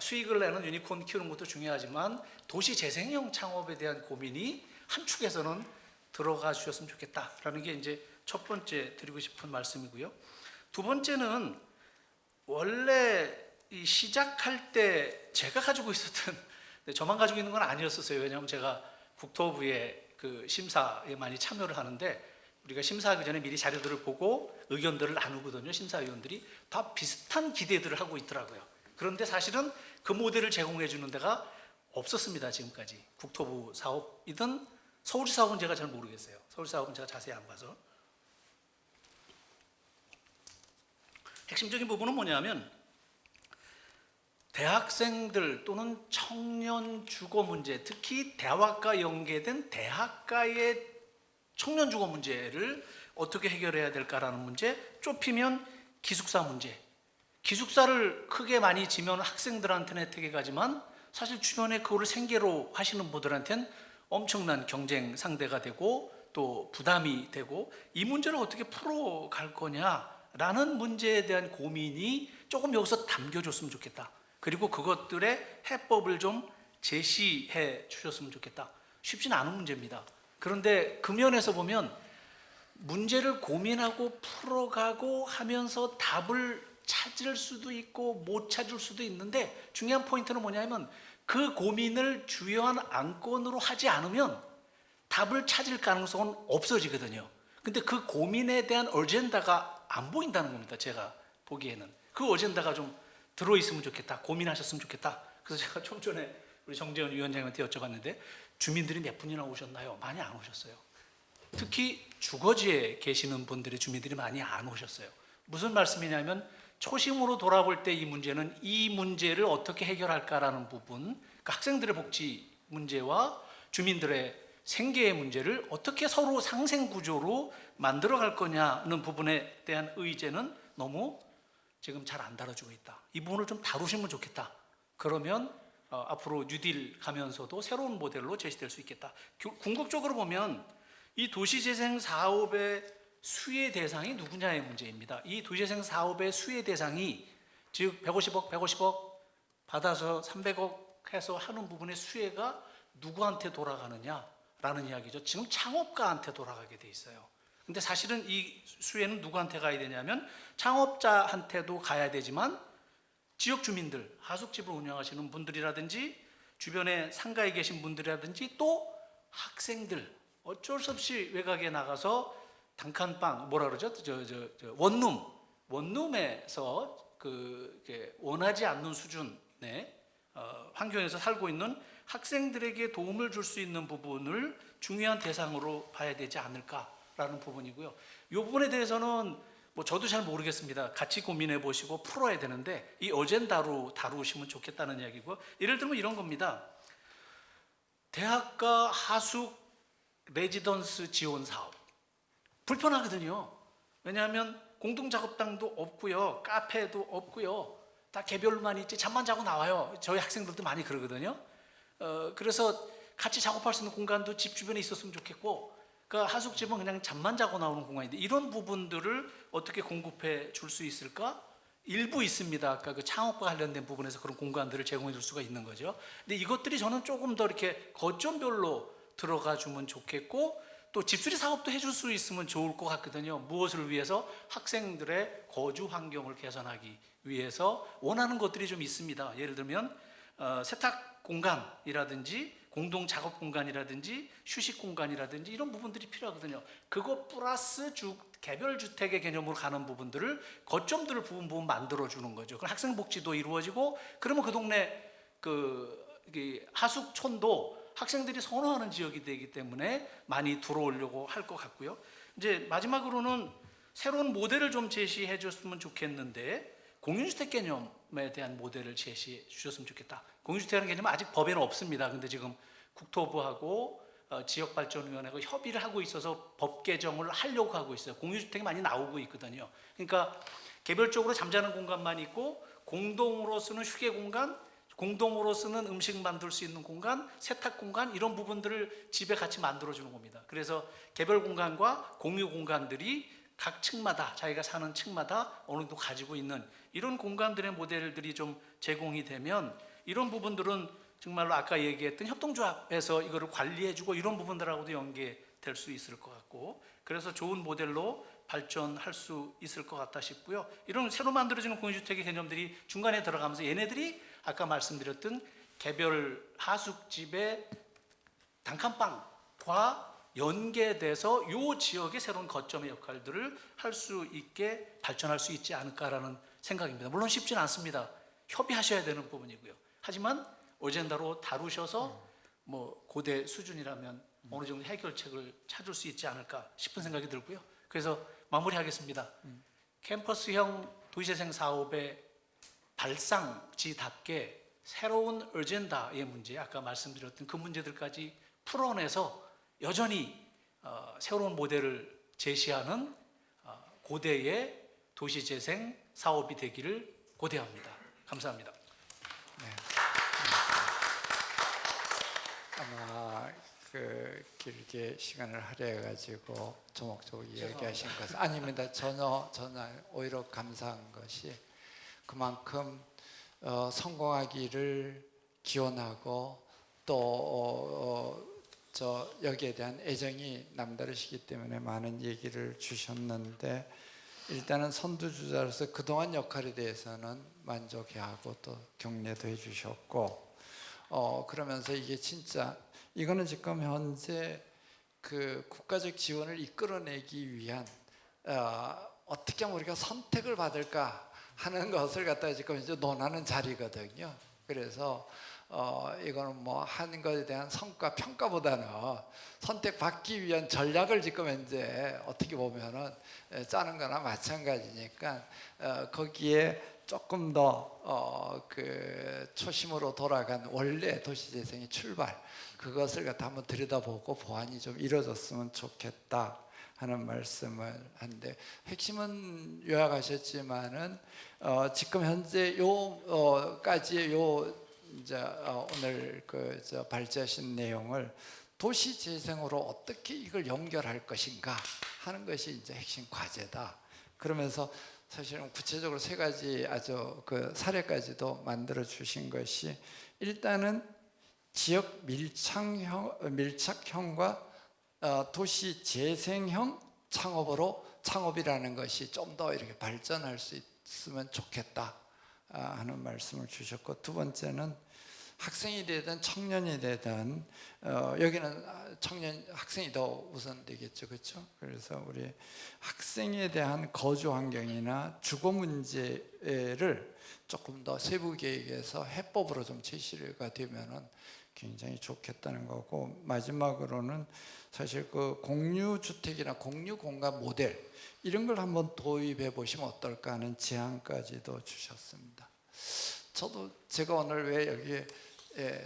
수익을 내는 유니콘 키우는 것도 중요하지만 도시 재생형 창업에 대한 고민이 한 축에서는 들어가 주셨으면 좋겠다라는 게 이제 첫 번째 드리고 싶은 말씀이고요. 두 번째는 원래 이 시작할 때 제가 가지고 있었던, 저만 가지고 있는 건 아니었었어요. 왜냐하면 제가 국토부의 그 심사에 많이 참여를 하는데 우리가 심사하기 전에 미리 자료들을 보고 의견들을 나누거든요. 심사위원들이 다 비슷한 기대들을 하고 있더라고요. 그런데 사실은 그 모델을 제공해 주는 데가 없었습니다. 지금까지 국토부 사업이든 서울시 사업은 제가 잘 모르겠어요. 서울시 사업은 제가 자세히 안 봐서. 핵심적인 부분은 뭐냐면 대학생들 또는 청년 주거 문제, 특히 대학과 연계된 대학가의 청년 주거 문제를 어떻게 해결해야 될까라는 문제, 좁히면 기숙사 문제. 기숙사를 크게 많이 지면 학생들한테는 혜택이 가지만 사실 주변에 그거를 생계로 하시는 분들한테는 엄청난 경쟁 상대가 되고 또 부담이 되고 이 문제를 어떻게 풀어갈 거냐라는 문제에 대한 고민이 조금 여기서 담겨줬으면 좋겠다. 그리고 그것들의 해법을 좀 제시해 주셨으면 좋겠다. 쉽지는 않은 문제입니다. 그런데 그 면에서 보면 문제를 고민하고 풀어가고 하면서 답을 찾을 수도 있고 못 찾을 수도 있는데 중요한 포인트는 뭐냐면 그 고민을 주요한 안건으로 하지 않으면 답을 찾을 가능성은 없어지거든요. 근데 그 고민에 대한 어젠다가 안 보인다는 겁니다. 제가 보기에는 그 어젠다가 좀 들어있으면 좋겠다, 고민하셨으면 좋겠다. 그래서 제가 좀 전에 우리 정재원 위원장님한테 여쭤봤는데 주민들이 몇 분이나 오셨나요? 많이 안 오셨어요. 특히 주거지에 계시는 분들의 주민들이 많이 안 오셨어요. 무슨 말씀이냐면 초심으로 돌아볼 때 이 문제는 이 문제를 어떻게 해결할까라는 부분, 그러니까 학생들의 복지 문제와 주민들의 생계의 문제를 어떻게 서로 상생 구조로 만들어 갈 거냐는 부분에 대한 의제는 너무 지금 잘 안 다뤄주고 있다. 이 부분을 좀 다루시면 좋겠다. 그러면 앞으로 뉴딜 가면서도 새로운 모델로 제시될 수 있겠다. 궁극적으로 보면 이 도시재생 사업의 수혜 대상이 누구냐의 문제입니다. 이 도시재생 사업의 수혜 대상이 즉 150억 받아서 300억 해서 하는 부분의 수혜가 누구한테 돌아가느냐라는 이야기죠. 지금 창업가한테 돌아가게 돼 있어요. 근데 사실은 이 수혜는 누구한테 가야 되냐면 창업자한테도 가야 되지만 지역 주민들, 하숙집을 운영하시는 분들이라든지 주변에 상가에 계신 분들이라든지 또 학생들, 어쩔 수 없이 외곽에 나가서 단칸방 뭐라 그러죠? 원룸에서 원하지 않는 수준의 환경에서 살고 있는 학생들에게 도움을 줄 수 있는 부분을 중요한 대상으로 봐야 되지 않을까라는 부분이고요. 이 부분에 대해서는 뭐 저도 잘 모르겠습니다. 같이 고민해 보시고 풀어야 되는데 이 어젠다로 다루시면 좋겠다는 이야기고요. 예를 들면 이런 겁니다. 대학가 하숙 레지던스 지원 사업 불편하거든요. 왜냐하면 공동작업당도 없고요, 카페도 없고요, 다 개별만 있지 잠만 자고 나와요. 저희 학생들도 많이 그러거든요. 그래서 같이 작업할 수 있는 공간도 집 주변에 있었으면 좋겠고, 그러니까 하숙집은 그냥 잠만 자고 나오는 공간인데 이런 부분들을 어떻게 공급해 줄 수 있을까? 일부 있습니다. 아까 그 창업과 관련된 부분에서 그런 공간들을 제공해 줄 수가 있는 거죠. 근데 이것들이 저는 조금 더 이렇게 거점별로 들어가 주면 좋겠고, 또 집수리 사업도 해줄 수 있으면 좋을 것 같거든요. 무엇을 위해서? 학생들의 거주 환경을 개선하기 위해서 원하는 것들이 좀 있습니다. 예를 들면 세탁 공간이라든지 공동 작업 공간이라든지 휴식 공간이라든지 이런 부분들이 필요하거든요. 그거 플러스 개별 주택의 개념으로 가는 부분들을 거점들을 부분 만들어 주는 거죠. 그럼 학생 복지도 이루어지고, 그러면 그 동네 하숙촌도 학생들이 선호하는 지역이 되기 때문에 많이 들어오려고 할 것 같고요. 이제 마지막으로는 새로운 모델을 좀 제시해 줬으면 좋겠는데, 공유주택 개념에 대한 모델을 제시해 주셨으면 좋겠다. 공유주택이라는 개념은 아직 법에는 없습니다. 근데 지금 국토부하고 지역발전위원회가 협의를 하고 있어서 법 개정을 하려고 하고 있어요. 공유주택이 많이 나오고 있거든요. 그러니까 개별적으로 잠자는 공간만 있고, 공동으로 쓰는 휴게 공간, 공동으로 쓰는 음식 만들 수 있는 공간, 세탁 공간, 이런 부분들을 집에 같이 만들어주는 겁니다. 그래서 개별 공간과 공유 공간들이 각 층마다, 자기가 사는 층마다 어느 정도 가지고 있는 이런 공간들의 모델들이 좀 제공이 되면, 이런 부분들은 정말로 아까 얘기했던 협동조합에서 이거를 관리해주고 이런 부분들하고도 연계될 수 있을 것 같고, 그래서 좋은 모델로 발전할 수 있을 것 같다 싶고요. 이런 새로 만들어지는 공유주택의 개념들이 중간에 들어가면서 얘네들이 아까 말씀드렸던 개별 하숙집의 단칸방과 연계돼서 이 지역의 새로운 거점의 역할들을 할 수 있게 발전할 수 있지 않을까라는 생각입니다. 물론 쉽지는 않습니다. 협의하셔야 되는 부분이고요. 하지만 어젠다로 다루셔서 뭐 고대 수준이라면 어느 정도 해결책을 찾을 수 있지 않을까 싶은 생각이 들고요. 그래서 마무리하겠습니다. 캠퍼스형 도시재생 사업의 발상지답게 새로운 어젠다의 문제, 아까 말씀드렸던 그 문제들까지 풀어내서 여전히 새로운 모델을 제시하는 고대의 도시재생 사업이 되기를 고대합니다. 감사합니다. 네. 아마 길게 시간을 할애해 가지고 조목조목 이야기하신 것은 아닙니다. 전혀 오히려 감사한 것이 그만큼 성공하기를 기원하고 또 여기에 대한 애정이 남다르시기 때문에 많은 얘기를 주셨는데, 일단은 선두주자로서 그동안 역할에 대해서는 만족해하고 또 격려도 해주셨고, 그러면서 이게 진짜 이거는 지금 현재 그 국가적 지원을 이끌어내기 위한 어떻게 하면 우리가 선택을 받을까 하는 것을 갖다가 지금 이제 논하는 자리거든요. 그래서 이거는 뭐 하는 것에 대한 성과 평가보다는 선택받기 위한 전략을 지금 현재 어떻게 보면은 짜는 거나 마찬가지니까 거기에 조금 더 그 초심으로 돌아간 원래 도시재생의 출발 그것을 갖다 한번 들여다보고 보완이 좀 이루어졌으면 좋겠다 하는 말씀을 하는데 핵심은 요약하셨지만은 지금 현재 요까지 요 이제 오늘 그 발제하신 내용을 도시 재생으로 어떻게 이걸 연결할 것인가 하는 것이 이제 핵심 과제다. 그러면서 사실은 구체적으로 세 가지 아주 그 사례까지도 만들어 주신 것이 일단은 지역 밀착형과 도시 재생형 창업이라는 것이 좀 더 이렇게 발전할 수 있으면 좋겠다 하는 말씀을 주셨고, 두 번째는 학생이 되든 청년이 되든 여기는 학생이 더 우선되겠죠, 그렇죠? 그래서 우리 학생에 대한 거주 환경이나 주거 문제를 조금 더 세부 계획에서 해법으로 좀 제시가 되면은 굉장히 좋겠다는 거고, 마지막으로는 사실 그 공유 주택이나 공유 공간 모델 이런 걸 한번 도입해 보시면 어떨까 하는 제안까지도 주셨습니다. 저도 제가 오늘 왜 여기에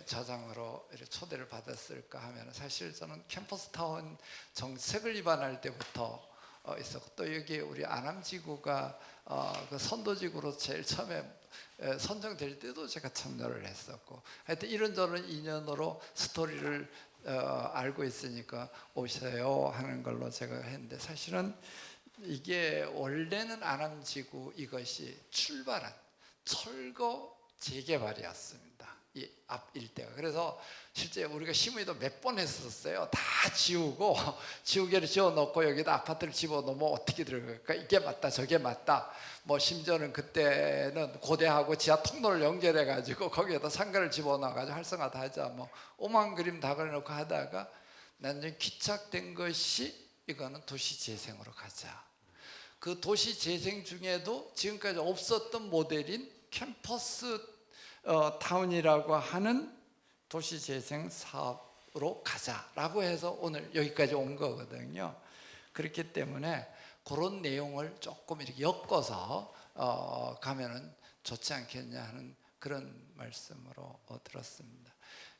자장으로 이렇게 초대를 받았을까 하면 사실 저는 캠퍼스타운 정책을 입안할 때부터 있었고, 또 여기 우리 안암지구가 그 선도지구로 제일 처음에 선정될 때도 제가 참여를 했었고, 하여튼 이런저런 인연으로 스토리를 알고 있으니까 오세요 하는 걸로 제가 했는데, 사실은 이게 원래는 안암지구 이것이 출발한 철거 재개발이었습니다. 이 앞 일대가. 그래서 실제 우리가 시무에도 몇 번 했었어요. 다 지우고 지우개를 지어놓고 여기다 아파트를 집어넣으면 어떻게 들어갈까? 이게 맞다 저게 맞다. 뭐 심지어는 그때는 고대하고 지하 통로를 연결해가지고 거기에다 상가를 집어넣어가지고 활성화다 하자. 뭐 오만 그림 다 그려놓고 하다가 나중에 귀착된 것이 이거는 도시재생으로 가자. 그 도시재생 중에도 지금까지 없었던 모델인 캠퍼스 타운이라고 하는 도시재생 사업으로 가자라고 해서 오늘 여기까지 온 거거든요. 그렇기 때문에 그런 내용을 조금 이렇게 엮어서 가면은 좋지 않겠냐 하는 그런 말씀으로 들었습니다.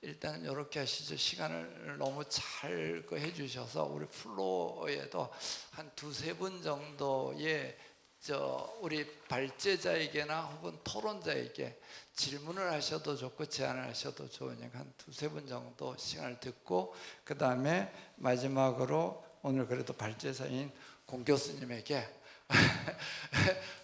일단 이렇게 하시죠. 시간을 너무 잘 해주셔서 우리 플로어에도 한 두세 분 정도의 우리 발제자에게나 혹은 토론자에게 질문을 하셔도 좋고 제안을 하셔도 좋으니까 한 두세 분 정도 시간을 듣고, 그 다음에 마지막으로 오늘 그래도 발제자인 공 교수님에게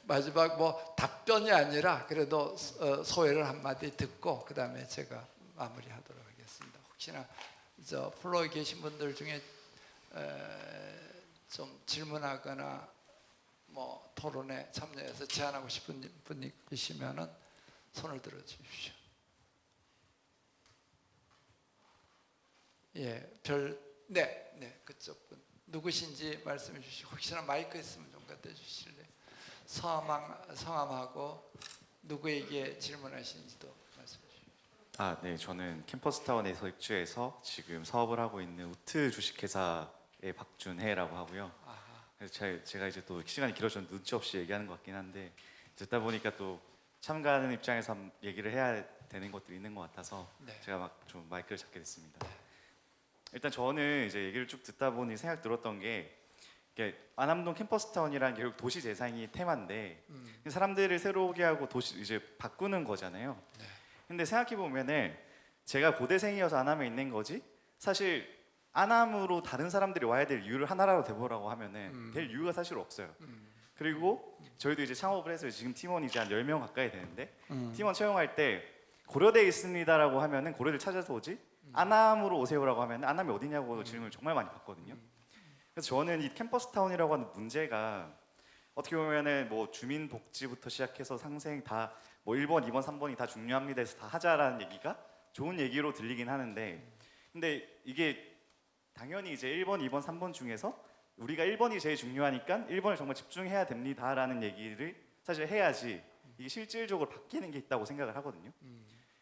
마지막 뭐 답변이 아니라 그래도 소회를 한마디 듣고 그 다음에 제가 마무리하도록 하겠습니다. 혹시나 플로어에 계신 분들 중에 좀 질문하거나 뭐 토론에 참여해서 제안하고 싶은 분이 계시면은 손을 들어 주십시오. 네, 그쪽 분 누구신지 말씀해 주시고, 혹시나 마이크 있으면 좀 갖다 주실래요? 성함하고 누구에게 질문하시는지도 말씀해 주시죠. 네, 저는 캠퍼스타운에서 입주해서 지금 사업을 하고 있는 우트 주식회사의 박준혜라고 하고요. 그래서 제가 이제 또 시간이 길어져서 눈치 없이 얘기하는 것 같긴 한데, 듣다 보니까 또 참가하는 입장에서 얘기를 해야 되는 것들이 있는 것 같아서 제가 막 좀 마이크를 잡게 됐습니다. 일단 저는 이제 얘기를 쭉 듣다 보니 생각 들었던 게, 안암동 캠퍼스타운이란 결국 도시 재생이 테마인데 사람들을 새로우게 하고 도시 이제 바꾸는 거잖아요. 근데 생각해 보면은 제가 고대생이어서 안암에 있는 거지, 사실 안암으로 다른 사람들이 와야 될 이유를 하나라도 대보라고 하면은 될 이유가 사실 없어요. 그리고 저희도 이제 창업을 해서 지금 팀원이 이제 한 10명 가까이 되는데 팀원 채용할 때 고려대에 있습니다라고 하면은 고려대를 찾아서 오지, 안암으로 오세요라고 하면 안암이 어디냐고 질문을 정말 많이 받거든요. 그래서 저는 이 캠퍼스타운이라고 하는 문제가 어떻게 보면은 뭐 주민복지부터 시작해서 상생 다 뭐 1번, 2번, 3번이 다 중요합니다 해서 다 하자라는 얘기가 좋은 얘기로 들리긴 하는데, 근데 이게 당연히 이제 1번, 2번, 3번 중에서 우리가 1번이 제일 중요하니까 1번을 정말 집중해야 됩니다라는 얘기를 사실 해야지 이게 실질적으로 바뀌는 게 있다고 생각을 하거든요.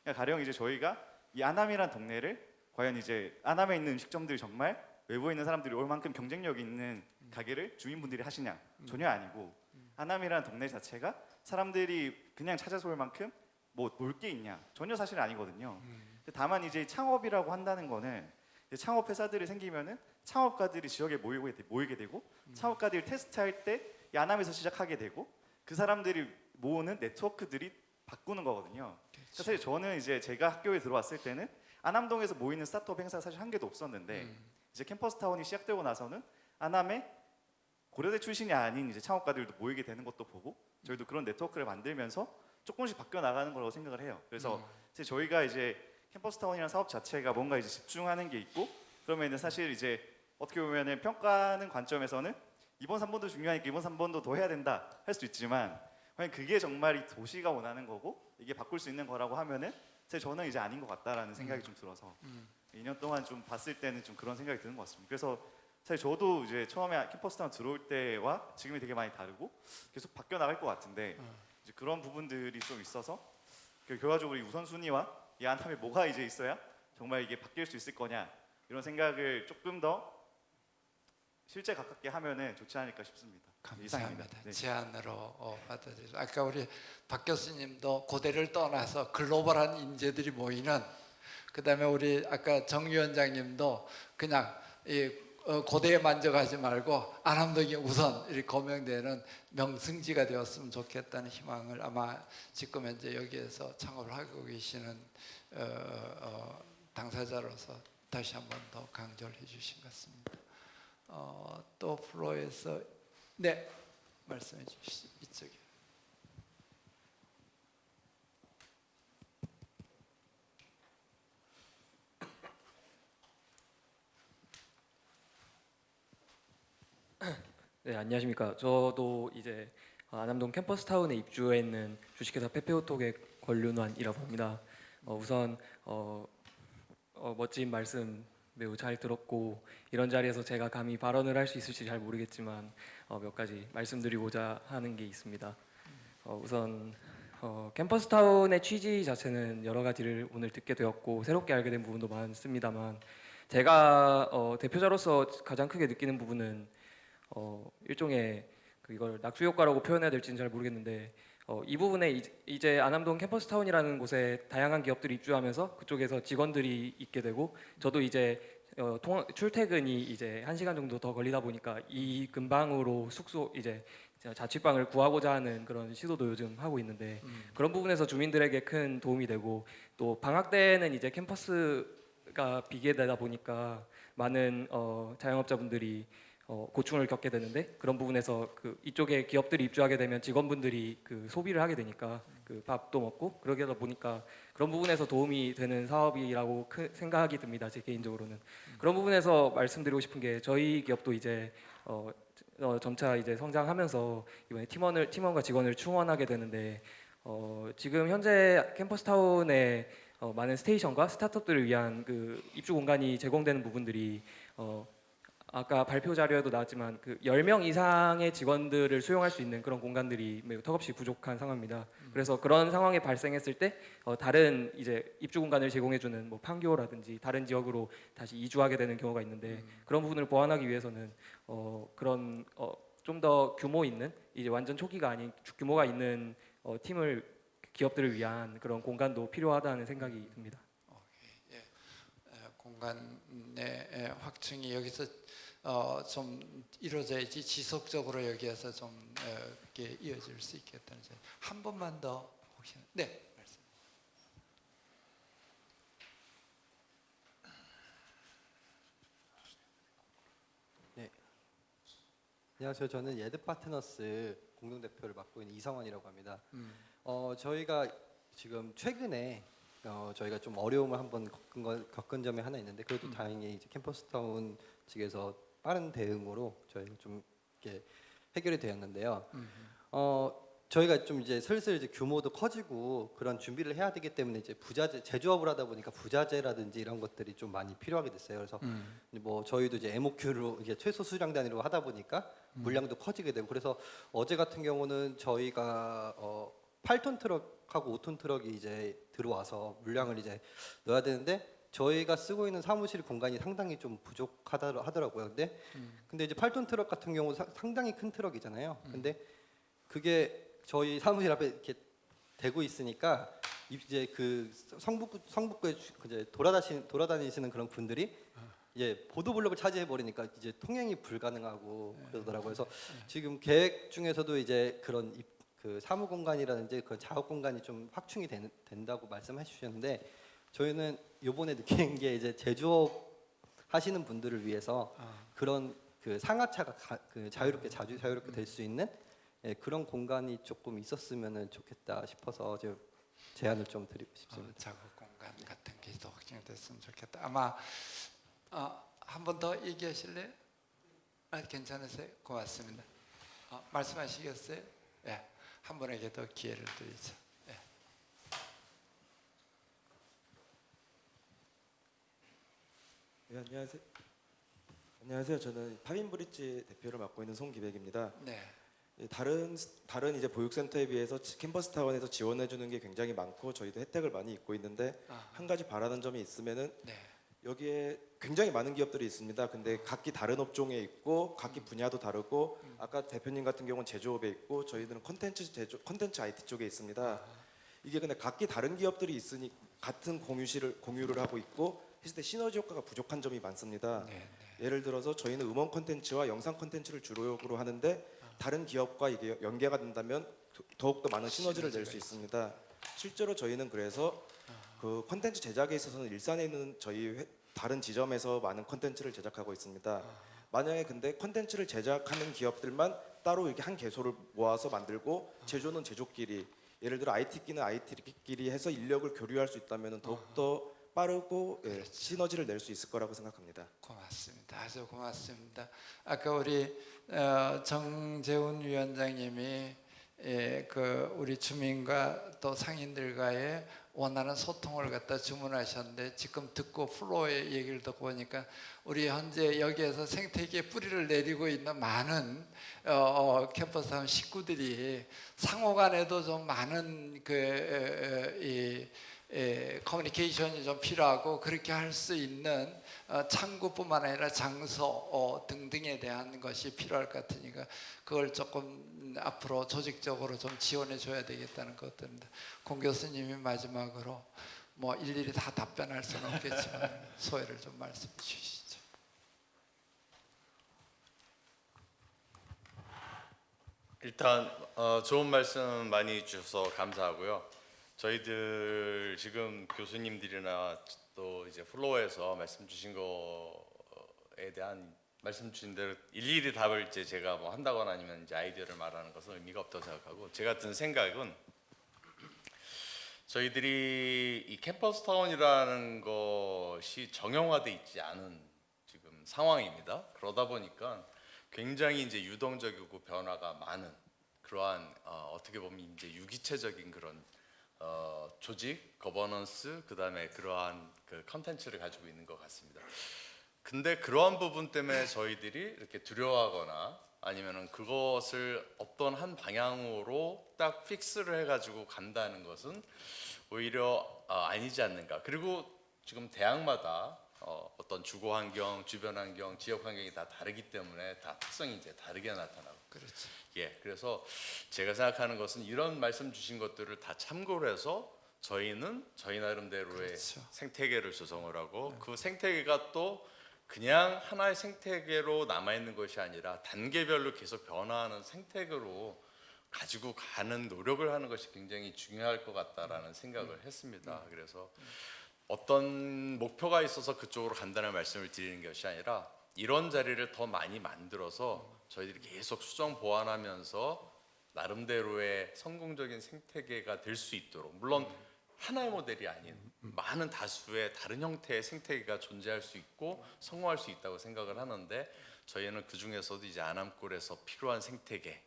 그러니까 가령 이제 저희가 이 안암이란 동네를 과연 이제 안암에 있는 음식점들이 정말 외부에 있는 사람들이 올 만큼 경쟁력 있는 가게를 주민분들이 하시냐? 전혀 아니고, 안암이라는 동네 자체가 사람들이 그냥 찾아서 올 만큼 뭐 볼 게 있냐? 전혀 사실 아니거든요. 다만 이제 창업이라고 한다는 거는 이제 창업 회사들이 생기면은 창업가들이 지역에 모이게 되고, 창업가들이 테스트할 때 이 안암에서 시작하게 되고, 그 사람들이 모으는 네트워크들이 바꾸는 거거든요. 그래서 사실 저는 이제 제가 학교에 들어왔을 때는 안암동에서 모이는 스타트업 행사가 사실 한 개도 없었는데, 이제 캠퍼스 타운이 시작되고 나서는 안암에 고려대 출신이 아닌 이제 창업가들도 모이게 되는 것도 보고, 저희도 그런 네트워크를 만들면서 조금씩 바뀌어 나가는 거라고 생각을 해요. 그래서 사실 저희가 이제 캠퍼스 타운이라는 사업 자체가 뭔가 이제 집중하는 게 있고, 그러면은 사실 이제 어떻게 보면은 평가하는 관점에서는 2번, 3번도 중요하니까 2번, 3번도 더 해야 된다 할 수도 있지만, 과연 그게 정말 이 도시가 원하는 거고 이게 바꿀 수 있는 거라고 하면은 사실 저는 이제 아닌 것 같다라는 생각이 좀 들어서 2년 동안 좀 봤을 때는 좀 그런 생각이 드는 것 같습니다. 그래서 사실 저도 이제 처음에 캠퍼스 타운 들어올 때와 지금이 되게 많이 다르고 계속 바뀌어 나갈 것 같은데, 이제 그런 부분들이 좀 있어서 결과적으로 이 우선순위와 이 안암에 뭐가 이제 있어야 정말 이게 바뀔 수 있을 거냐, 이런 생각을 조금 더 실제 가깝게 하면은 좋지 않을까 싶습니다. 감사합니다. 이상입니다. 네. 제안으로 받아들여서 아까 우리 박 교수님도 고대를 떠나서 글로벌한 인재들이 모이는, 그다음에 우리 아까 정 위원장님도 그냥 이 고대에 만족하지 말고 안암동이 우선 이렇게 거명되는 명승지가 되었으면 좋겠다는 희망을 아마 지금 현재 여기에서 창업을 하고 계시는 당사자로서 다시 한 번 더 강조를 해주신 것 같습니다. 또 플로에서 네 말씀해 주시죠. 이쪽에. 네, 안녕하십니까. 저도 이제 안암동 캠퍼스타운에 입주해 있는 주식회사 페페오톡의 권륜환이라고 합니다. 우선 멋진 말씀 매우 잘 들었고, 이런 자리에서 제가 감히 발언을 할 수 있을지 잘 모르겠지만 몇 가지 말씀드리고자 하는 게 있습니다. 우선 캠퍼스타운의 취지 자체는 여러 가지를 오늘 듣게 되었고 새롭게 알게 된 부분도 많습니다만, 제가 대표자로서 가장 크게 느끼는 부분은 일종의 이걸 낙수 효과라고 표현해야 될지는 잘 모르겠는데, 이 부분에 이제 안암동 캠퍼스타운이라는 곳에 다양한 기업들이 입주하면서 그쪽에서 직원들이 있게 되고, 저도 이제 출퇴근이 이제 1시간 정도 더 걸리다 보니까 이 근방으로 숙소 이제 자취방을 구하고자 하는 그런 시도도 요즘 하고 있는데, 그런 부분에서 주민들에게 큰 도움이 되고, 또 방학 때는 이제 캠퍼스가 비게 되다 보니까 많은 자영업자분들이 고충을 겪게 되는데, 그런 부분에서 이쪽에 기업들이 입주하게 되면 직원분들이 소비를 하게 되니까 밥도 먹고 그러다 보니까 그런 부분에서 도움이 되는 사업이라고 생각이 듭니다. 제 개인적으로는. 그런 부분에서 말씀드리고 싶은 게, 저희 기업도 이제 점차 이제 성장하면서 이번에 팀원과 직원을 충원하게 되는데, 지금 현재 캠퍼스타운에 많은 스테이션과 스타트업들을 위한 입주 공간이 제공되는 부분들이 아까 발표 자료에도 나왔지만 10명 이상의 직원들을 수용할 수 있는 그런 공간들이 매우 턱없이 부족한 상황입니다. 그래서 그런 상황이 발생했을 때 다른 이제 입주 공간을 제공해주는 뭐 판교라든지 다른 지역으로 다시 이주하게 되는 경우가 있는데, 그런 부분을 보완하기 위해서는 그런 좀 더 규모 있는, 이제 완전 초기가 아닌 규모가 있는 기업들을 위한 그런 공간도 필요하다는 생각이 듭니다. 공간의 확충이 여기서 좀 이루어져야지 지속적으로 여기에서 좀 이렇게 이어질 수 있겠다는 점. 한 번만 더 혹시 네 말씀. 네. 안녕하세요. 저는 예드파트너스 공동대표를 맡고 있는 이성원이라고 합니다. 저희가 지금 최근에 저희가 좀 어려움을 한번 겪은 점이 하나 있는데, 그래도 다행히 이제 캠퍼스타운 측에서 빠른 대응으로 저희가 좀 이렇게 해결이 되었는데요. 저희가 좀 이제 슬슬 이제 규모도 커지고 그런 준비를 해야 되기 때문에 이제 부자재 제조업을 하다 보니까 부자재라든지 이런 것들이 좀 많이 필요하게 됐어요. 그래서 뭐 저희도 이제 MOQ로 이게 최소 수량 단위로 하다 보니까 물량도 커지게 되고 그래서 어제 같은 경우는 저희가 8톤 트럭하고 5톤 트럭이 이제 들어와서 물량을 이제 넣어야 되는데 저희가 쓰고 있는 사무실 공간이 상당히 좀 부족하더라고요. 근데 이제 8톤 트럭 같은 경우 상당히 큰 트럭이잖아요. 근데 그게 저희 사무실 앞에 이렇게 대고 있으니까 이제 그 성북구에 이제 돌아다니시는 그런 분들이 이제 보도블록을 차지해 버리니까 이제 통행이 불가능하고 그러더라고요. 그래서 지금 계획 중에서도 이제 그런 그 사무 공간이라든지 그 작업 공간이 좀 확충이 된다고 말씀해 주셨는데 저희는 이번에 느낀 게 이제 제조업 하시는 분들을 위해서 그런 그 상하차가 그 자유롭게 될 수 있는 그런 공간이 조금 있었으면 좋겠다 싶어서 제가 제안을 좀 드리고 싶습니다. 작업 공간 같은 게 더 확정됐으면 좋겠다. 아마 한 번 더 얘기하실래요? 괜찮으세요? 고맙습니다. 말씀하시겠어요? 예, 한 분에게 더 기회를 드리죠. 예. 네, 안녕하세요. 안녕하세요. 저는 파빈브릿지 대표를 맡고 있는 송기백입니다. 네. 다른 이제 보육센터에 비해서 캠퍼스 타운에서 지원해 주는 게 굉장히 많고 저희도 혜택을 많이 입고 있는데 한 가지 바라는 점이 있으면은 네. 여기에 굉장히 많은 기업들이 있습니다. 근데 각기 다른 업종에 있고 각기 분야도 다르고 아까 대표님 같은 경우는 제조업에 있고 저희들은 콘텐츠 IT 쪽에 있습니다. 이게 근데 각기 다른 기업들이 있으니 같은 공유를 하고 있고 했을 때 시너지 효과가 부족한 점이 많습니다. 예를 들어서 저희는 음원 콘텐츠와 영상 콘텐츠를 주력으로 하는데 다른 기업과 이게 연계가 된다면 더욱더 많은 시너지를 낼 수 있습니다. 실제로 저희는 그래서 그 콘텐츠 제작에 있어서는 일산에 있는 저희 다른 지점에서 많은 콘텐츠를 제작하고 있습니다. 만약에 근데 콘텐츠를 제작하는 기업들만 따로 이렇게 한 개소를 모아서 만들고 제조는 제조끼리 예를 들어 IT끼는 IT끼리 해서 인력을 교류할 수 있다면 더욱더 빠르고 시너지를 낼 수 있을 거라고 생각합니다. 고맙습니다. 아주 고맙습니다. 아까 우리 정재훈 위원장님이 그 우리 주민과 또 상인들과의 원하는 소통을 갖다 주문하셨는데 지금 듣고 플로어의 얘기를 듣고 보니까 우리 현재 여기에서 생태계에 뿌리를 내리고 있는 많은 캠퍼스타운 식구들이 상호간에도 좀 많은 커뮤니케이션이 좀 필요하고 그렇게 할 수 있는 창구뿐만 아니라 장소 등등에 대한 것이 필요할 것 같으니까 그걸 조금 앞으로 조직적으로 좀 지원해 줘야 되겠다는 것들입니다. 공 교수님이 마지막으로 뭐 일일이 다 답변할 수는 없겠지만 소회를 좀 말씀해 주시죠. 일단 좋은 말씀 많이 주셔서 감사하고요. 저희들 지금 교수님들이나 또 이제 플로어에서 말씀 주신 거에 대한 말씀 주신 대로 일일이 답을 이제 제가 뭐 한다거나 아니면 이제 아이디어를 말하는 것은 의미가 없다고 생각하고 제가 든 생각은 저희들이 이 캠퍼스 타운이라는 것이 정형화돼 있지 않은 지금 상황입니다. 그러다 보니까 굉장히 이제 유동적이고 변화가 많은 그러한 어떻게 보면 이제 유기체적인 그런 조직, 거버넌스, 그다음에 그러한 그 컨텐츠를 가지고 있는 것 같습니다. 근데 그러한 부분 때문에 저희들이 이렇게 두려워하거나 아니면은 그것을 어떤 한 방향으로 딱 픽스를 해가지고 간다는 것은 오히려 아니지 않는가. 그리고 지금 대학마다 어떤 주거 환경, 주변 환경, 지역 환경이 다 다르기 때문에 다 특성이 이제 다르게 나타나고. 그렇죠. 예, 그래서 제가 생각하는 것은 이런 말씀 주신 것들을 다 참고를 해서 저희는 저희 나름대로의 그렇죠. 생태계를 조성을 하고 그 생태계가 또 그냥 하나의 생태계로 남아있는 것이 아니라 단계별로 계속 변화하는 생태계로 가지고 가는 노력을 하는 것이 굉장히 중요할 것 같다라는 생각을 했습니다. 그래서 어떤 목표가 있어서 그쪽으로 간다는 말씀을 드리는 것이 아니라 이런 자리를 더 많이 만들어서 저희들이 계속 수정 보완하면서 나름대로의 성공적인 생태계가 될 수 있도록 물론 하나의 모델이 아닌 많은 다수의 다른 형태의 생태계가 존재할 수 있고 성공할 수 있다고 생각을 하는데 저희는 그 중에서도 이제 안암골에서 필요한 생태계를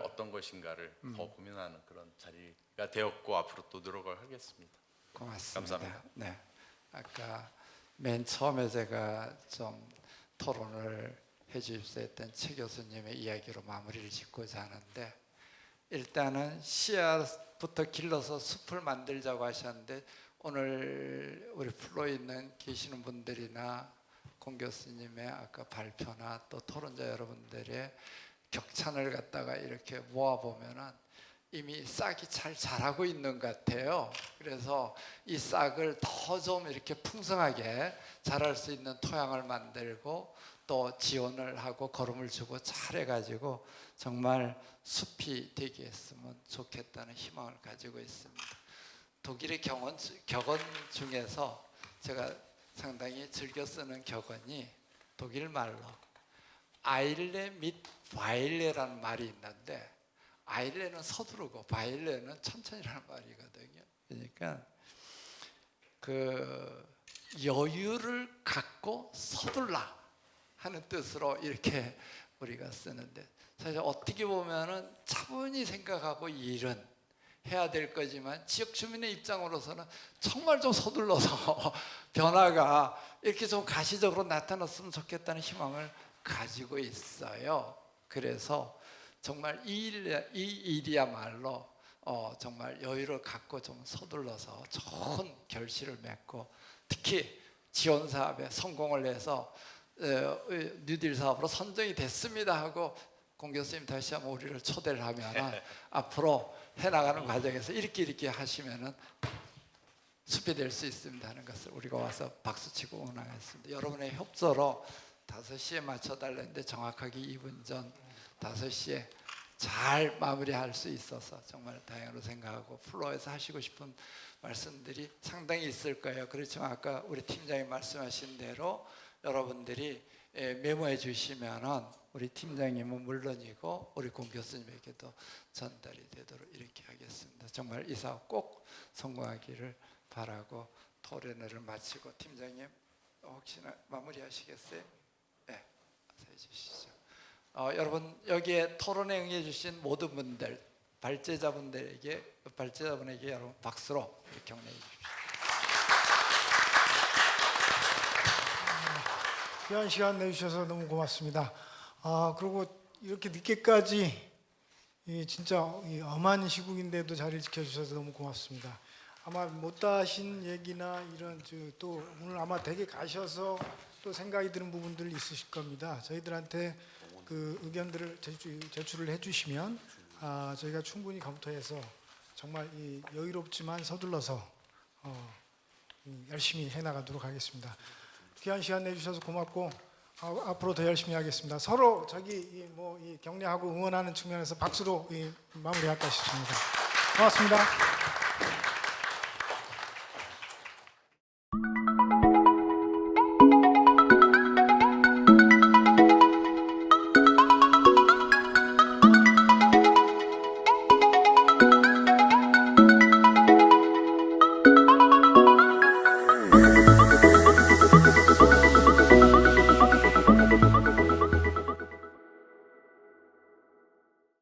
어떤 것인가를 더 고민하는 그런 자리가 되었고 앞으로 또 노력을 하겠습니다. 고맙습니다. 감사합니다. 네, 아까 맨 처음에 제가 좀 토론을 해주십사 했던 최 교수님의 이야기로 마무리를 짓고자 하는데, 일단은 씨앗부터 길러서 숲을 만들자고 하셨는데, 오늘 우리 플로에 있는 계시는 분들이나 공 교수님의 아까 발표나 또 토론자 여러분들의 격찬을 갖다가 이렇게 모아보면은 이미 싹이 잘 자라고 있는 것 같아요. 그래서 이 싹을 더 좀 이렇게 풍성하게 자랄 수 있는 토양을 만들고 또 지원을 하고 걸음을 주고 잘해가지고 정말 숲이 되게 했으면 좋겠다는 희망을 가지고 있습니다. 독일의 격언 중에서 제가 상당히 즐겨 쓰는 격언이 독일 말로 아일레 및 바일레라는 말이 있는데, 아일레는 서두르고 바일레는 천천히라는 말이거든요. 그러니까 그 여유를 갖고 서둘라 하는 뜻으로 이렇게 우리가 쓰는데, 사실 어떻게 보면은 차분히 생각하고 일은 해야 될 거지만 지역 주민의 입장으로서는 정말 좀 서둘러서 변화가 이렇게 좀 가시적으로 나타났으면 좋겠다는 희망을 가지고 있어요. 그래서 정말 이 일이야말로 정말 여유를 갖고 좀 서둘러서 좋은 결실을 맺고, 특히 지원 사업에 성공을 해서 뉴딜 사업으로 선정이 됐습니다 하고 공 교수님 다시 한번 우리를 초대를 하면 앞으로 해나가는 과정에서 이렇게 하시면은 숲이 될 수 있습니다 하는 것을 우리가 와서 박수치고 응원하겠습니다. 여러분의 협조로 5시에 맞춰달랬는데 정확하게 2분 전 5시에 잘 마무리할 수 있어서 정말 다행으로 생각하고, 플로어에서 하시고 싶은 말씀들이 상당히 있을 거예요. 그렇지만 아까 우리 팀장이 말씀하신 대로 여러분들이 메모해 주시면은 우리 팀장님은 물론이고 우리 공 교수님에게도 전달이 되도록 이렇게 하겠습니다. 정말 이 사업 꼭 성공하기를 바라고 토론회를 마치고, 팀장님 혹시나 마무리하시겠어요? 네, 해주시죠. 여러분 여기에 토론에 응해 주신 모든 분들, 발제자분에게 여러분 박수로 격려해 주십시오. 귀한 시간 내주셔서 너무 고맙습니다. 그리고 이렇게 늦게까지 진짜 엄한 시국인데도 자리를 지켜주셔서 너무 고맙습니다. 아마 못다하신 얘기나 이런 또 오늘 아마 댁에 가셔서 또 생각이 드는 부분들 있으실 겁니다. 저희들한테 그 의견들을 제출을 해주시면 저희가 충분히 검토해서 정말 여유롭지만 서둘러서 열심히 해나가도록 하겠습니다. 귀한 시간 내주셔서 고맙고 앞으로 더 열심히 하겠습니다. 서로 격려하고 응원하는 측면에서 박수로 마무리할까 싶습니다. 고맙습니다.